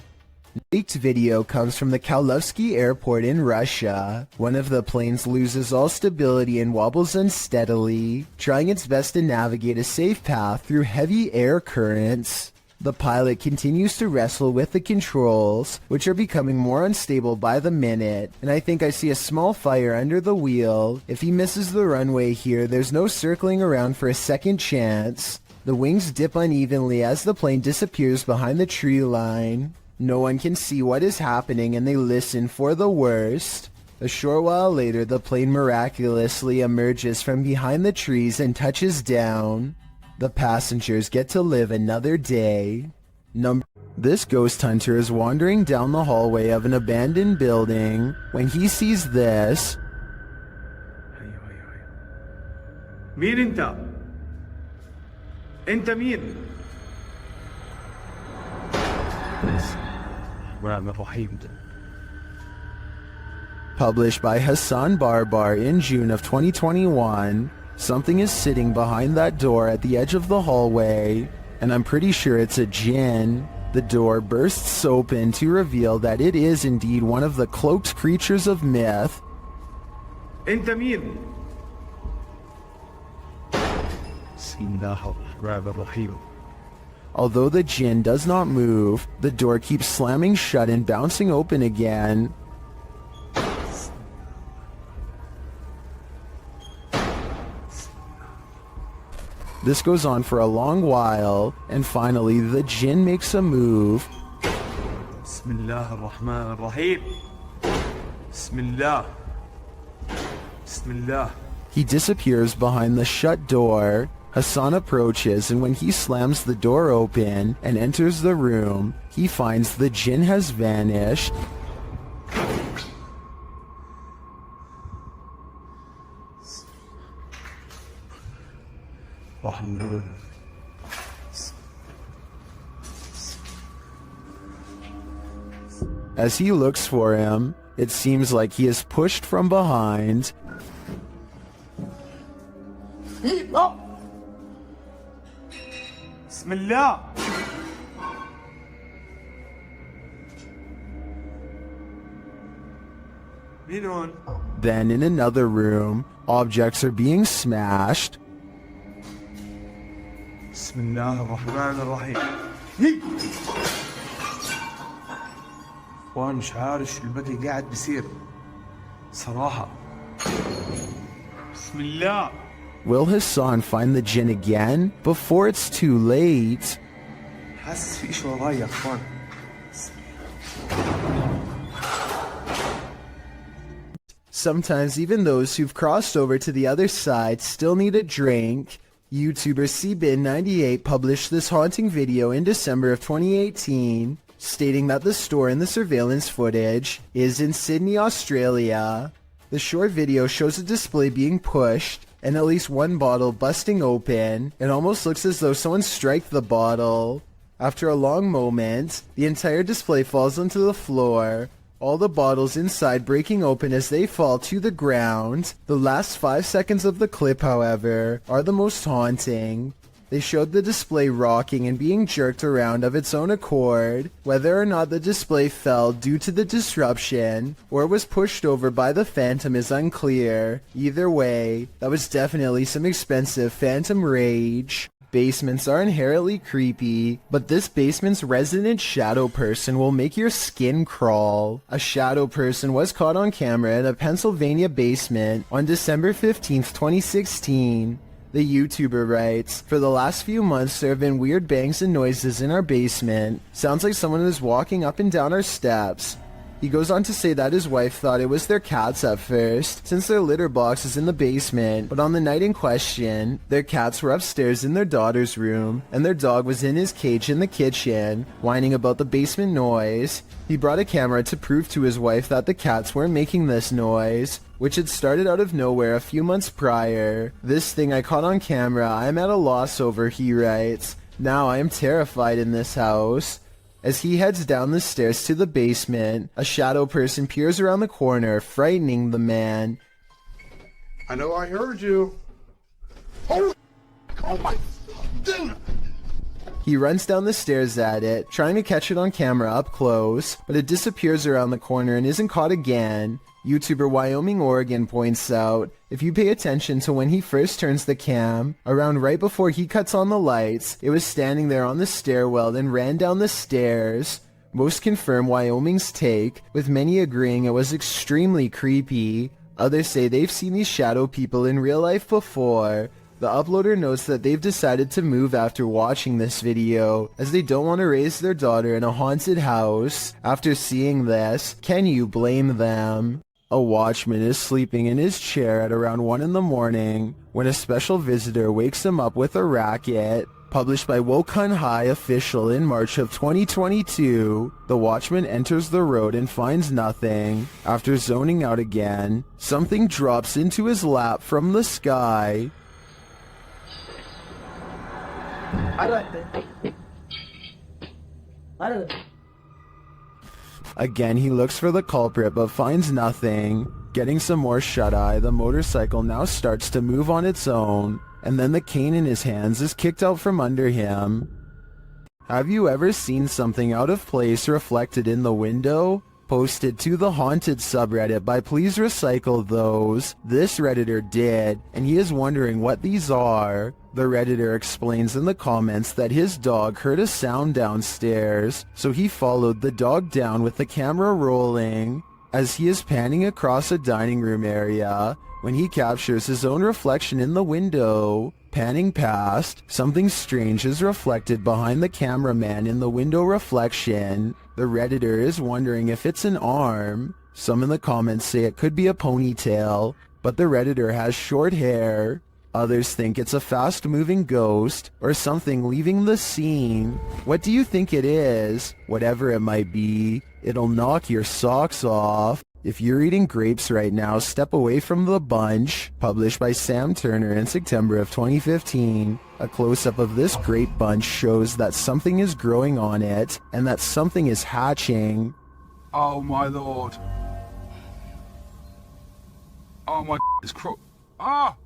Leaked video comes from the Kaluzhsky airport in Russia. One of the planes loses all stability and wobbles unsteadily, trying its best to navigate a safe path through heavy air currents. The pilot continues to wrestle with the controls, which are becoming more unstable by the minute, and I think I see a small fire under the wheel. If he misses the runway here, there's no circling around for a second chance. The wings dip unevenly as the plane disappears behind the tree line. No one can see what is happening and they listen for the worst. A short while later, the plane miraculously emerges from behind the trees and touches down. The passengers get to live another day. This ghost hunter is wandering down the hallway of an abandoned building when he sees this. مين انت؟ انت مين؟ Published by Hassan Barbar in June of 2021, something is sitting behind that door at the edge of the hallway, and I'm pretty sure it's a jinn. The door bursts open to reveal that it is indeed one of the cloaked creatures of myth. انت مين؟ Although the jinn does not move, the door keeps slamming shut and bouncing open again. This goes on for a long while, and finally the jinn makes a move. Bismillah ar-Rahman ar-Rahim. Bismillah. Bismillah. He disappears behind the shut door. Hassan approaches, and when he slams the door open and enters the room, he finds the jinn has vanished. As he looks for him, it seems like he is pushed from behind. Bismillah. Then in another room, objects are being smashed. Bismillah ar-Rahman ar-Rahim. وانا مش عارف شو الباقي قاعد بيصير صراحة. بسم الله. Will Hassan find the jinn again before it's too late? حاسس في شيء وراي يا اخوان. Sometimes even those who've crossed over to the other side still need a drink. YouTuber cbin98 published this haunting video in December of 2018, stating that the store in the surveillance footage is in Sydney, Australia. The short video shows a display being pushed and at least one bottle busting open. It almost looks as though someone struck the bottle. After a long moment, the entire display falls onto the floor, all the bottles inside breaking open as they fall to the ground. The last 5 seconds of the clip, however, are the most haunting. They showed the display rocking and being jerked around of its own accord. Whether or not the display fell due to the disruption or was pushed over by the phantom is unclear. Either way, that was definitely some expensive phantom rage. Basements are inherently creepy, but this basement's resident shadow person will make your skin crawl. A shadow person was caught on camera in a Pennsylvania basement on December 15th, 2016. The YouTuber writes, "For the last few months there have been weird bangs and noises in our basement. Sounds like someone is walking up and down our steps." He goes on to say that his wife thought it was their cats at first, since their litter box is in the basement, but on the night in question, their cats were upstairs in their daughter's room, and their dog was in his cage in the kitchen, whining about the basement noise. He brought a camera to prove to his wife that the cats weren't making this noise, which had started out of nowhere a few months prior. "This thing I caught on camera, I am at a loss over," he writes. "Now I am terrified in this house." As he heads down the stairs to the basement, a shadow person peers around the corner, frightening the man. I know I heard you. Oh my, dude. He runs down the stairs at it, trying to catch it on camera up close, but it disappears around the corner and isn't caught again. YouTuber Wyoming Oregon points out, if you pay attention to when he first turns the cam, around right before he cuts on the lights, it was standing there on the stairwell and ran down the stairs. Most confirm Wyoming's take, with many agreeing it was extremely creepy. Others say they've seen these shadow people in real life before. The uploader notes that they've decided to move after watching this video, as they don't want to raise their daughter in a haunted house. After seeing this, can you blame them? A watchman is sleeping in his chair at around 1 in the morning when a special visitor wakes him up with a racket. Published by Wokun High Official in March of 2022, the watchman enters the road and finds nothing. After zoning out again, something drops into his lap from the sky. Again, he looks for the culprit but finds nothing. Getting some more shut-eye, the motorcycle now starts to move on its own, and then the cane in his hands is kicked out from under him. Have you ever seen something out of place reflected in the window? Posted to the Haunted subreddit by Please Recycle Those. This Redditor did, and he is wondering what these are. The Redditor explains in the comments that his dog heard a sound downstairs, so he followed the dog down with the camera rolling. As he is panning across a dining room area, when he captures his own reflection in the window. Panning past, something strange is reflected behind the cameraman in the window reflection. The Redditor is wondering if it's an arm. Some in the comments say it could be a ponytail, but the Redditor has short hair. Others think it's a fast-moving ghost or something leaving the scene. What do you think it is? Whatever it might be, it'll knock your socks off. If you're eating grapes right now, step away from the bunch. Published by Sam Turner in September of 2015. A close-up of this grape bunch shows that something is growing on it and that something is hatching. Oh my lord. Oh my it's Ah!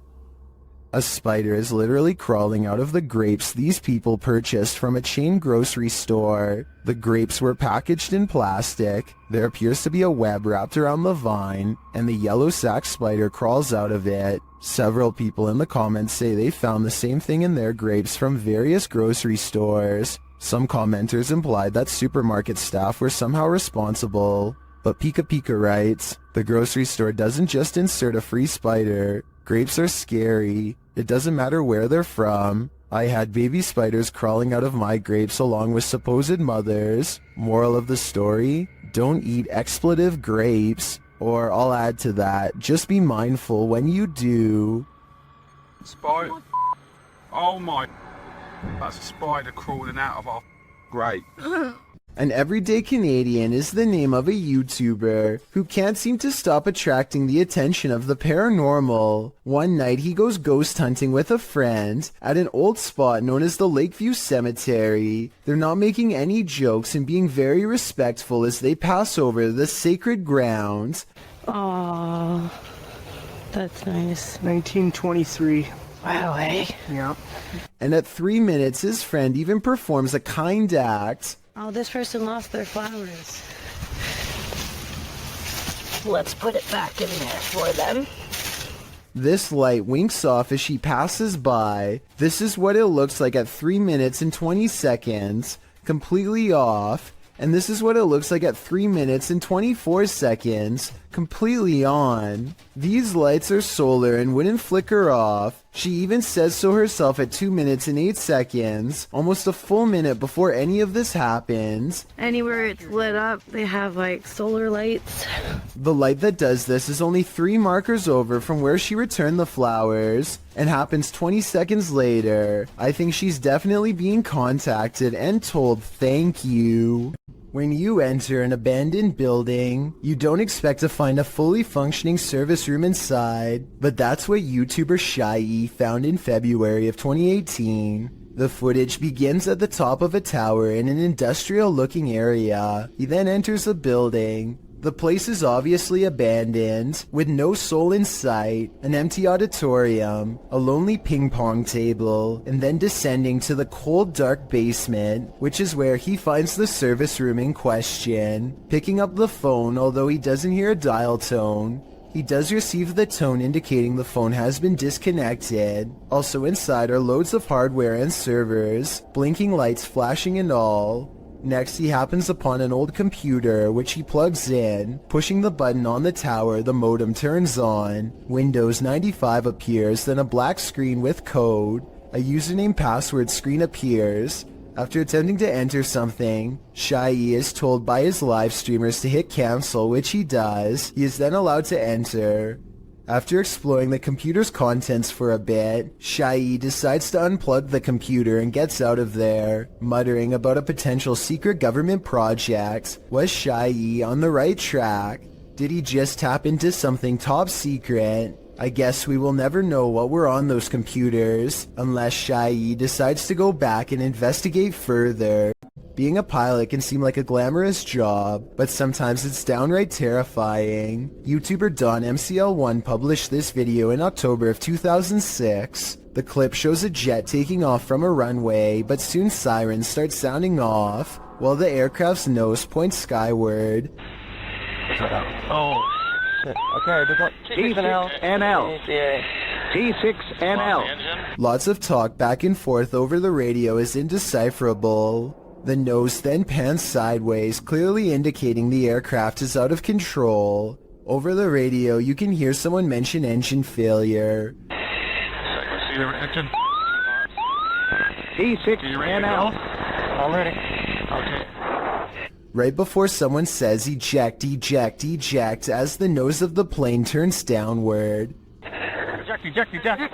A spider is literally crawling out of the grapes these people purchased from a chain grocery store. The grapes were packaged in plastic. There appears to be a web wrapped around the vine, and the yellow sac spider crawls out of it. Several people in the comments say they found the same thing in their grapes from various grocery stores. Some commenters implied that supermarket staff were somehow responsible. But Pika Pika writes, the grocery store doesn't just insert a free spider. Grapes are scary. It doesn't matter where they're from. I had baby spiders crawling out of my grapes along with supposed mothers. Moral of the story, don't eat expletive grapes. Or I'll add to that, just be mindful when you do. Spider. Oh my. That's a spider crawling out of our grape. An Everyday Canadian is the name of a YouTuber who can't seem to stop attracting the attention of the paranormal. One night he goes ghost hunting with a friend at an old spot known as the Lakeview Cemetery. They're not making any jokes and being very respectful as they pass over the sacred ground. Oh, that's nice. 1923. Wow, eh? Yeah. And at 3 minutes his friend even performs a kind act. Oh, this person lost their flowers. Let's put it back in there for them. This light winks off as she passes by. This is what it looks like at 3 minutes and 20 seconds, completely off. And this is what it looks like at 3 minutes and 24 seconds, completely on. These lights are solar and wouldn't flicker off. She even says so herself at 2 minutes and 8 seconds, almost a full minute before any of this happens. Anywhere it's lit up, they have like solar lights. The light that does this is only 3 markers over from where she returned the flowers, and happens 20 seconds later. I think she's definitely being contacted and told thank you. When you enter an abandoned building, you don't expect to find a fully functioning service room inside, but that's what YouTuber Shy found in February of 2018. The footage begins at the top of a tower in an industrial-looking area. He then enters the building. The place is obviously abandoned, with no soul in sight, an empty auditorium, a lonely ping pong table, and then descending to the cold, dark basement, which is where he finds the service room in question. Picking up the phone, although he doesn't hear a dial tone, he does receive the tone indicating the phone has been disconnected. Also inside are loads of hardware and servers, blinking lights flashing and all. Next, he happens upon an old computer, which he plugs in. Pushing the button on the tower, the modem turns on. Windows 95 appears, then a black screen with code. A username password screen appears. After attempting to enter something, Shy is told by his live streamers to hit cancel, which he does. He is then allowed to enter. After exploring the computer's contents for a bit, Shy decides to unplug the computer and gets out of there, muttering about a potential secret government project. Was Shy on the right track? Did he just tap into something top secret? I guess we will never know what were on those computers, unless Shy decides to go back and investigate further. Being a pilot can seem like a glamorous job, but sometimes it's downright terrifying. YouTuber DonMCL1 published this video in October of 2006. The clip shows a jet taking off from a runway, but soon sirens start sounding off, while the aircraft's nose points skyward. Oh, shit. Okay, we got T6NL. T6NL. Lots of talk back and forth over the radio is indecipherable. The nose then pans sideways, clearly indicating the aircraft is out of control. Over the radio, you can hear someone mention engine failure. T6NL. Already. Okay. Right before someone says eject, eject, eject, as the nose of the plane turns downward. Eject.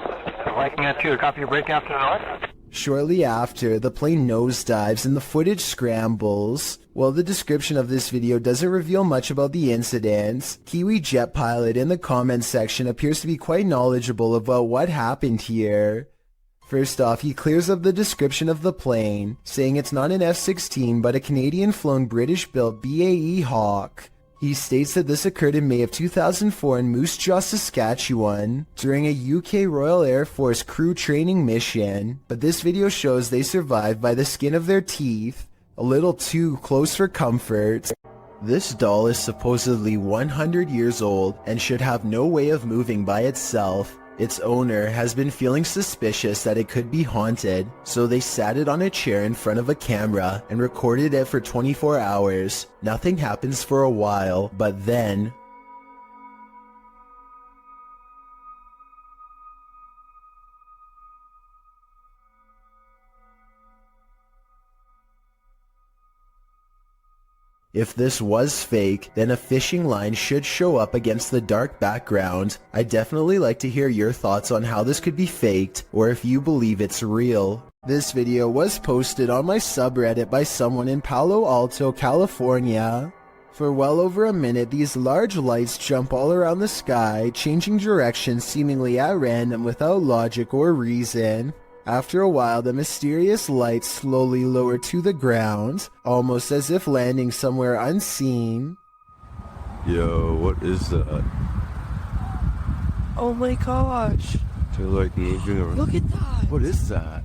Liking that too. Copy your break after north. Shortly after, the plane nosedives and the footage scrambles. While the description of this video doesn't reveal much about the incident, Kiwi Jet Pilot in the comments section appears to be quite knowledgeable about what happened here. First off, he clears up the description of the plane, saying it's not an F-16 but a Canadian-flown British-built BAE Hawk. He states that this occurred in May of 2004 in Moose Jaw, Saskatchewan, during a UK Royal Air Force crew training mission, but this video shows they survived by the skin of their teeth, a little too close for comfort. This doll is supposedly 100 years old and should have no way of moving by itself. Its owner has been feeling suspicious that it could be haunted, so they sat it on a chair in front of a camera and recorded it for 24 hours. Nothing happens for a while, but then... If this was fake, then a fishing line should show up against the dark background. I'd definitely like to hear your thoughts on how this could be faked, or if you believe it's real. This video was posted on my subreddit by someone in Palo Alto, California. For well over a minute, these large lights jump all around the sky, changing direction seemingly at random without logic or reason. After a while, the mysterious lights slowly lower to the ground, almost as if landing somewhere unseen. Yo, what is that? Oh my gosh. They're like moving around. Look at that. What is that?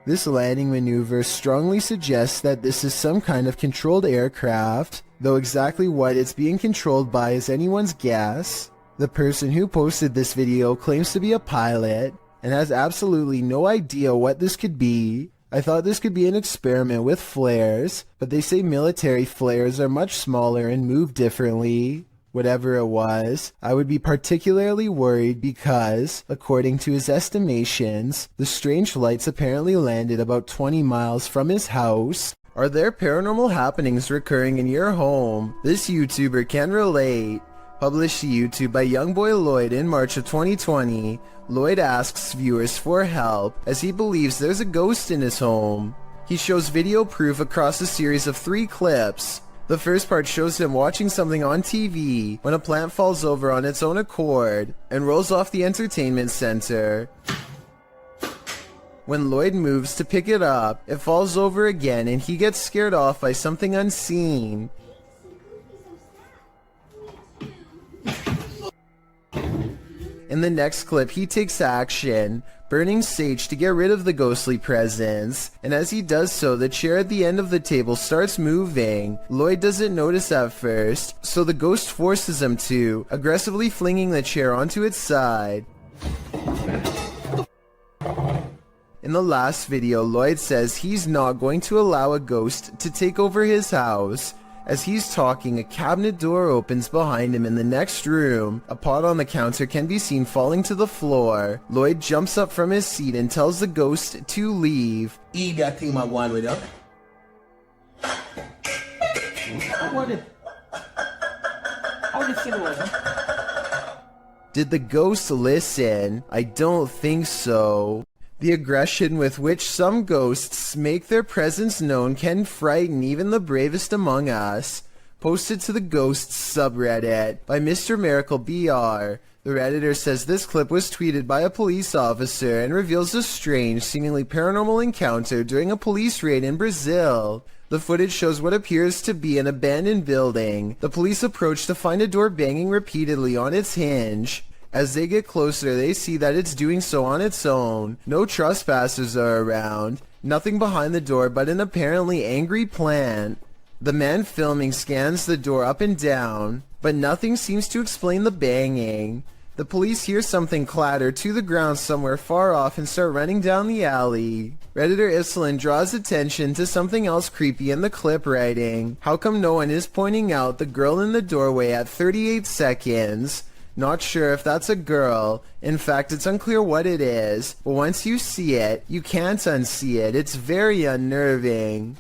This landing maneuver strongly suggests that this is some kind of controlled aircraft, though exactly what it's being controlled by is anyone's guess. The person who posted this video claims to be a pilot, and has absolutely no idea what this could be. I thought this could be an experiment with flares, but they say military flares are much smaller and move differently. Whatever it was, I would be particularly worried because, according to his estimations, the strange lights apparently landed about 20 miles from his house. Are there paranormal happenings recurring in your home? This YouTuber can relate. Published to YouTube by Youngboy Lloyd in March of 2020, Lloyd asks viewers for help as he believes there's a ghost in his home. He shows video proof across a series of 3 clips. The first part shows him watching something on TV when a plant falls over on its own accord and rolls off the entertainment center. When Lloyd moves to pick it up, it falls over again and he gets scared off by something unseen. In the next clip, he takes action, burning sage to get rid of the ghostly presence, and as he does so, the chair at the end of the table starts moving. Lloyd doesn't notice at first, so the ghost forces him to, aggressively flinging the chair onto its side. In the last video, Lloyd says he's not going to allow a ghost to take over his house. As he's talking, a cabinet door opens behind him in the next room. A pot on the counter can be seen falling to the floor. Lloyd jumps up from his seat and tells the ghost to leave. Eat that thing my wine with up. Did the ghost listen? I don't think so. The aggression with which some ghosts make their presence known can frighten even the bravest among us. Posted to the Ghosts subreddit by Mr. Miracle BR. The Redditor says this clip was tweeted by a police officer and reveals a strange, seemingly paranormal encounter during a police raid in Brazil. The footage shows what appears to be an abandoned building. The police approach to find a door banging repeatedly on its hinge. As they get closer, they see that it's doing so on its own. No trespassers are around, nothing behind the door but an apparently angry plant. The man filming scans the door up and down, but nothing seems to explain the banging. The police hear something clatter to the ground somewhere far off and start running down the alley. Redditor Islin draws attention to something else creepy in the clip, writing, "How come no one is pointing out the girl in the doorway at 38 seconds? Not sure if that's a girl. In fact, it's unclear what it is. But once you see it, you can't unsee it. It's very unnerving."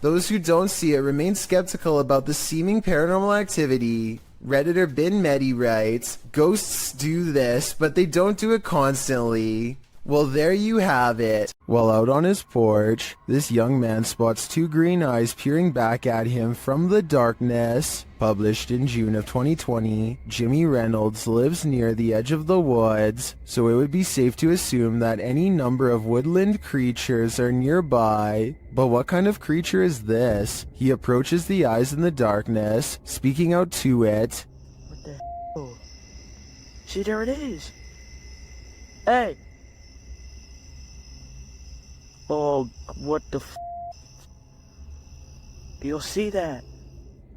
Those who don't see it remain skeptical about the seeming paranormal activity. Redditor Bin Mehdi writes, "Ghosts do this, but they don't do it constantly." Well, there you have it. While out on his porch, this young man spots two green eyes peering back at him from the darkness. Published in June of 2020, Jimmy Reynolds lives near the edge of the woods, so it would be safe to assume that any number of woodland creatures are nearby. But what kind of creature is this? He approaches the eyes in the darkness, speaking out to it. What the hell? See, there it is. Hey! Oh, what the f***? You'll see that.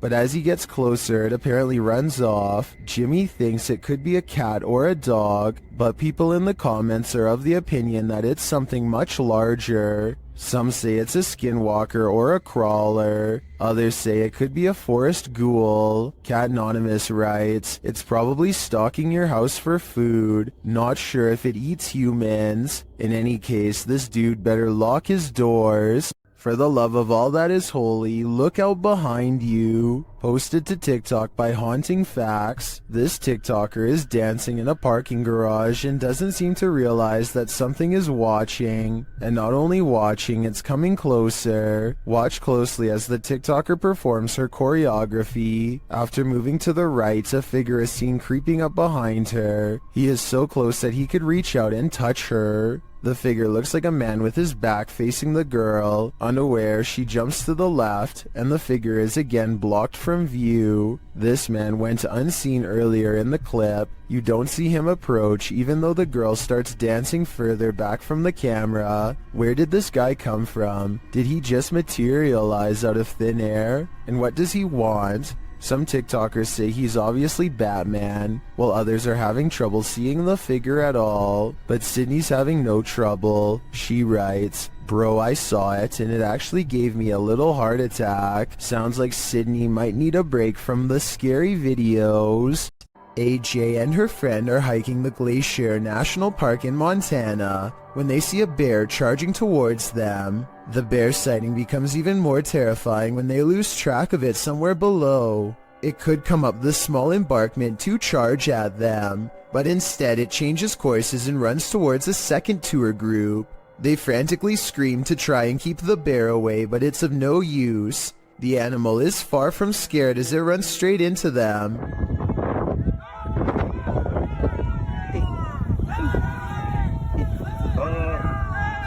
But as he gets closer, it apparently runs off. Jimmy thinks it could be a cat or a dog, but people in the comments are of the opinion that it's something much larger. Some say it's a skinwalker or a crawler. Others say it could be a forest ghoul. Cat Anonymous writes, "It's probably stalking your house for food. Not sure if it eats humans. In any case, this dude better lock his doors. For the love of all that is holy, look out behind you." Posted to TikTok by Haunting Facts, this TikToker is dancing in a parking garage and doesn't seem to realize that something is watching. And not only watching, it's coming closer. Watch closely as the TikToker performs her choreography. After moving to the right, a figure is seen creeping up behind her. He is so close that he could reach out and touch her. The figure looks like a man with his back facing the girl. Unaware, she jumps to the left, and the figure is again blocked from view. This man went unseen earlier in the clip. You don't see him approach, even though the girl starts dancing further back from the camera. Where did this guy come from? Did he just materialize out of thin air? And what does he want? Some TikTokers say he's obviously Batman, while others are having trouble seeing the figure at all. But Sydney's having no trouble. She writes, "Bro, I saw it and it actually gave me a little heart attack. Sounds like Sydney might need a break from the scary videos." AJ and her friend are hiking the Glacier National Park in Montana when they see a bear charging towards them. The bear sighting becomes even more terrifying when they lose track of it somewhere below. It could come up the small embankment to charge at them, but instead it changes courses and runs towards a second tour group. They frantically scream to try and keep the bear away, but it's of no use. The animal is far from scared as it runs straight into them.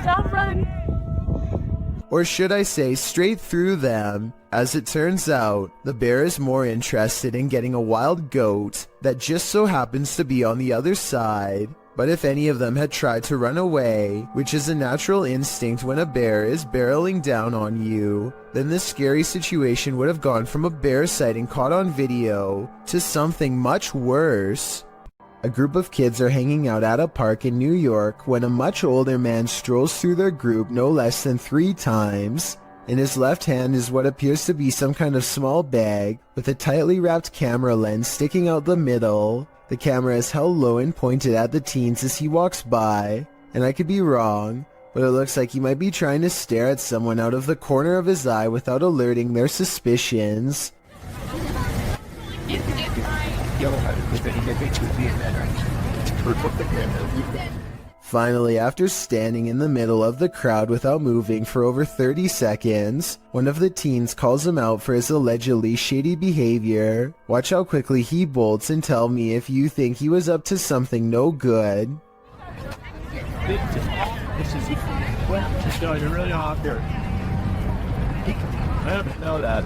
Stop running! Or should I say straight through them. As it turns out, the bear is more interested in getting a wild goat that just so happens to be on the other side. But if any of them had tried to run away, which is a natural instinct when a bear is barreling down on you, then this scary situation would have gone from a bear sighting caught on video to something much worse. A group of kids are hanging out at a park in New York when a much older man strolls through their group no less than 3 times. In his left hand is what appears to be some kind of small bag with a tightly wrapped camera lens sticking out the middle. The camera is held low and pointed at the teens as he walks by, and I could be wrong, but it looks like he might be trying to stare at someone out of the corner of his eye without alerting their suspicions. Finally, after standing in the middle of the crowd without moving for over 30 seconds, one of the teens calls him out for his allegedly shady behavior. Watch how quickly he bolts and tell me if you think he was up to something no good. This is just going really hard there. I don't know that.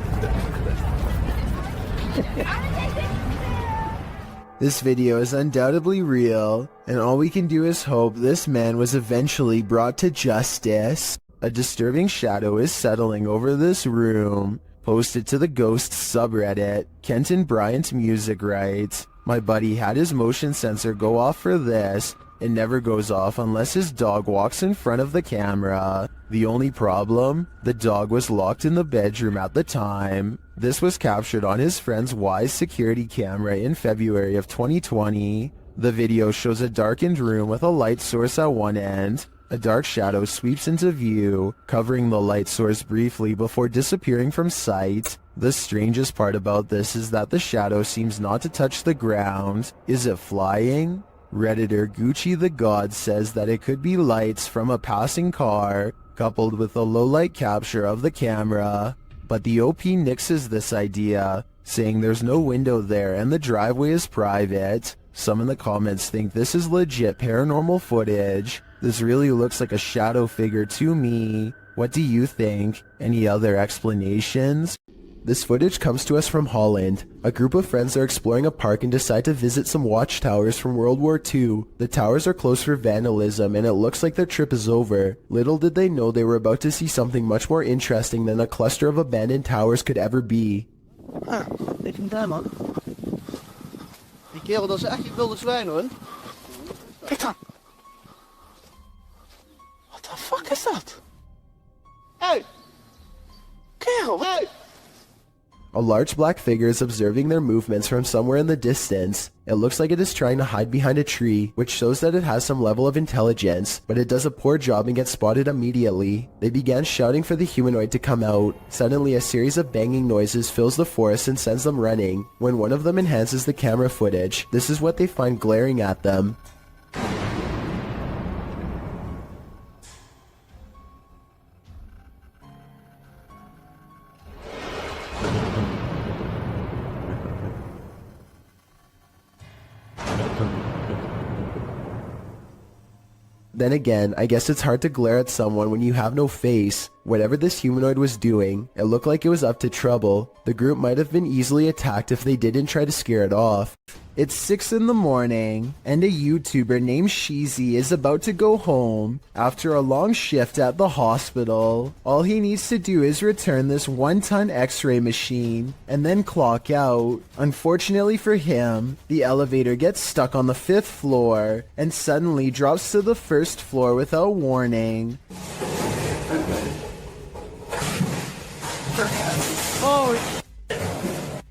This video is undoubtedly real, and all we can do is hope this man was eventually brought to justice. A disturbing shadow is settling over this room. Posted to the Ghosts subreddit, Kenton Bryant Music writes, "My buddy had his motion sensor go off for this. It never goes off unless his dog walks in front of the camera. The only problem? The dog was locked in the bedroom at the time. This was captured on his friend's Wise security camera in February of 2020. The video shows a darkened room with a light source at one end. A dark shadow sweeps into view, covering the light source briefly before disappearing from sight. The strangest part about this is that the shadow seems not to touch the ground. Is it flying?" Redditor Gucci the God says that it could be lights from a passing car, coupled with a low-light capture of the camera. But the OP nixes this idea, saying there's no window there and the driveway is private. Some in the comments think this is legit paranormal footage. This really looks like a shadow figure to me. What do you think? Any other explanations? This footage comes to us from Holland. A group of friends are exploring a park and decide to visit some watchtowers from World War II. The towers are closed for vandalism and it looks like their trip is over. Little did they know they were about to see something much more interesting than a cluster of abandoned towers could ever be. Ah, dit niet daar, man. Die kerel, dat is echt een wilde zwijn, hoor. Kijk dan. What the fuck is dat? Hey! Kerel, hey! A large black figure is observing their movements from somewhere in the distance. It looks like it is trying to hide behind a tree, which shows that it has some level of intelligence, but it does a poor job and gets spotted immediately. They began shouting for the humanoid to come out. Suddenly, a series of banging noises fills the forest and sends them running. When one of them enhances the camera footage, this is what they find glaring at them. Then again, I guess it's hard to glare at someone when you have no face. Whatever this humanoid was doing, it looked like it was up to trouble. The group might have been easily attacked if they didn't try to scare it off. It's 6 in the morning, and a YouTuber named Sheezy is about to go home after a long shift at the hospital. All he needs to do is return this 1-ton x-ray machine and then clock out. Unfortunately for him, the elevator gets stuck on the 5th floor and suddenly drops to the 1st floor without warning. Oh!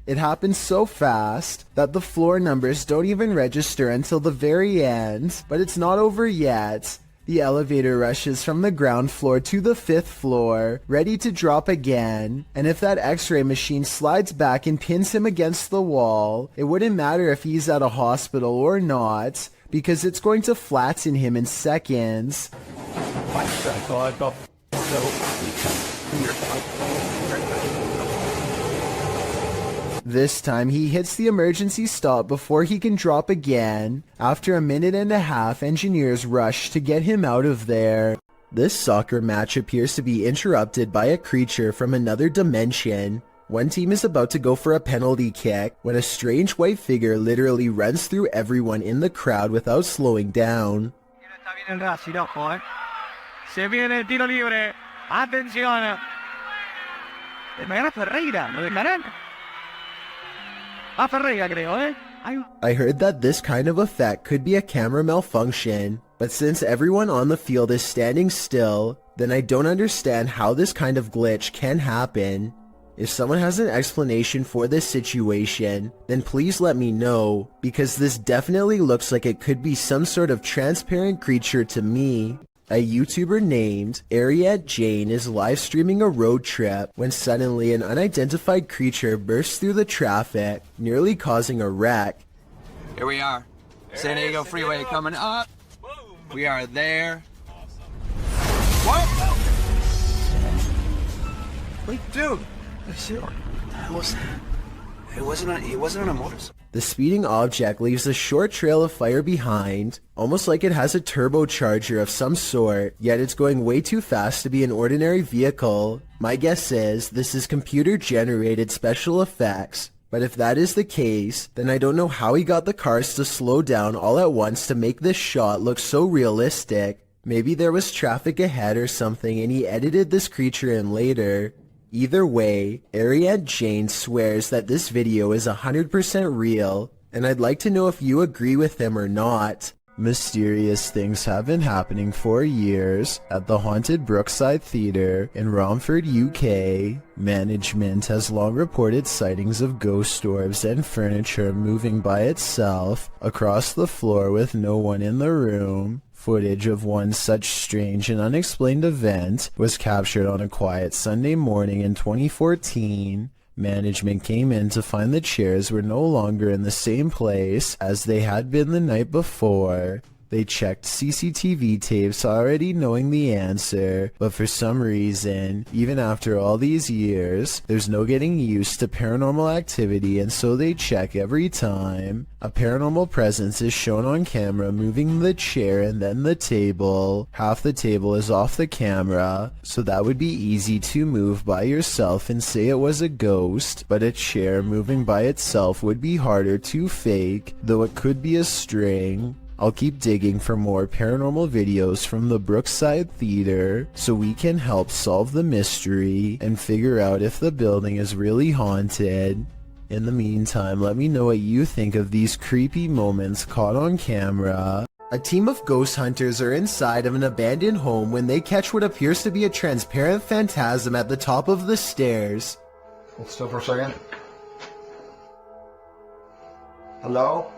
It happens so fast that the floor numbers don't even register until the very end. But it's not over yet. The elevator rushes from the ground floor to the 5th floor, ready to drop again. And if that x-ray machine slides back and pins him against the wall, it wouldn't matter if he's at a hospital or not, because it's going to flatten him in seconds. This time he hits the emergency stop before he can drop again. After a minute and a half, engineers rush to get him out of there. This soccer match appears to be interrupted by a creature from another dimension. One team is about to go for a penalty kick when a strange white figure literally runs through everyone in the crowd without slowing down. Se viene il tiro libre. Attenzione. Magari Ferreira, lo dejaran. Ferreira, creo, eh? I heard that this kind of effect could be a camera malfunction, but since everyone on the field is standing still, then I don't understand how this kind of glitch can happen. If someone has an explanation for this situation, then please let me know, because this definitely looks like it could be some sort of transparent creature to me. A YouTuber named Ariette Jane is live streaming a road trip when suddenly an unidentified creature bursts through the traffic, nearly causing a wreck. Here we are. San Diego Freeway coming up. We are there. What? Wait, dude. He wasn't on a motorcycle. The speeding object leaves a short trail of fire behind, almost like it has a turbocharger of some sort, yet it's going way too fast to be an ordinary vehicle. My guess is this is computer-generated special effects. But if that is the case, then I don't know how he got the cars to slow down all at once to make this shot look so realistic. Maybe there was traffic ahead or something and he edited this creature in later. Either way, Ariette Jane swears that this video is 100% real, and I'd like to know if you agree with him or not. Mysterious things have been happening for years at the haunted Brookside Theatre in Romford, UK. Management has long reported sightings of ghost orbs and furniture moving by itself across the floor with no one in the room. Footage of one such strange and unexplained event was captured on a quiet Sunday morning in 2014. Management came in to find the chairs were no longer in the same place as they had been the night before. They checked CCTV tapes already knowing the answer, but for some reason, even after all these years, there's no getting used to paranormal activity, and so they check every time. A paranormal presence is shown on camera moving the chair and then the table. Half the table is off the camera, so that would be easy to move by yourself and say it was a ghost, but a chair moving by itself would be harder to fake, though it could be a string. I'll keep digging for more paranormal videos from the Brookside Theatre so we can help solve the mystery and figure out if the building is really haunted. In the meantime, let me know what you think of these creepy moments caught on camera. A team of ghost hunters are inside of an abandoned home when they catch what appears to be a transparent phantasm at the top of the stairs. Hold still for a second. Hello?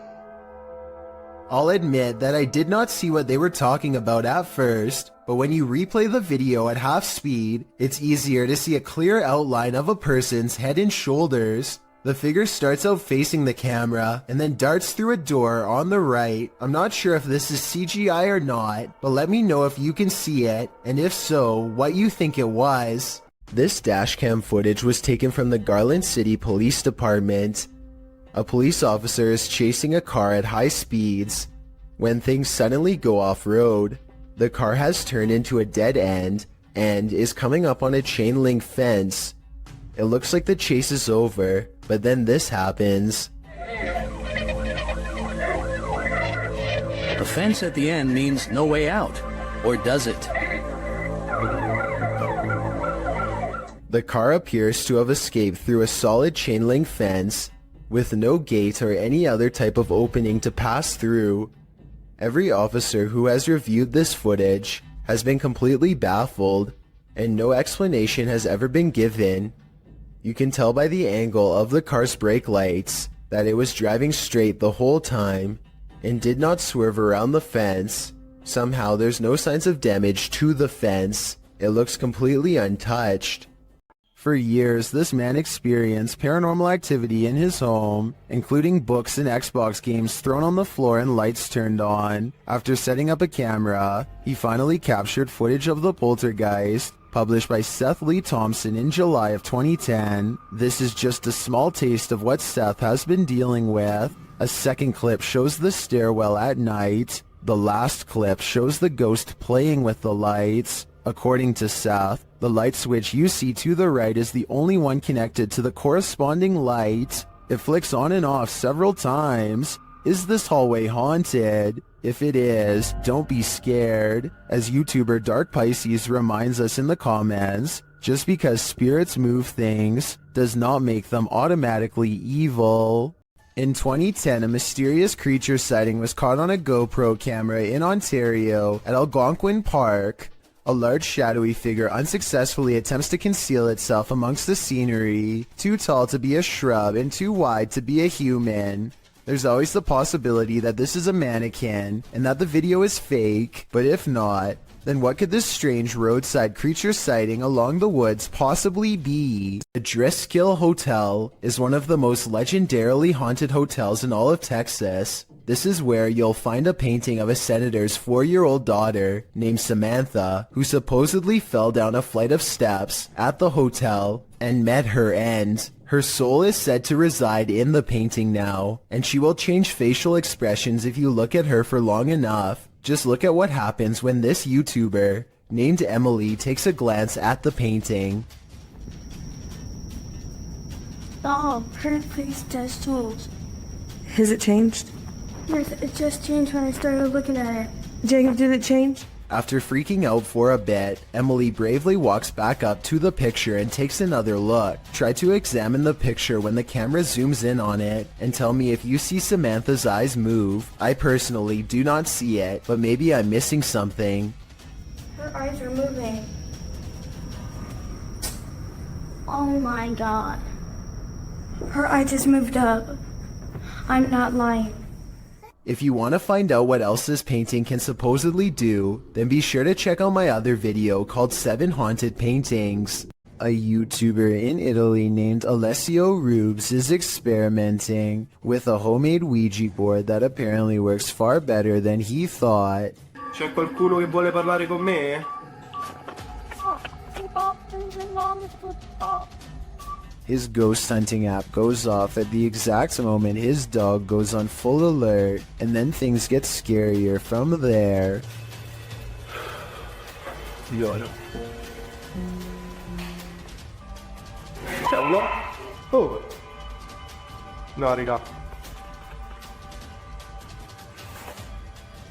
I'll admit that I did not see what they were talking about at first, but when you replay the video at half speed, it's easier to see a clear outline of a person's head and shoulders. The figure starts out facing the camera and then darts through a door on the right. I'm not sure if this is CGI or not, but let me know if you can see it, and if so, what you think it was. This dashcam footage was taken from the Garland City Police Department. A police officer is chasing a car at high speeds when things suddenly go off-road. The car has turned into a dead end and is coming up on a chain link fence. It looks like the chase is over, but then this happens. The fence at the end means no way out, or does it? The car appears to have escaped through a solid chain link fence with no gate or any other type of opening to pass through. Every officer who has reviewed this footage has been completely baffled, and no explanation has ever been given. You can tell by the angle of the car's brake lights that it was driving straight the whole time and did not swerve around the fence. Somehow there's no signs of damage to the fence. It looks completely untouched. For years, this man experienced paranormal activity in his home, including books and Xbox games thrown on the floor and lights turned on. After setting up a camera, he finally captured footage of the poltergeist, published by Seth Lee Thompson in July of 2010. This is just a small taste of what Seth has been dealing with. A second clip shows the stairwell at night. The last clip shows the ghost playing with the lights. According to Seth, the light switch you see to the right is the only one connected to the corresponding light. It flicks on and off several times. Is this hallway haunted? If it is, don't be scared. As YouTuber Dark Pisces reminds us in the comments, just because spirits move things does not make them automatically evil. In 2010, a mysterious creature sighting was caught on a GoPro camera in Ontario at Algonquin Park. A large shadowy figure unsuccessfully attempts to conceal itself amongst the scenery, too tall to be a shrub and too wide to be a human. There's always the possibility that this is a mannequin and that the video is fake, but if not, then what could this strange roadside creature sighting along the woods possibly be? The Driskill Hotel is one of the most legendarily haunted hotels in all of Texas. This is where you'll find a painting of a senator's 4-year-old daughter named Samantha, who supposedly fell down a flight of steps at the hotel and met her end. Her soul is said to reside in the painting now, and she will change facial expressions if you look at her for long enough. Just look at what happens when this YouTuber, named Emily, takes a glance at the painting. Stop. Her face does change. Has it changed? Yes, it just changed when I started looking at it. Jacob, did it change? After freaking out for a bit, Emily bravely walks back up to the picture and takes another look. Try to examine the picture when the camera zooms in on it and tell me if you see Samantha's eyes move. I personally do not see it, but maybe I'm missing something. Her eyes are moving. Oh my god. Her eye just moved up. I'm not lying. If you want to find out what else this painting can supposedly do, then be sure to check out my other video called 7 Haunted Paintings. A YouTuber in Italy named Alessio Rubes is experimenting with a homemade Ouija board that apparently works far better than he thought. C'è qualcuno che vuole parlare con me? His ghost hunting app goes off at the exact moment his dog goes on full alert, and then things get scarier from there. Signora. C'è uno? Oh! No, raga.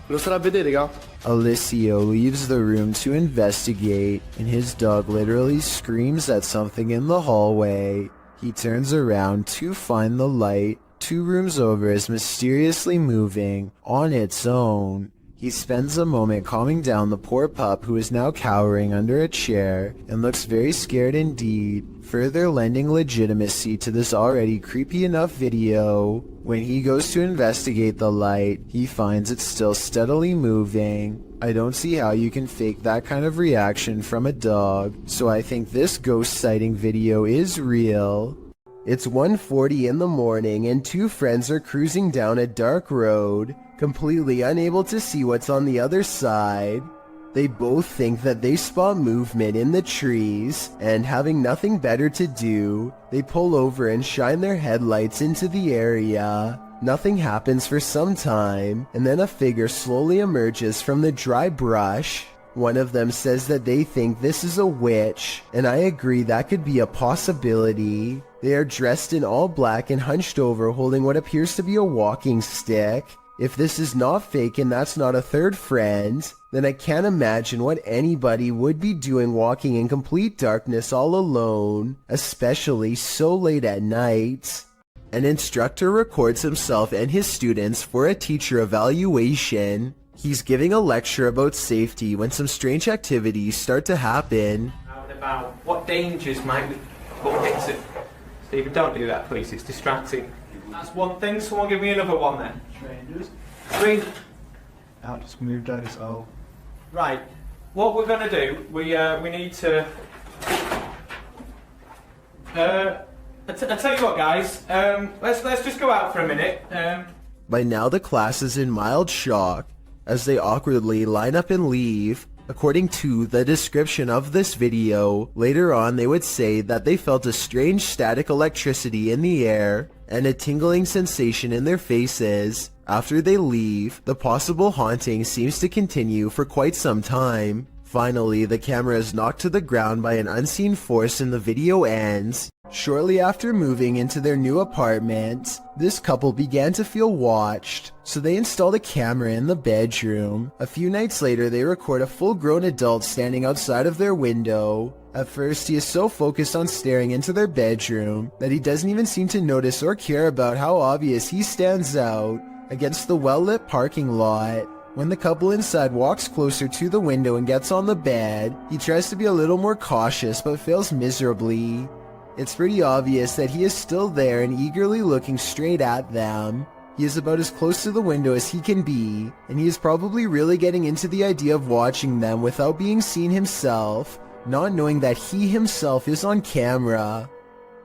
Lo starà a vedere, raga? Alessio leaves the room to investigate, and his dog literally screams at something in the hallway. He turns around to find the light 2 rooms over is mysteriously moving on its own. He spends a moment calming down the poor pup who is now cowering under a chair and looks very scared indeed, further lending legitimacy to this already creepy enough video. When he goes to investigate the light, he finds it still steadily moving. I don't see how you can fake that kind of reaction from a dog, so I think this ghost sighting video is real. It's 1:40 in the morning and 2 friends are cruising down a dark road, completely unable to see what's on the other side. They both think that they spot movement in the trees, and having nothing better to do, they pull over and shine their headlights into the area. Nothing happens for some time, and then a figure slowly emerges from the dry brush. One of them says that they think this is a witch, and I agree that could be a possibility. They are dressed in all black and hunched over holding what appears to be a walking stick. If this is not fake and that's not a third friend, then I can't imagine what anybody would be doing walking in complete darkness all alone, especially so late at night. An instructor records himself and his students for a teacher evaluation. He's giving a lecture about safety when some strange activities start to happen. Out about what dangers might we put into? Stephen, don't do that, please. It's distracting. That's one thing. Someone give me another one then. Strangers. Three. Out just moved out his hole. Right. What we're gonna do? We need to. I tell you what, guys. Let's just go out for a minute. By now, the class is in mild shock as they awkwardly line up and leave. According to the description of this video, later on they would say that they felt a strange static electricity in the air and a tingling sensation in their faces. After they leave, the possible haunting seems to continue for quite some time. Finally, the camera is knocked to the ground by an unseen force and the video ends. Shortly after moving into their new apartment, this couple began to feel watched, so they installed a camera in the bedroom. A few nights later, they record a full-grown adult standing outside of their window. At first, he is so focused on staring into their bedroom that he doesn't even seem to notice or care about how obvious he stands out against the well-lit parking lot. When the couple inside walks closer to the window and gets on the bed, he tries to be a little more cautious but fails miserably. It's pretty obvious that he is still there and eagerly looking straight at them. He is about as close to the window as he can be, and he is probably really getting into the idea of watching them without being seen himself, not knowing that he himself is on camera.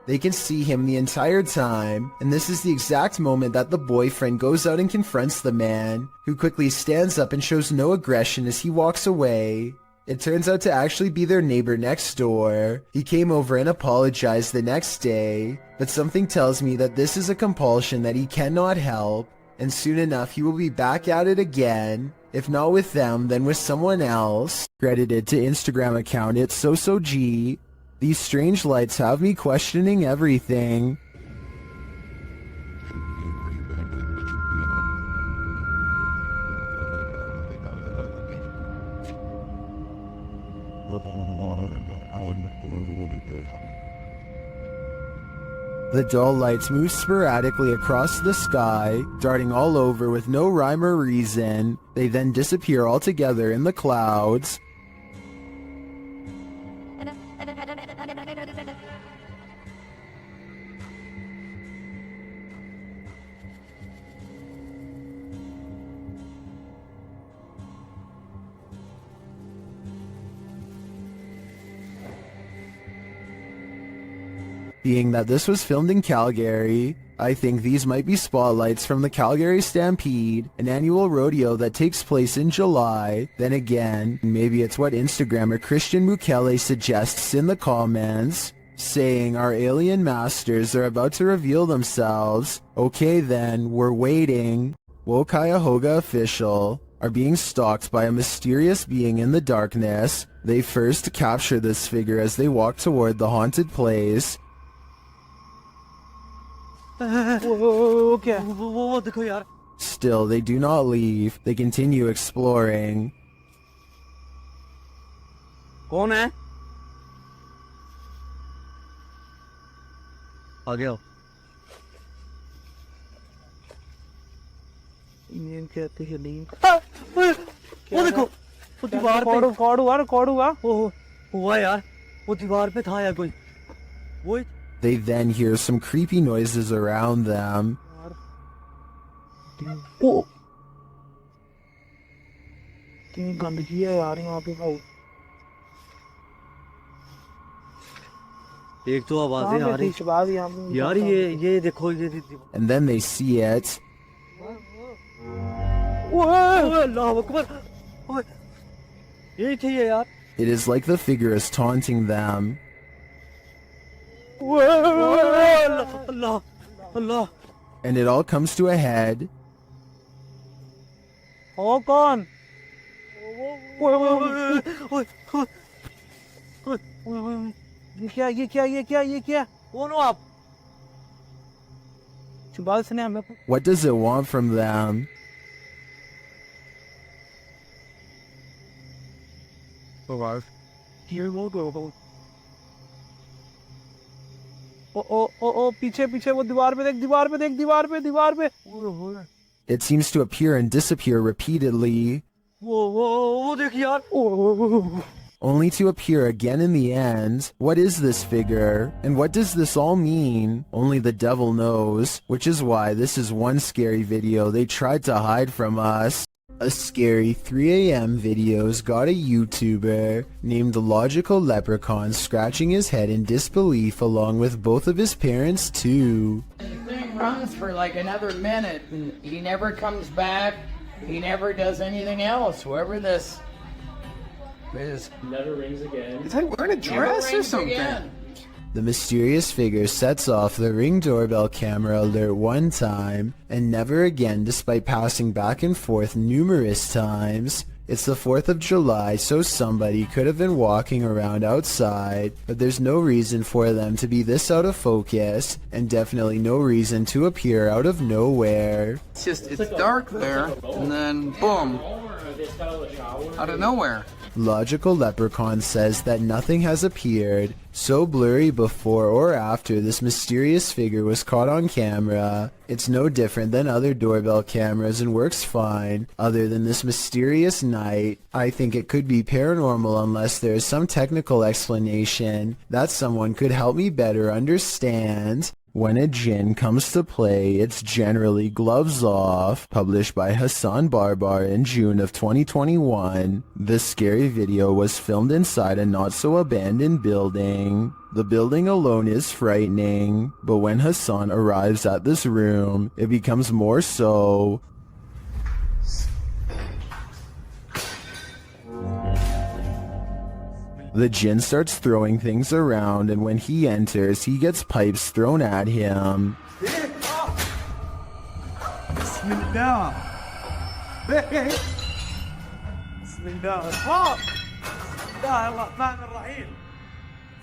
They can see him the entire time, and this is the exact moment that the boyfriend goes out and confronts the man, who quickly stands up and shows no aggression as he walks away. It turns out to actually be their neighbor next door. He came over and apologized the next day, but something tells me that this is a compulsion that he cannot help, and soon enough he will be back at it again. If not with them, then with someone else. Credited to Instagram account it's SoSoG. These strange lights have me questioning everything. The dull lights move sporadically across the sky, darting all over with no rhyme or reason. They then disappear altogether in the clouds. Being that this was filmed in Calgary, I think these might be spotlights from the Calgary Stampede, an annual rodeo that takes place in July. Then again, maybe it's what Instagrammer Christian Mukele suggests in the comments, saying our alien masters are about to reveal themselves. Okay then, we're waiting. Cuyahoga official are being stalked by a mysterious being in the darkness. They first capture this figure as they walk toward the haunted place. Still, they do not leave. They continue exploring. कौन है? आ गया। नींद कहते हैं नींद। वो देखो, वो दीवार पे रिकॉर्ड हुआ। हुआ यार, वो दीवार पे था यार कोई। वो They then hear some creepy noises around them. गंदगी है यार यहाँ पे बहुत। एक तो आवाजें आ रही यार ये देखो ये And then they see it. अल्लाह अकबर यही थी ये यार। It is like the figure is taunting them. Allah, Allah. And it all comes to a head. Oh, कौन? ये क्या? कौन हो आप? What does it want from them? Here we go. ओ पीछे वो दीवार पे। It seems to appear and disappear repeatedly. वो देख यार। Only to appear again in the end. What is this figure? And what does this all mean? Only the devil knows, which is why this is one scary video they tried to hide from us. A scary 3 a.m. video's got a YouTuber named Logical Leprechaun scratching his head in disbelief along with both of his parents too. The thing runs for like another minute and he never comes back. He never does anything else. Whoever this is. Never rings again. Is he wearing a dress or something? Again. The mysterious figure sets off the Ring doorbell camera alert one time, and never again despite passing back and forth numerous times. It's the 4th of July, so somebody could have been walking around outside, but there's no reason for them to be this out of focus, and definitely no reason to appear out of nowhere. It's dark there, and then boom, out of nowhere. Logical Leprechaun says that nothing has appeared so blurry before or after this mysterious figure was caught on camera. It's no different than other doorbell cameras and works fine. Other than this mysterious night, I think it could be paranormal unless there is some technical explanation that someone could help me better understand. When a jinn comes to play, it's generally Gloves Off, published by Hassan Barbar in June of 2021. This scary video was filmed inside a not-so-abandoned building. The building alone is frightening, but when Hassan arrives at this room, it becomes more so. The jinn starts throwing things around, and when he enters, he gets pipes thrown at him.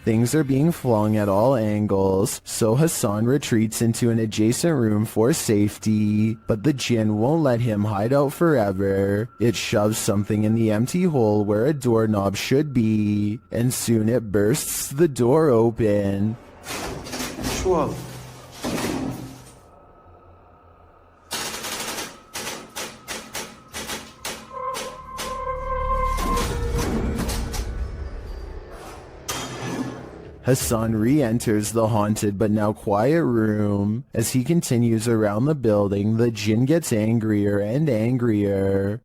Things are being flung at all angles, so Hassan retreats into an adjacent room for safety, but the jinn won't let him hide out forever. It shoves something in the empty hole where a doorknob should be, and soon it bursts the door open. Whoa. Hassan re-enters the haunted but now quiet room. As he continues around the building, the jinn gets angrier and angrier.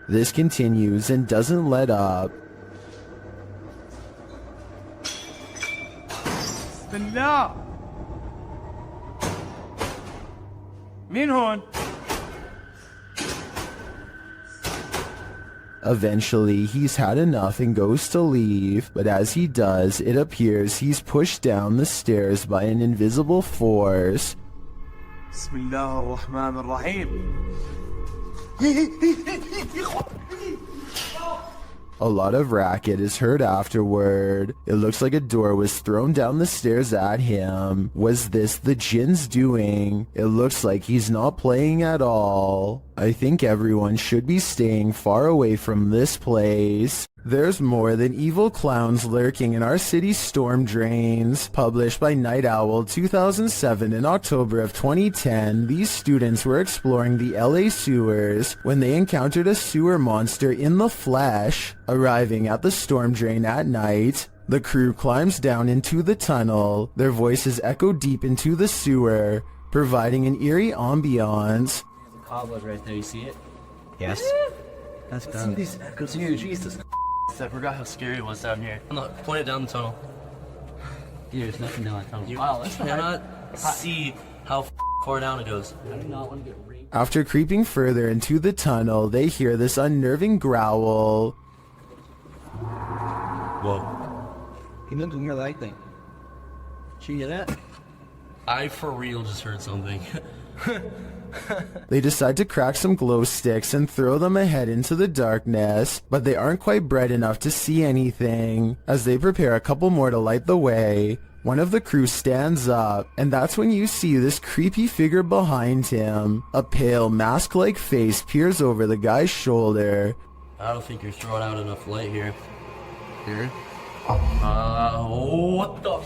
This continues and doesn't let up. بالله مين هون؟ Eventually, he's had enough and goes to leave, but as he does, it appears he's pushed down the stairs by an invisible force. بسم الله الرحمن الرحيم. A lot of racket is heard afterward. It looks like a door was thrown down the stairs at him. Was this the jinn's doing? It looks like he's not playing at all. I think everyone should be staying far away from this place. There's more than evil clowns lurking in our city's storm drains. Published by Night Owl 2007 in October of 2010, these students were exploring the LA sewers when they encountered a sewer monster in the flesh. Arriving at the storm drain at night, the crew climbs down into the tunnel. Their voices echo deep into the sewer, providing an eerie ambiance. The cobweb right there, you see it? Yes. That's done. It's huge. Jesus. I forgot how scary it was down here. Look, point it down the tunnel. Dude, there's nothing down the tunnel. Wow, let's cannot see how far down it goes. I do not want to get raped. After creeping further into the tunnel, they hear this unnerving growl. Whoa. He looked near that thing. Did you hear that? I for real just heard something. They decide to crack some glow sticks and throw them ahead into the darkness, but they aren't quite bright enough to see anything. As they prepare a couple more to light the way, one of the crew stands up, and that's when you see this creepy figure behind him. A pale, mask-like face peers over the guy's shoulder. I don't think you're throwing out enough light here. Here? What the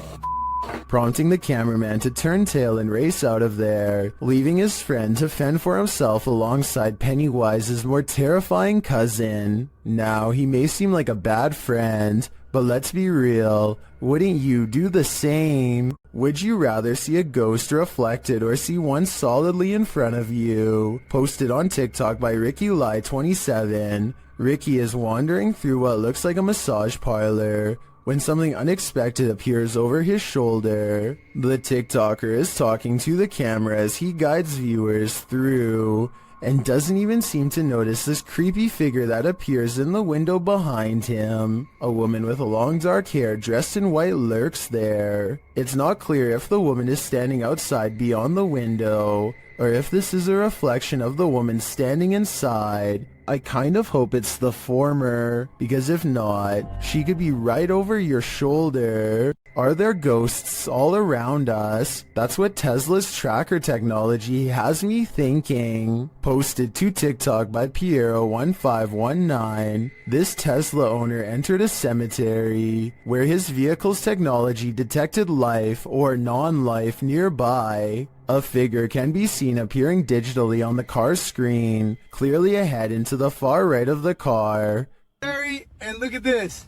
prompting the cameraman to turn tail and race out of there, leaving his friend to fend for himself alongside Pennywise's more terrifying cousin. Now, he may seem like a bad friend, but let's be real, wouldn't you do the same? Would you rather see a ghost reflected or see one solidly in front of you? Posted on TikTok by RickyLie27. Ricky is wandering through what looks like a massage parlor when something unexpected appears over his shoulder. The TikToker is talking to the camera as he guides viewers through, and doesn't even seem to notice this creepy figure that appears in the window behind him. A woman with long dark hair dressed in white lurks there. It's not clear if the woman is standing outside beyond the window, or if this is a reflection of the woman standing inside. I kind of hope it's the former, because if not, she could be right over your shoulder. Are there ghosts all around us? That's what Tesla's tracker technology has me thinking. Posted to TikTok by Piero1519. This Tesla owner entered a cemetery where his vehicle's technology detected life or non-life nearby. A figure can be seen appearing digitally on the car's screen, clearly ahead into the far right of the car. And look at this.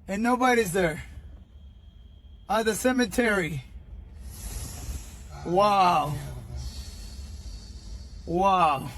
And nobody's there. The cemetery. Wow. Wow.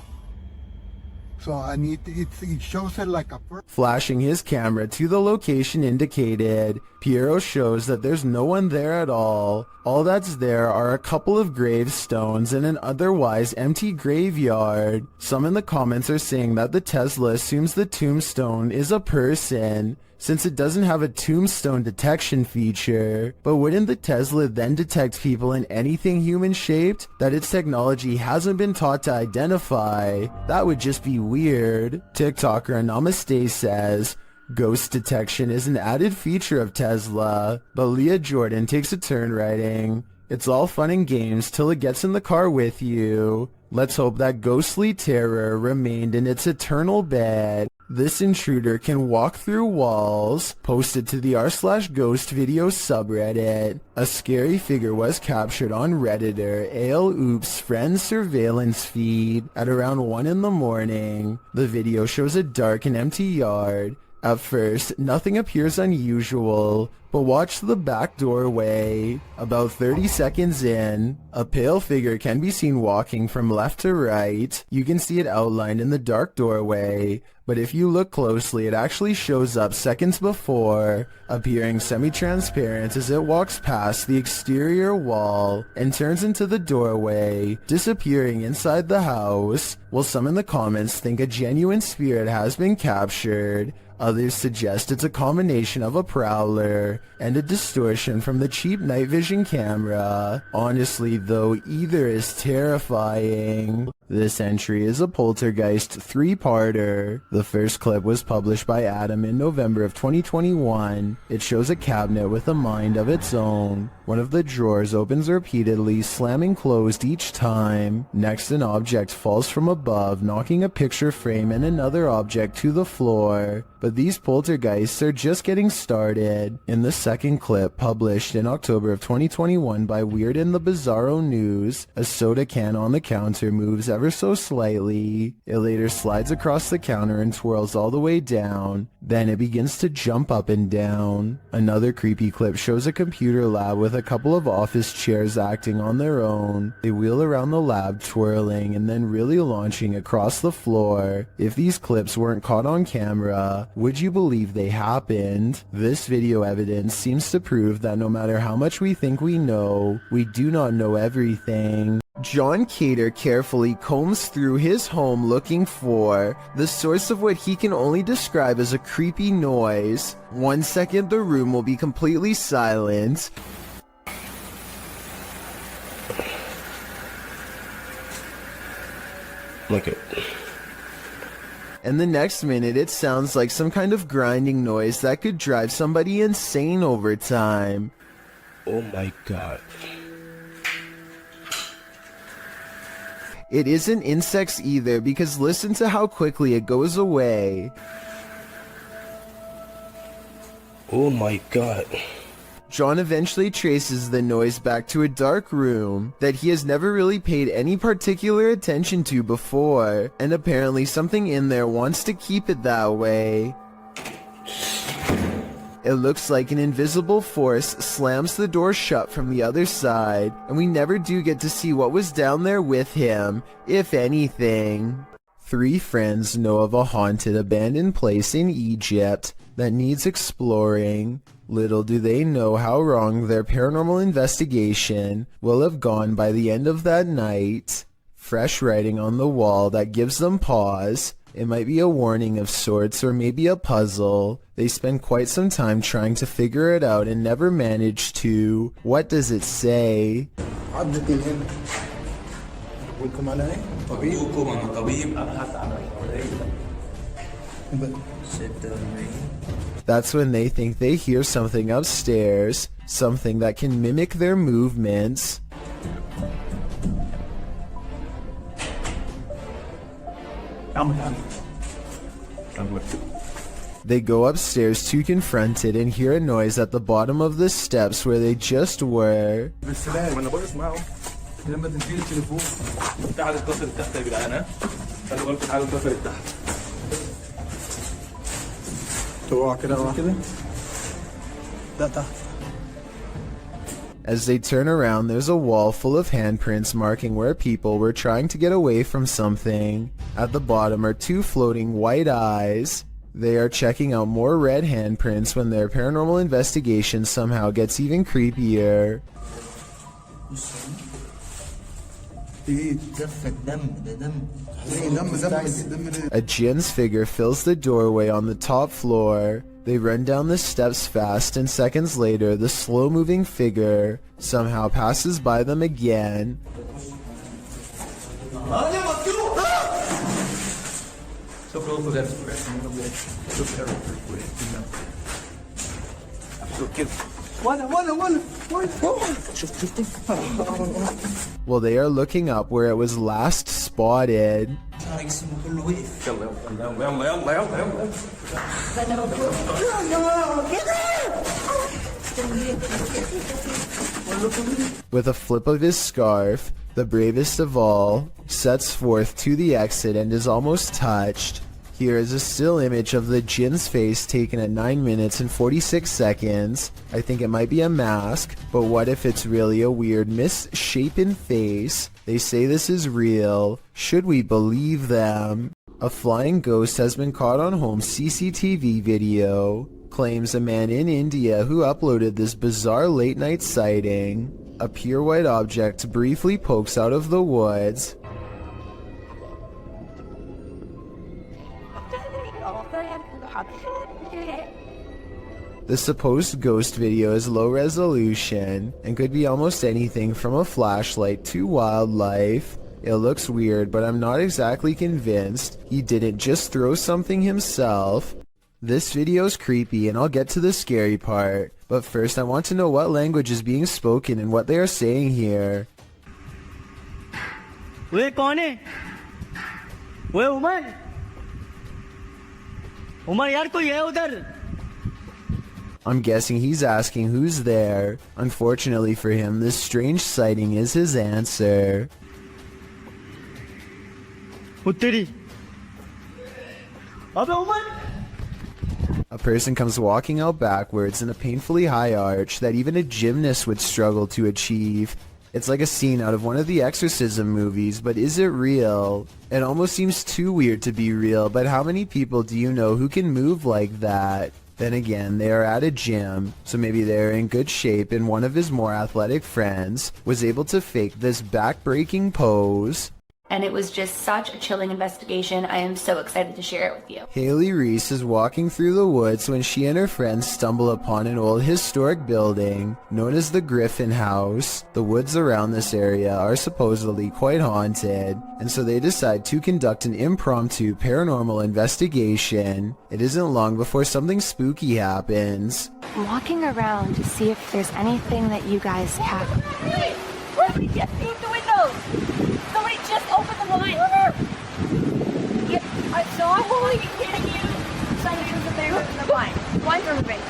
So it shows it like a person. Flashing his camera to the location indicated, Piero shows that there's no one there at all. All that's there are a couple of gravestones and an otherwise empty graveyard. Some in the comments are saying that the Tesla assumes the tombstone is a person, since it doesn't have a tombstone detection feature. But wouldn't the Tesla then detect people in anything human-shaped that its technology hasn't been taught to identify? That would just be weird. TikToker Namaste says, ghost detection is an added feature of Tesla, but Leah Jordan takes a turn writing, it's all fun and games till it gets in the car with you. Let's hope that ghostly terror remained in its eternal bed. This intruder can walk through walls. Posted to the r/ghost video subreddit. A scary figure was captured on Redditor ALOOP's friend's surveillance feed at around 1 in the morning. The video shows a dark and empty yard. At first, nothing appears unusual, but watch the back doorway. About 30 seconds in, a pale figure can be seen walking from left to right. You can see it outlined in the dark doorway, but if you look closely, it actually shows up seconds before, appearing semi-transparent as it walks past the exterior wall and turns into the doorway, disappearing inside the house. While some in the comments think a genuine spirit has been captured, others suggest it's a combination of a prowler and a distortion from the cheap night vision camera. Honestly though, either is terrifying. This entry is a Poltergeist 3-parter. The first clip was published by Adam in November of 2021. It shows a cabinet with a mind of its own. One of the drawers opens repeatedly, slamming closed each time. Next, an object falls from above, knocking a picture frame and another object to the floor. But these poltergeists are just getting started. In the second clip, published in October of 2021 by Weird and the Bizarro News, a soda can on the counter moves ever so slightly. It later slides across the counter and twirls all the way down. Then it begins to jump up and down. Another creepy clip shows a computer lab with a couple of office chairs acting on their own. They wheel around the lab, twirling and then really launching across the floor. If these clips weren't caught on camera, would you believe they happened? This video evidence seems to prove that no matter how much we think we know, we do not know everything. John Cater carefully combs through his home looking for the source of what he can only describe as a creepy noise. 1 second the room will be completely silent. Look it. And the next minute it sounds like some kind of grinding noise that could drive somebody insane over time. Oh my god. It isn't insects either, because listen to how quickly it goes away. Oh my god. John eventually traces the noise back to a dark room that he has never really paid any particular attention to before, and apparently something in there wants to keep it that way. It looks like an invisible force slams the door shut from the other side, and we never do get to see what was down there with him, if anything. 3 friends know of a haunted abandoned place in Egypt that needs exploring. Little do they know how wrong their paranormal investigation will have gone by the end of that night. Fresh writing on the wall that gives them pause. It might be a warning of sorts, or maybe a puzzle. They spend quite some time trying to figure it out and never manage to. What does it say? That's when they think they hear something upstairs, something that can mimic their movements. They go upstairs to confront it and hear a noise at the bottom of the steps where they just were. As they turn around, there's a wall full of handprints marking where people were trying to get away from something. At the bottom are two floating white eyes. They are checking out more red handprints when their paranormal investigation somehow gets even creepier. A jinn's figure fills the doorway on the top floor. They run down the steps fast, and seconds later, the slow-moving figure somehow passes by them again. Well, they are looking up where it was last spotted. With a flip of his scarf, the bravest of all sets forth to the exit and is almost touched. Here is a still image of the jinn's face taken at 9 minutes and 46 seconds. I think it might be a mask, but what if it's really a weird misshapen face? They say this is real. Should we believe them? A flying ghost has been caught on home CCTV video. Claims a man in India who uploaded this bizarre late night sighting. A pure white object briefly pokes out of the woods. The supposed ghost video is low resolution and could be almost anything from a flashlight to wildlife. It looks weird, but I'm not exactly convinced he didn't just throw something himself. This video's creepy and I'll get to the scary part, but first I want to know what language is being spoken and what they are saying here. वे कौन है? वे उमर? उमर यार कोई है उधर? I'm guessing he's asking who's there. Unfortunately for him, this strange sighting is his answer. उत्तरी. अबे Umar? A person comes walking out backwards in a painfully high arch that even a gymnast would struggle to achieve. It's like a scene out of one of the exorcism movies, but is it real? It almost seems too weird to be real, but how many people do you know who can move like that? Then again, they are at a gym, so maybe they're in good shape and one of his more athletic friends was able to fake this back-breaking pose. And it was just such a chilling investigation. I am so excited to share it with you. Haley Reese is walking through the woods when she and her friends stumble upon an old historic building known as the Griffin House. The woods around this area are supposedly quite haunted, and so they decide to conduct an impromptu paranormal investigation. It isn't long before something spooky happens. I'm walking around to see if there's anything that you guys have. Wait! Where did we get through the window? Somebody just opened the blind! Yep, I saw it. Holy kidding you! Somebody was there in the blind. Blinds are moving.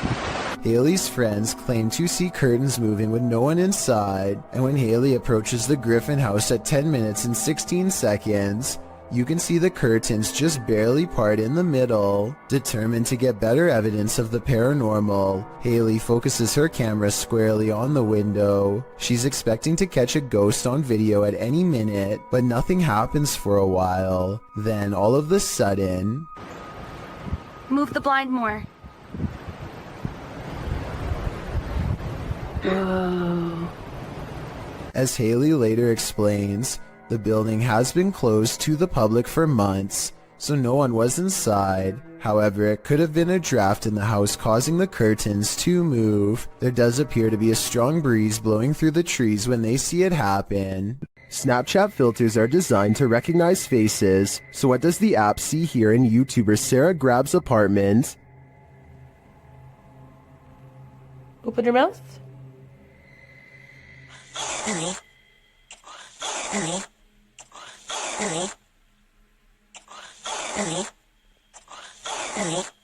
Haley's friends claim to see curtains moving with no one inside, and when Haley approaches the Griffin House at 10 minutes and 16 seconds, you can see the curtains just barely part in the middle. Determined to get better evidence of the paranormal, Haley focuses her camera squarely on the window. She's expecting to catch a ghost on video at any minute, but nothing happens for a while. Then, all of a sudden... Move the blind more. Whoa. As Haley later explains, the building has been closed to the public for months, so no one was inside. However, it could have been a draft in the house causing the curtains to move. There does appear to be a strong breeze blowing through the trees when they see it happen. Snapchat filters are designed to recognize faces, so what does the app see here in YouTuber Sarah Grab's apartment? Open your mouth.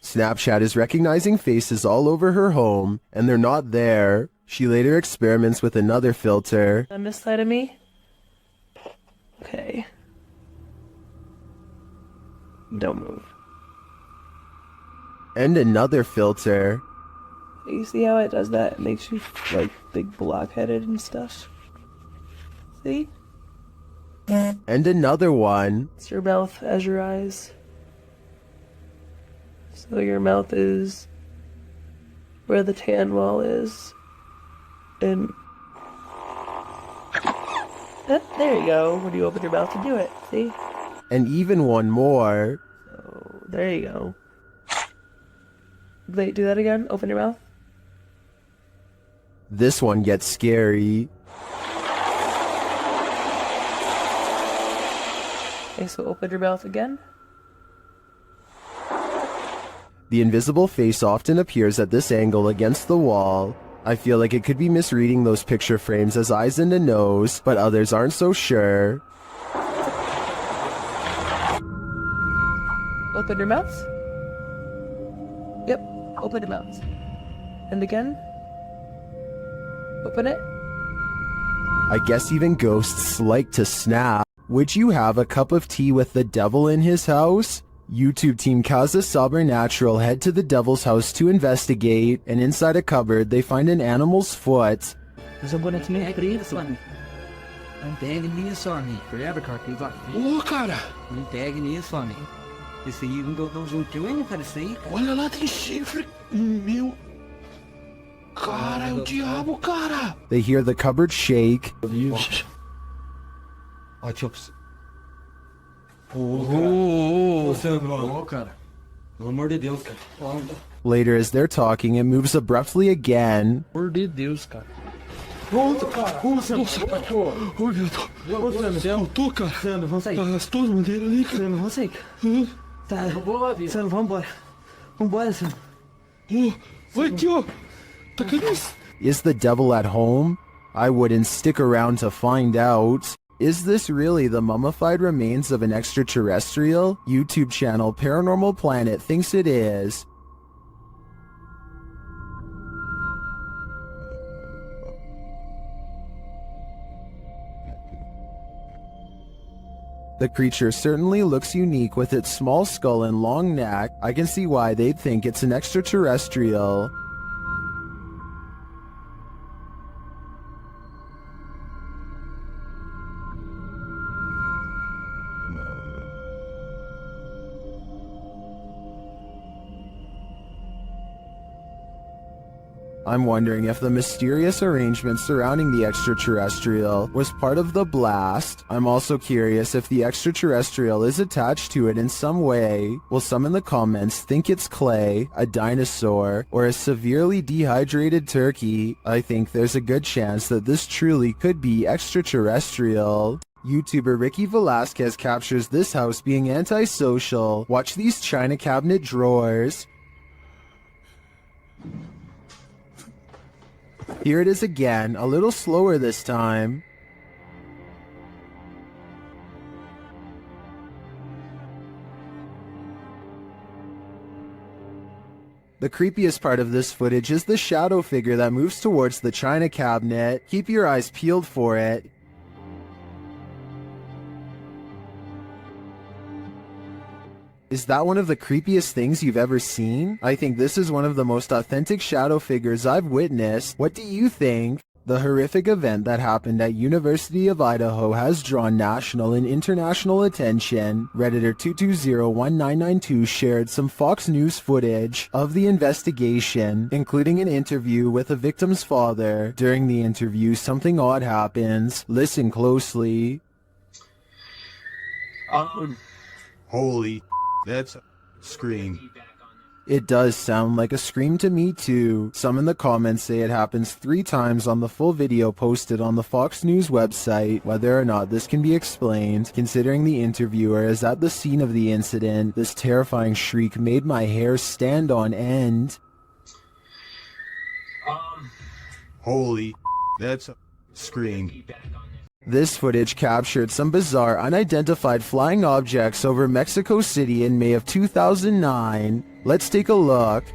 Snapchat is recognizing faces all over her home, and they're not there. She later experiments with another filter. On this side of me? Okay. Don't move. And another filter. You see how it does that? It makes you, like, big blockheaded and stuff. See? And another one. It's your mouth as your eyes. So your mouth is where the tan wall is. And there you go. When you open your mouth to do it, see? And even one more. So there you go. Wait, do that again. Open your mouth. This one gets scary. Okay, so open your mouth again. The invisible face often appears at this angle against the wall. I feel like it could be misreading those picture frames as eyes and a nose, but others aren't so sure. Open your mouth. Yep, open your mouth. And again. Open it. I guess even ghosts like to snap. Would you have a cup of tea with the devil in his house? YouTube team Kaza Sobernatural head to the devil's house to investigate, and inside a cupboard they find an animal's foot. Ô, cara! Não pegue nisso, homem. Esse aí não deu juntinho, cara, isso aí. Olha lá, tem chifre. Meu... Cara, é o diabo, cara! They hear the cupboard shake. Ó, tio... Ô, cara. Pelo amor de Deus, cara. Later, as they're talking, it moves abruptly again. Pelo amor de Deus, cara. Volta, cara. Nossa, cachorro. Ô, meu Deus. Voltou, cara. Sandro, vamos sair. As duas bandeiras ali, cara. Sandro, vamos sair. Tá, Sandro, vamos embora. Vambora, Sandro. Vai aqui, ó. Tá cadê isso? Is the devil at home? I wouldn't stick around to find out. Is this really the mummified remains of an extraterrestrial? YouTube channel Paranormal Planet thinks it is. The creature certainly looks unique with its small skull and long neck. I can see why they'd think it's an extraterrestrial. I'm wondering if the mysterious arrangement surrounding the extraterrestrial was part of the blast. I'm also curious if the extraterrestrial is attached to it in some way. Will some in the comments think it's clay, a dinosaur, or a severely dehydrated turkey? I think there's a good chance that this truly could be extraterrestrial. YouTuber Ricky Velasquez captures this house being antisocial. Watch these china cabinet drawers. Here it is again, a little slower this time. The creepiest part of this footage is the shadow figure that moves towards the china cabinet. Keep your eyes peeled for it. Is that one of the creepiest things you've ever seen? I think this is one of the most authentic shadow figures I've witnessed. What do you think? The horrific event that happened at University of Idaho has drawn national and international attention. Redditor 2201992 shared some Fox News footage of the investigation, including an interview with the victim's father. During the interview, something odd happens. Listen closely. Holy... That's a scream. It does sound like a scream to me too. Some in the comments say it happens 3 times on the full video posted on the Fox News website. Whether or not this can be explained, considering the interviewer is at the scene of the incident, this terrifying shriek made my hair stand on end. Holy... That's a scream. This footage captured some bizarre unidentified flying objects over Mexico City in May of 2009. Let's take a look.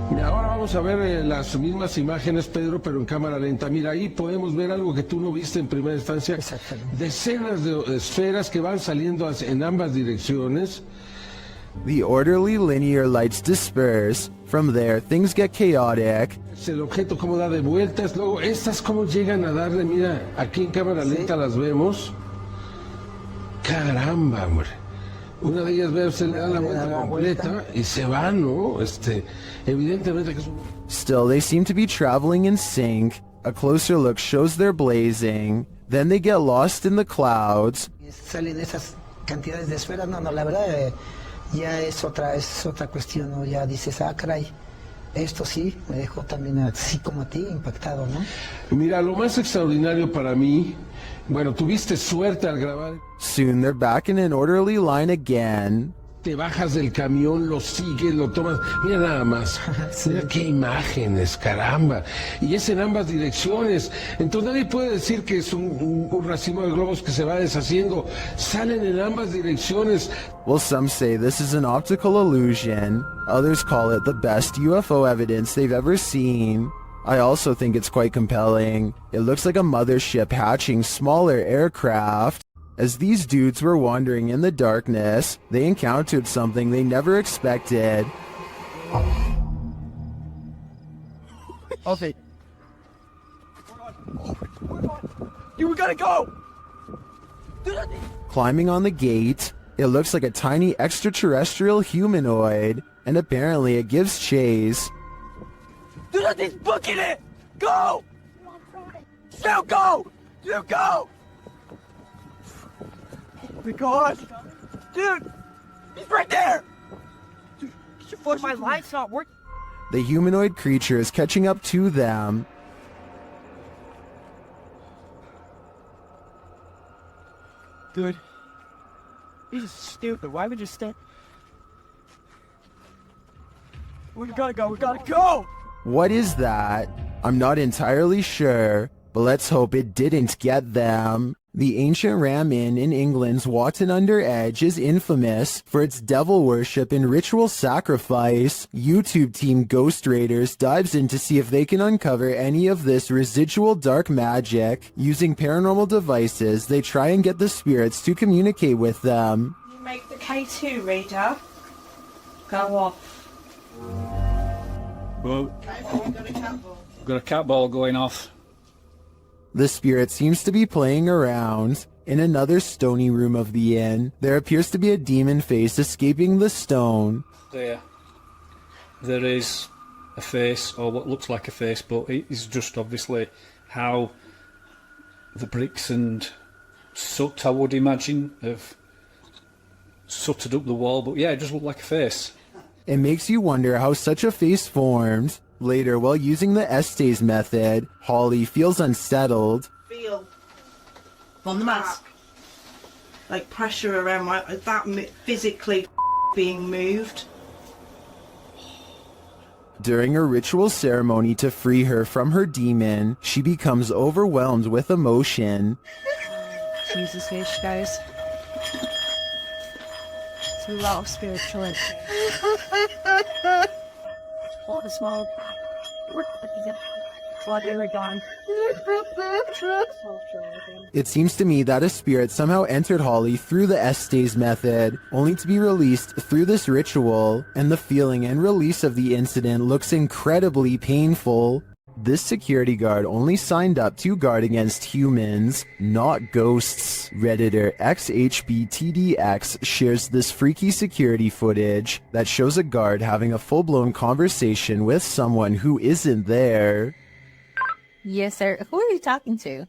Y ahora vamos a ver las mismas imágenes, Pedro, pero en cámara lenta. Mira, ahí podemos ver algo que tú no viste en primera instancia. Decenas de esferas que van saliendo en ambas direcciones. The orderly linear lights disperse. From there, things get chaotic. El objeto cómo da de vueltas, luego estas cómo llegan a darle, mira, aquí en cámara lenta las vemos. Caramba, hombre. Una de ellas, veo, se le da la vuelta completa y se va, ¿no? Evidentemente que es un... Still, they seem to be traveling in sync. A closer look shows they're blazing. Then they get lost in the clouds. Salen esas cantidades de esferas, no, la verdad ya es otra cuestión, ¿no? Ya dices, caray, esto sí me dejó también así como a ti impactado, ¿no? Mira, lo más extraordinario para mí, bueno, tuviste suerte al grabar. Soon they're back in an orderly line again. Te bajas del camión, lo sigues, lo tomas. Mira nada más. Mira qué imágenes, caramba. Y es en ambas direcciones. Entonces nadie puede decir que es un racimo de globos que se va deshaciendo. Salen en ambas direcciones. Well, some say this is an optical illusion. Others call it the best UFO evidence they've ever seen. I also think it's quite compelling. It looks like a mothership hatching smaller aircraft. As these dudes were wandering in the darkness, they encountered something they never expected. Okay. You gotta go! Climbing on the gate, it looks like a tiny extraterrestrial humanoid, and apparently it gives chase. Dude, he's booking it! Go! Now go! You go! Oh my gosh! Dude! He's right there! Dude, my light's not working. The humanoid creature is catching up to them. Dude. This is stupid. Why would you stand? We gotta go, we gotta go! What is that? I'm not entirely sure, but let's hope it didn't get them. The ancient Ram Inn in England's Watton Under Edge is infamous for its devil worship and ritual sacrifice. YouTube team Ghost Raiders dives in to see if they can uncover any of this residual dark magic. Using paranormal devices, they try and get the spirits to communicate with them. You make the K2 reader go off. Well, got a cat ball going off. The spirit seems to be playing around. In another stony room of the inn, there appears to be a demon face escaping the stone. There is a face, or what looks like a face, but it is just obviously how the bricks and soot, I would imagine, have sooted up the wall. But yeah, it just looked like a face. It makes you wonder how such a face formed. Later, while using the Estes method, Holly feels unsettled. Feel on the mask, like pressure around that physically being moved. During a ritual ceremony to free her from her demon, she becomes overwhelmed with emotion. Jesus, here she goes. It's a lot of spiritual energy. What a small. What are we gone? It seems to me that a spirit somehow entered Holly through the Estes method, only to be released through this ritual, and the feeling and release of the incident looks incredibly painful. This security guard only signed up to guard against humans, not ghosts. Redditor XHBTDX shares this freaky security footage that shows a guard having a full-blown conversation with someone who isn't there. Yes, sir. Who are you talking to?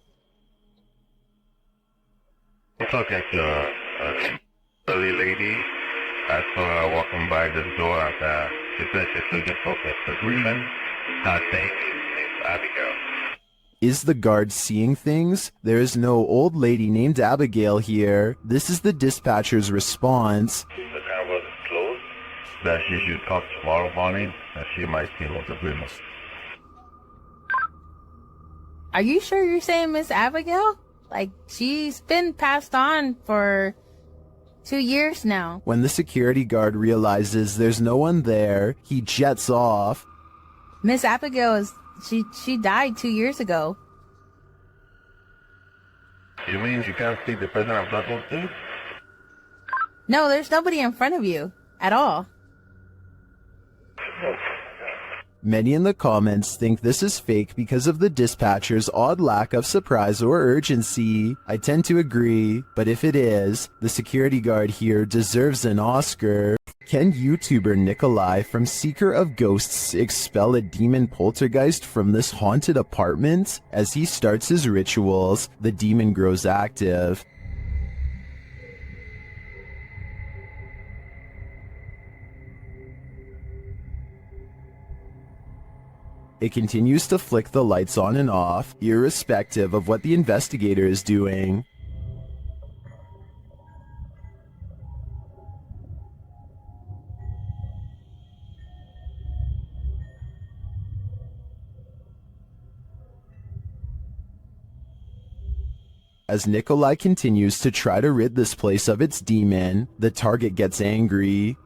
I'm talking to a silly lady. I saw her walking by this door at she said she's looking for Mr. Greenman. I think it's Abigail. Is the guard seeing things? There is no old lady named Abigail here. This is the dispatcher's response. The camera is closed. That she should talk tomorrow morning, and she might see Mr. Greenman. Are you sure you're saying Miss Abigail? Like, she's been passed on for 2 years now. When the security guard realizes there's no one there, he jets off. Miss Abigail is... She died 2 years ago. You mean you can't see the person I'm talking to? No, there's nobody in front of you. at all. Many in the comments think this is fake because of the dispatcher's odd lack of surprise or urgency. I tend to agree, but if it is, the security guard here deserves an Oscar. Can YouTuber Nikolai from Seeker of Ghosts expel a demon poltergeist from this haunted apartment? As he starts his rituals, the demon grows active. It continues to flick the lights on and off, irrespective of what the investigator is doing. As Nikolai continues to try to rid this place of its demon, the target gets angry.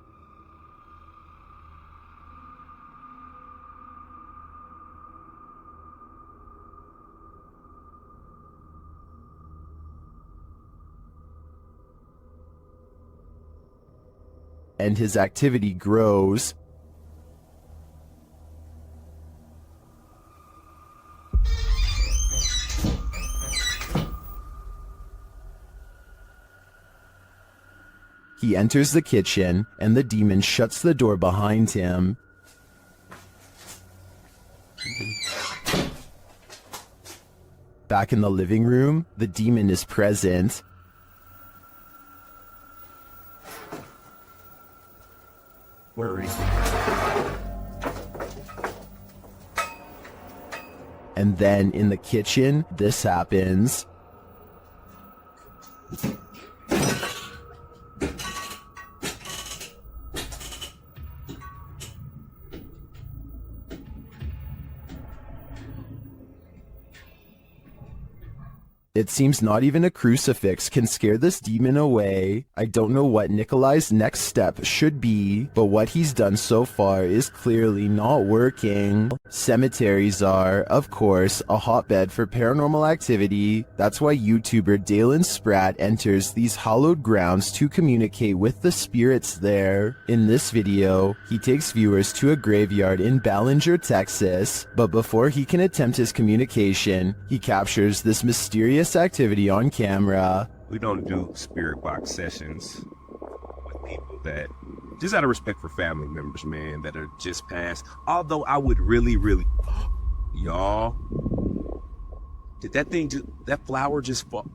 And his activity grows. He enters the kitchen, and the demon shuts the door behind him. Back in the living room, the demon is present. Where is he? And then in the kitchen, this happens. It seems not even a crucifix can scare this demon away. I don't know what Nikolai's next step should be, but what he's done so far is clearly not working. Cemeteries are, of course, a hotbed for paranormal activity. That's why YouTuber Dalen Spratt enters these hallowed grounds to communicate with the spirits there. In this video, he takes viewers to a graveyard in Ballinger, Texas, but before he can attempt his communication, he captures this mysterious activity on camera. We don't do spirit box sessions with people that, just out of respect for family members, man, that are just passed. Although I would really, y'all, did that flower just fall?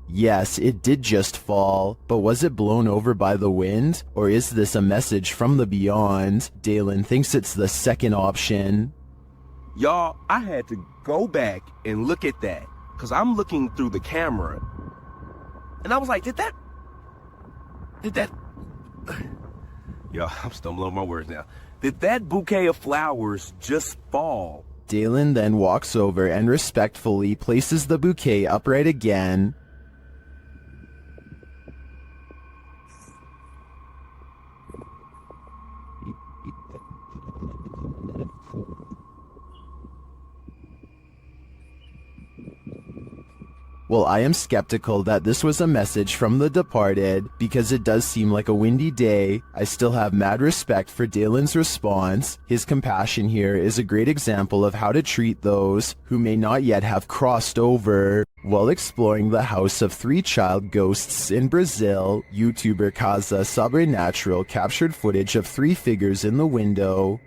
Yes, it did just fall, but was it blown over by the wind? Or is this a message from the beyond? Dalen thinks it's the second option. Y'all, I had to go back and look at that, because I'm looking through the camera, and I was like, did that, y'all, I'm stumbling over my words now. Did that bouquet of flowers just fall? Dalen then walks over and respectfully places the bouquet upright again. Well, I am skeptical that this was a message from the departed, because it does seem like a windy day. I still have mad respect for Dalen's response. His compassion here is a great example of how to treat those who may not yet have crossed over. While exploring the house of 3 child ghosts in Brazil, YouTuber Casa Sobrenatural captured footage of 3 figures in the window.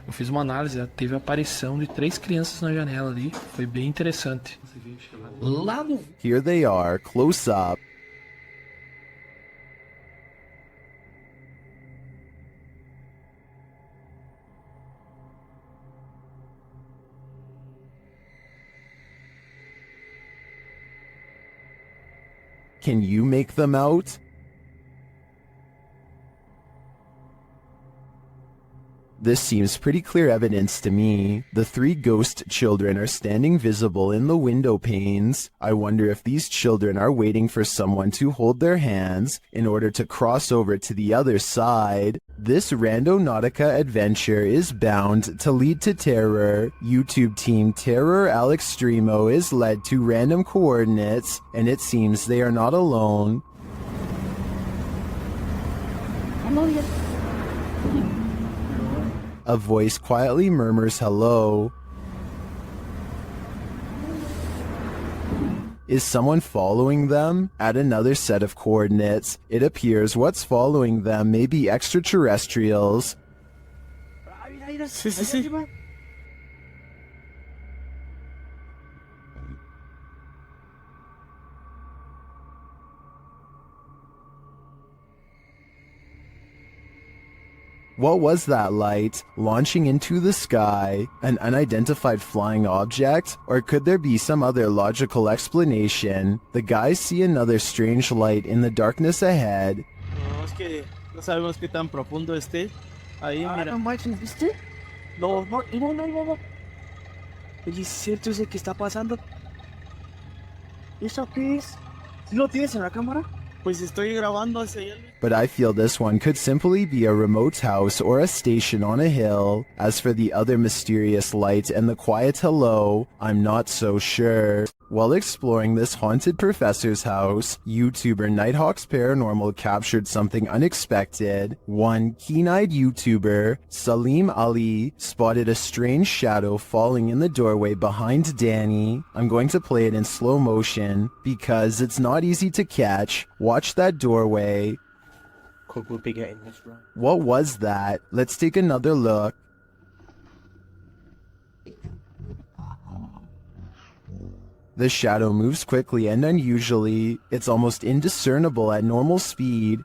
Eu fiz uma análise, teve a aparição de 3 crianças na janela ali, foi bem interessante. Lá no... Here they are, close up. Can you make them out? This seems pretty clear evidence to me. The 3 ghost children are standing visible in the window panes. I wonder if these children are waiting for someone to hold their hands in order to cross over to the other side. This Randonautica adventure is bound to lead to terror. YouTube team Terror Al Extremo is led to random coordinates, and it seems they are not alone. Emily, A voice quietly murmurs hello. Is someone following them? At another set of coordinates, it appears what's following them may be extraterrestrials. Sí, sí, sí. What was that light? Launching into the sky? An unidentified flying object? Or could there be some other logical explanation? The guys see another strange light in the darkness ahead. No, es que no sabemos qué tan profundo esté. Ahí, mira. No manches, ¿viste? No, no, no, no, no, no. Oye, ¿es cierto ese que está pasando? ¿Eso qué es? ¿Lo tienes en la cámara? Pues estoy grabando hacia allá. But I feel this one could simply be a remote house or a station on a hill. As for the other mysterious light and the quiet hello, I'm not so sure. While exploring this haunted professor's house, YouTuber Nighthawk's Paranormal captured something unexpected. One keen-eyed YouTuber, Salim Ali, spotted a strange shadow falling in the doorway behind Danny. I'm going to play it in slow motion because it's not easy to catch. Watch that doorway. Cook will be getting this right. What was that? Let's take another look. The shadow moves quickly and unusually. It's almost indiscernible at normal speed.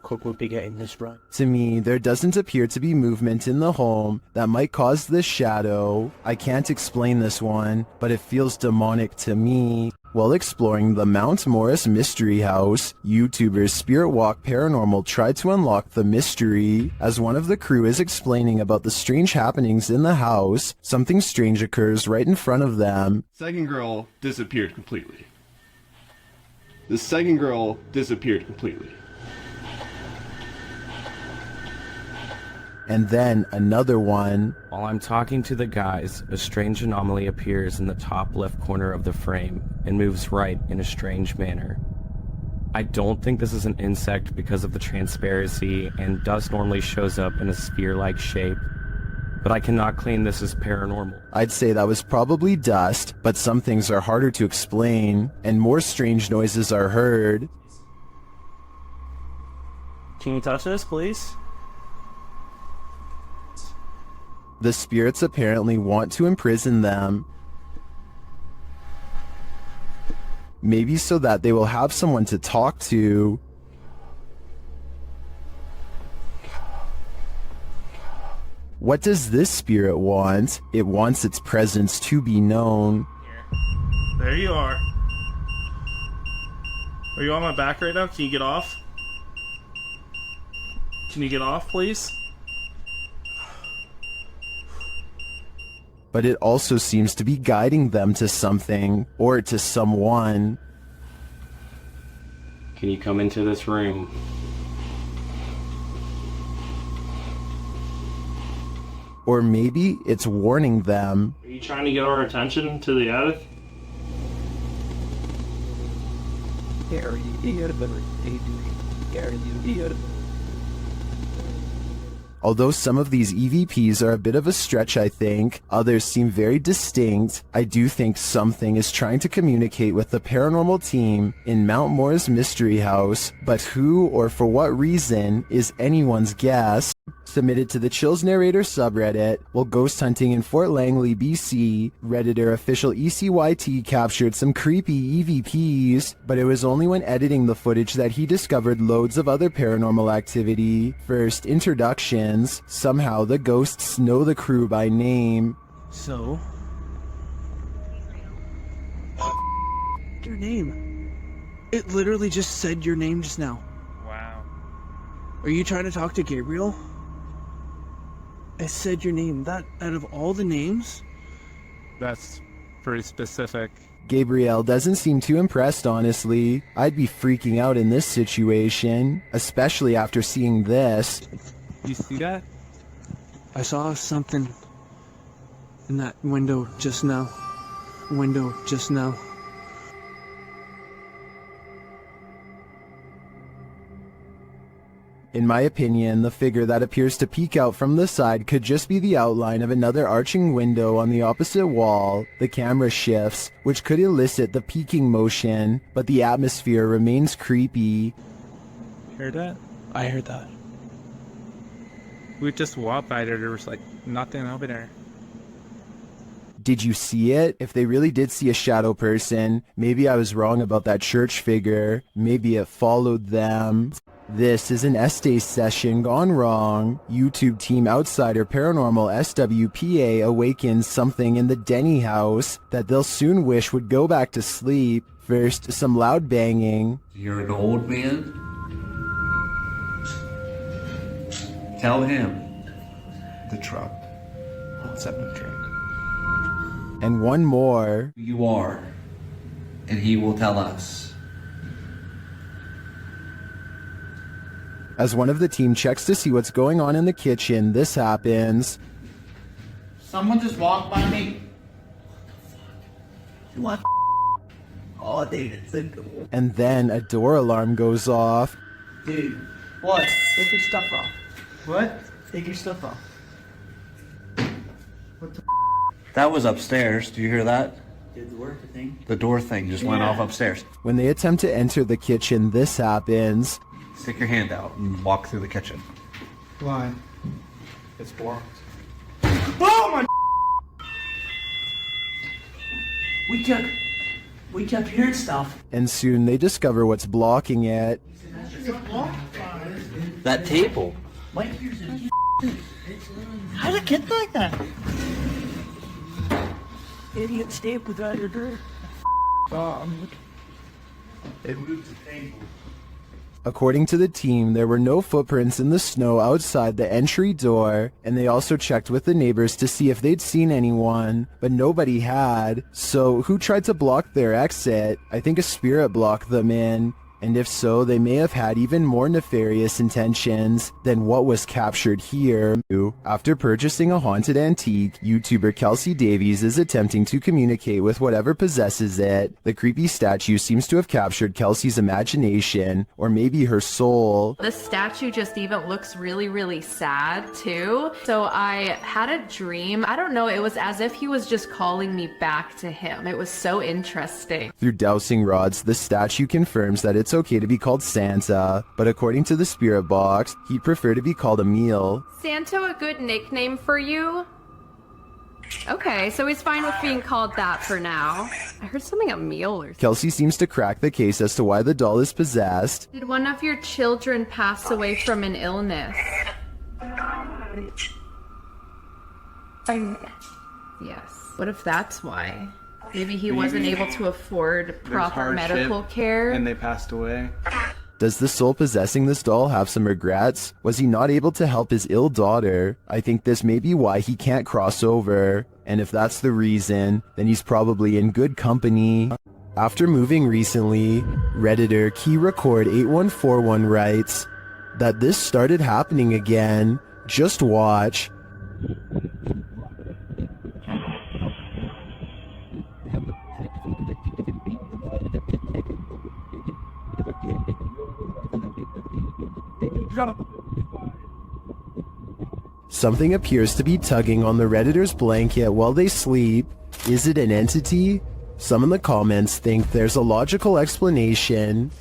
Cook will be getting this right. To me, there doesn't appear to be movement in the home that might cause this shadow. I can't explain this one, but it feels demonic to me. While exploring the Mount Morris Mystery House, YouTubers Spirit Walk Paranormal tried to unlock the mystery. As one of the crew is explaining about the strange happenings in the house, something strange occurs right in front of them. Second girl disappeared completely. The second girl disappeared completely. And then another one. While I'm talking to the guys, a strange anomaly appears in the top left corner of the frame and moves right in a strange manner. I don't think this is an insect because of the transparency and dust normally shows up in a sphere-like shape, but I cannot claim this as paranormal. I'd say that was probably dust, but some things are harder to explain, and more strange noises are heard. Can you touch this, please? The spirits apparently want to imprison them. Maybe so that they will have someone to talk to. What does this spirit want? It wants its presence to be known. There you are. Are you on my back right now? Can you get off? Can you get off, please? But it also seems to be guiding them to something, or to someone. Can you come into this room? Or maybe it's warning them. Are you trying to get our attention to the attic? Although some of these EVPs are a bit of a stretch, I think, others seem very distinct, I do think something is trying to communicate with the paranormal team in Mount Morris Mystery House, but who or for what reason is anyone's guess. Submitted to the Chills Narrator subreddit, while ghost hunting in Fort Langley, BC, Redditor official ECYT captured some creepy EVPs, but it was only when editing the footage that he discovered loads of other paranormal activity. First, introductions. Somehow the ghosts know the crew by name. So? Your name. It literally just said your name just now. Wow. Are you trying to talk to Gabriel? It said your name. That, out of all the names? That's pretty specific. Gabriel doesn't seem too impressed, honestly. I'd be freaking out in this situation, especially after seeing this. You see that? I saw something in that window just now. In my opinion, the figure that appears to peek out from the side could just be the outline of another arching window on the opposite wall. The camera shifts, which could elicit the peeking motion, but the atmosphere remains creepy. Heard that? I heard that. We just walked by there was like nothing over there. Did you see it? If they really did see a shadow person, maybe I was wrong about that church figure. Maybe it followed them. This is an Estes session gone wrong. YouTube team outsider paranormal SWPA awakens something in the Denny house that they'll soon wish would go back to sleep. First, some loud banging. You're an old man? Tell him. The truck. What's up with the truck? And one more. You are. And he will tell us. As one of the team checks to see what's going on in the kitchen, this happens. Someone just walked by me. What? Oh, dude, it's a good. And then a door alarm goes off. Dude, what? Take your stuff off. What? Take your stuff off. What the? That was upstairs. Do you hear that? Did the work thing? The door thing just went off upstairs. When they attempt to enter the kitchen, this happens. Stick your hand out and walk through the kitchen. Why? It's blocked. Oh my! We kept hearing stuff. And soon they discover what's blocking it. That table. What? How did it get like that? Idiot stapled out your door. It moved the table. According to the team, there were no footprints in the snow outside the entry door, and they also checked with the neighbors to see if they'd seen anyone, but nobody had. So who tried to block their exit? I think a spirit blocked them in. And if so, they may have had even more nefarious intentions than what was captured here. After purchasing a haunted antique, YouTuber Kelsey Davies is attempting to communicate with whatever possesses it. The creepy statue seems to have captured Kelsey's imagination, or maybe her soul. The statue just even looks really, really sad too. So I had a dream. I don't know, it was as if he was just calling me back to him. It was so interesting. Through dowsing rods, the statue confirms that it's okay to be called Santa, but according to the spirit box, he'd prefer to be called Emil. Santa a good nickname for you? Okay, so he's fine with being called that for now. I heard something Emil or something. Kelsey seems to crack the case as to why the doll is possessed. Did one of your children pass away from an illness? Yes. What if that's why? Maybe he wasn't able to afford proper medical care. And they passed away. Does the soul possessing this doll have some regrets? Was he not able to help his ill daughter? I think this may be why he can't cross over. And if that's the reason, then he's probably in good company. After moving recently, Redditor KeyRecord8141 writes that this started happening again. Just watch. Something appears to be tugging on the Redditor's blanket while they sleep. Is it an entity? Some in the comments think there's a logical explanation.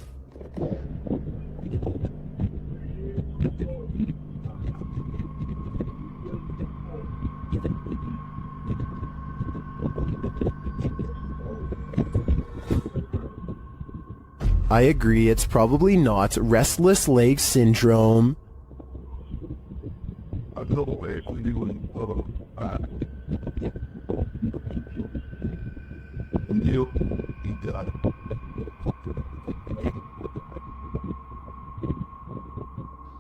I agree, it's probably not restless leg syndrome.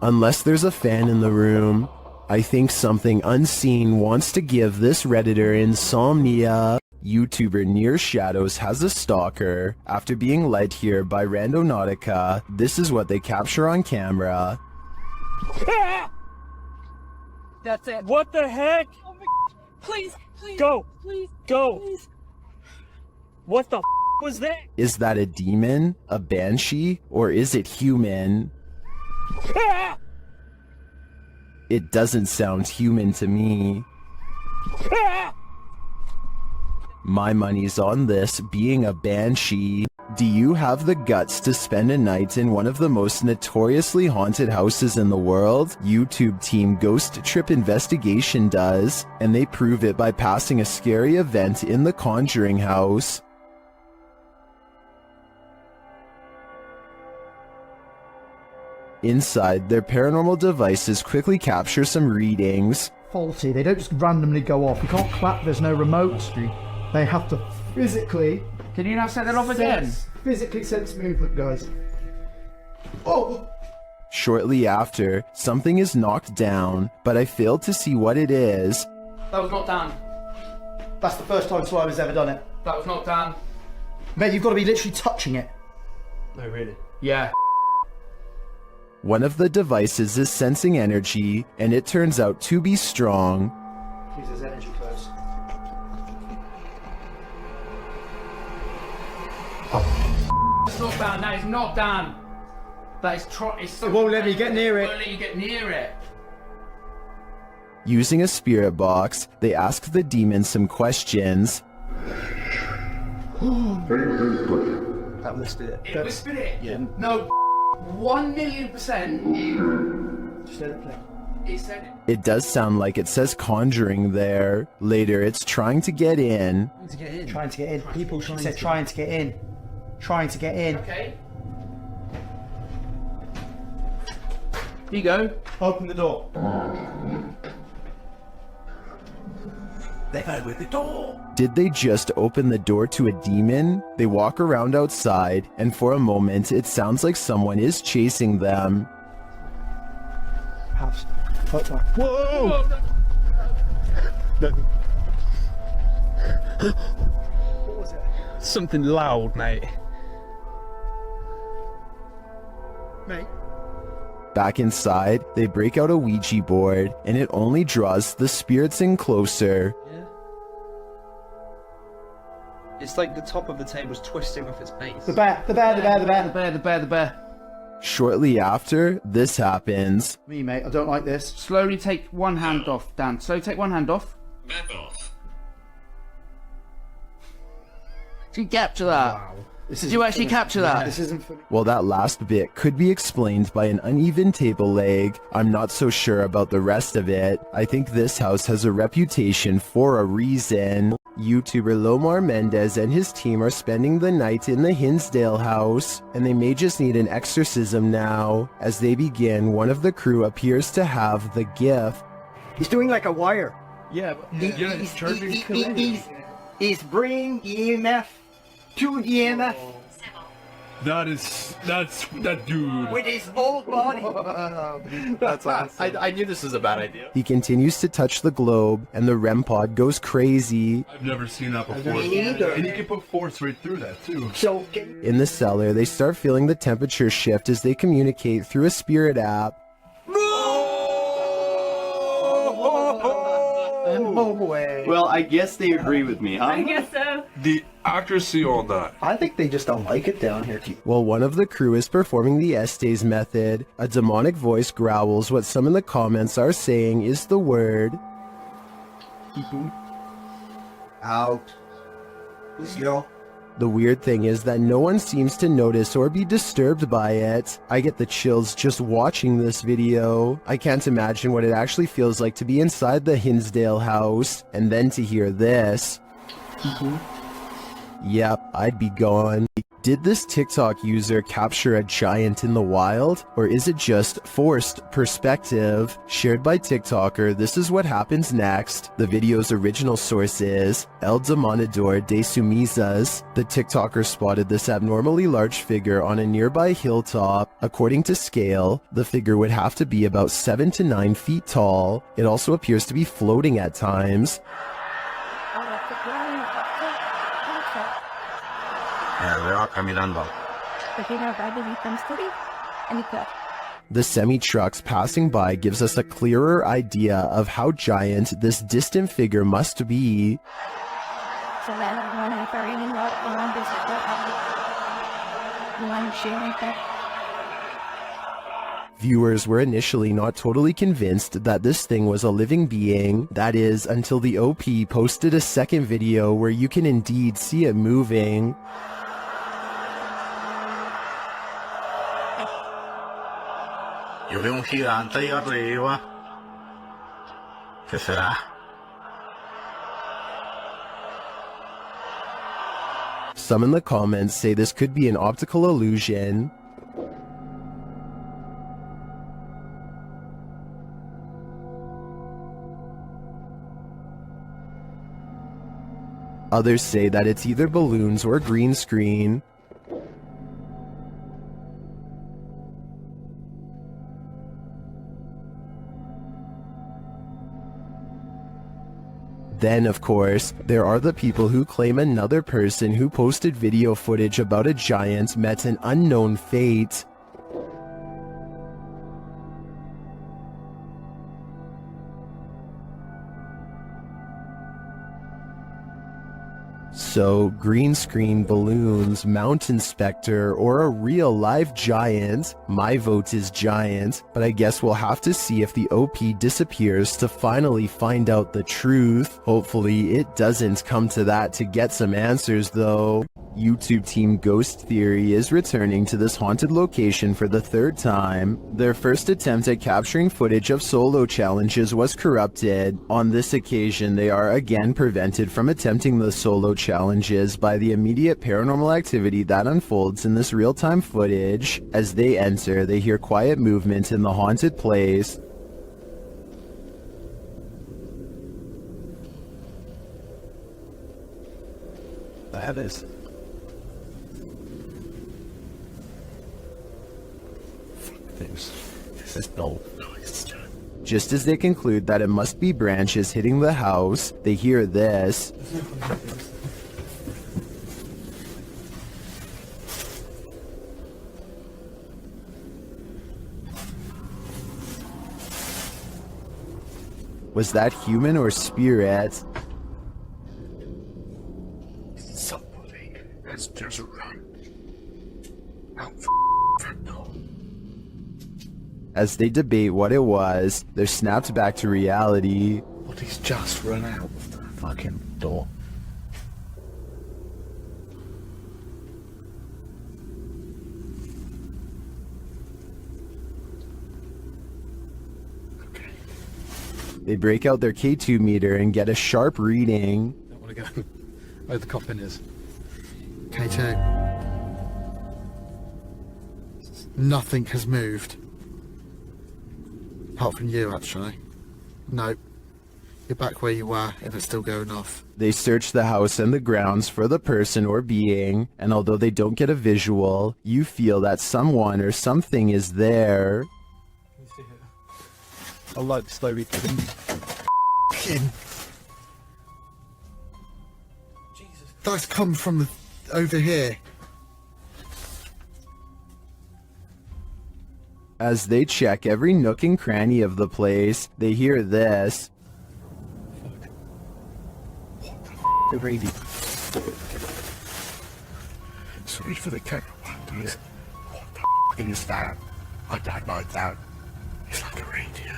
Unless there's a fan in the room, I think something unseen wants to give this Redditor insomnia. YouTuber Near Shadows has a stalker. After being led here by Randonautica, this is what they capture on camera. That's it. What the heck? Oh my... Please, please. Go. Please. Go. Please. What the was that? Is that a demon, a banshee, or is it human? It doesn't sound human to me. My money's on this being a banshee. Do you have the guts to spend a night in one of the most notoriously haunted houses in the world? YouTube team Ghost Trip Investigation does, and they prove it by passing a scary event in the Conjuring house. Inside, their paranormal devices quickly capture some readings. Faulty, they don't just randomly go off. You can't clap, there's no remote. They have to physically... Can you now set that off again? Physically sense movement, guys. Oh! Shortly after, something is knocked down, but I failed to see what it is. That was not Dan. That's the first time Slimer's ever done it. That was not Dan. Mate, you've got to be literally touching it. No, really? Yeah. One of the devices is sensing energy, and it turns out to be strong. Please, there's energy close. It's not Dan, that is not Dan. That is It won't let me get near it. It won't let you get near it. Using a spirit box, they ask the demon some questions. That whispered it. It whispered it? Yeah. No, 1,000,000%. Just let it play. It said it. It does sound like it says Conjuring there. Later, it's trying to get in. Trying to get in. People said trying to get in. Trying to get in. Okay. Here you go. Open the door. They've opened the door. Did they just open the door to a demon? They walk around outside, and for a moment, it sounds like someone is chasing them. Perhaps. Whoa! What was it? Something loud, mate. Mate. Back inside, they break out a Ouija board, and it only draws the spirits in closer. Yeah. It's like the top of the table's twisting off its base. The bear. The bear. Shortly after, this happens. Me, mate, I don't like this. Slowly take one hand off, Dan. Slowly take one hand off. Back off. Did you capture that? Wow. Did you actually capture that? This isn't funny. Well, that last bit could be explained by an uneven table leg. I'm not so sure about the rest of it. I think this house has a reputation for a reason. YouTuber Lomar Mendez and his team are spending the night in the Hinsdale house, and they may just need an exorcism now. As they begin, one of the crew appears to have the gift. He's doing like a wire. Yeah, but it's charging. He's bringing EMF to EMF that dude. with his whole body. That's awesome. I knew this was a bad idea. He continues to touch the globe, and the REM pod goes crazy. I've never seen that before. Me neither. And you can put force right through that too. So, In the cellar, they start feeling the temperature shift as they communicate through a spirit app. Well, I guess they agree with me, huh? I guess so. The accuracy on that. I think they just don't like it down here. While one of the crew is performing the Estes method, a demonic voice growls what some in the comments are saying is the word Out. Yo. The weird thing is that no one seems to notice or be disturbed by it. I get the chills just watching this video. I can't imagine what it actually feels like to be inside the Hinsdale house, and then to hear this. Yep, I'd be gone. Did this TikTok user capture a giant in the wild? Or is it just forced perspective? Shared by TikToker, this is what happens next. The video's original source is El Demonador de Sumizas. The TikToker spotted this abnormally large figure on a nearby hilltop. According to scale, the figure would have to be about 7 to 9 feet tall. It also appears to be floating at times. The semi-trucks passing by gives us a clearer idea of how giant this distant figure must be. Viewers were initially not totally convinced that this thing was a living being, that is, until the OP posted a second video where you can indeed see it moving. Yo veo un gigante ahí arriba. ¿Qué será? Some in the comments say this could be an optical illusion. Others say that it's either balloons or green screen. Then, of course, there are the people who claim another person who posted video footage about a giant met an unknown fate. So, green screen, balloons, mountain specter, or a real live giant? My vote is giant, but I guess we'll have to see if the OP disappears to finally find out the truth. Hopefully it doesn't come to that to get some answers though. YouTube team Ghost Theory is returning to this haunted location for the third time. Their first attempt at capturing footage of solo challenges was corrupted. On this occasion, they are again prevented from attempting the solo challenges by the immediate paranormal activity that unfolds in this real-time footage. As they enter, they hear quiet movement in the haunted place. That is. This is no noise. Just as they conclude that it must be branches hitting the house, they hear this. Was that human or spirit? Somebody has just run out front door. As they debate what it was, they're snapped back to reality. But he's just run out of the fucking door. They break out their K2 meter and get a sharp reading. I want to go where the coffin is. K2. Nothing has moved. Apart from you, actually. No. You're back where you were, and it's still going off. They search the house and the grounds for the person or being, and although they don't get a visual, you feel that someone or something is there. I like the slow read. That's come from over here. As they check every nook and cranny of the place, they hear this. The radio. Sorry for the camera. What the is that? I don't like that. It's like a radio.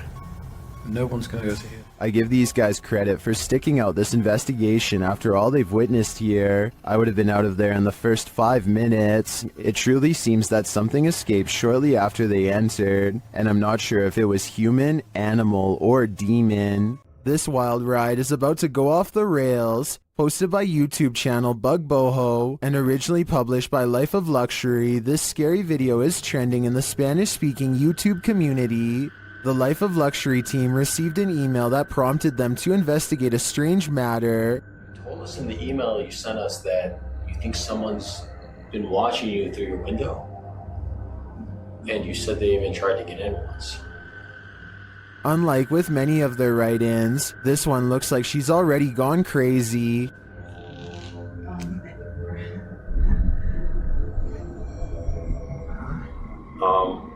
No one's going to go to here. I give these guys credit for sticking out this investigation after all they've witnessed here. I would have been out of there in the first 5 minutes. It truly seems that something escaped shortly after they entered, and I'm not sure if it was human, animal, or demon. This wild ride is about to go off the rails. Hosted by YouTube channel Bug Boho and originally published by Life of Luxury, this scary video is trending in the Spanish-speaking YouTube community. The Life of Luxury team received an email that prompted them to investigate a strange matter. You told us in the email you sent us that you think someone's been watching you through your window. And you said they even tried to get in once. Unlike with many of their write-ins, this one looks like she's already gone crazy.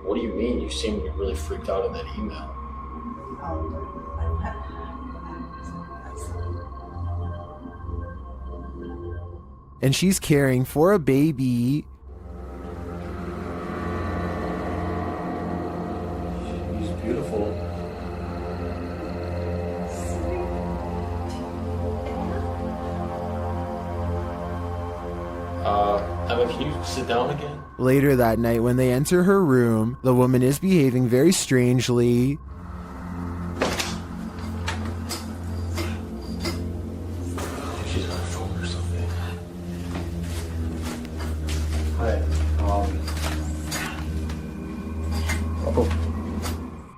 What do you mean? You seem really freaked out in that email. And she's caring for a baby. Can you sit down again? Later that night, when they enter her room, the woman is behaving very strangely. She's on her phone or something. Hi.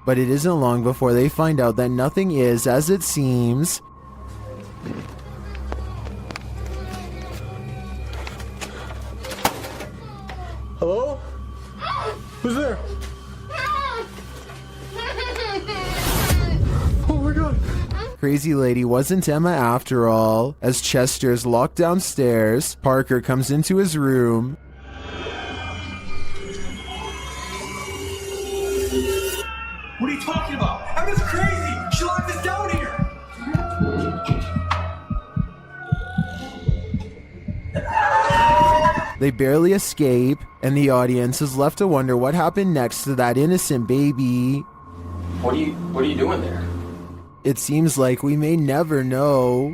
But it isn't long before they find out that nothing is as it seems. Hello? Who's there? Oh my god. Crazy lady wasn't Emma after all. As Chester is locked downstairs, Parker comes into his room. What are you talking about? Emma's crazy! She locked us down here! They barely escape, and the audience is left to wonder what happened next to that innocent baby. What are you doing there? It seems like we may never know.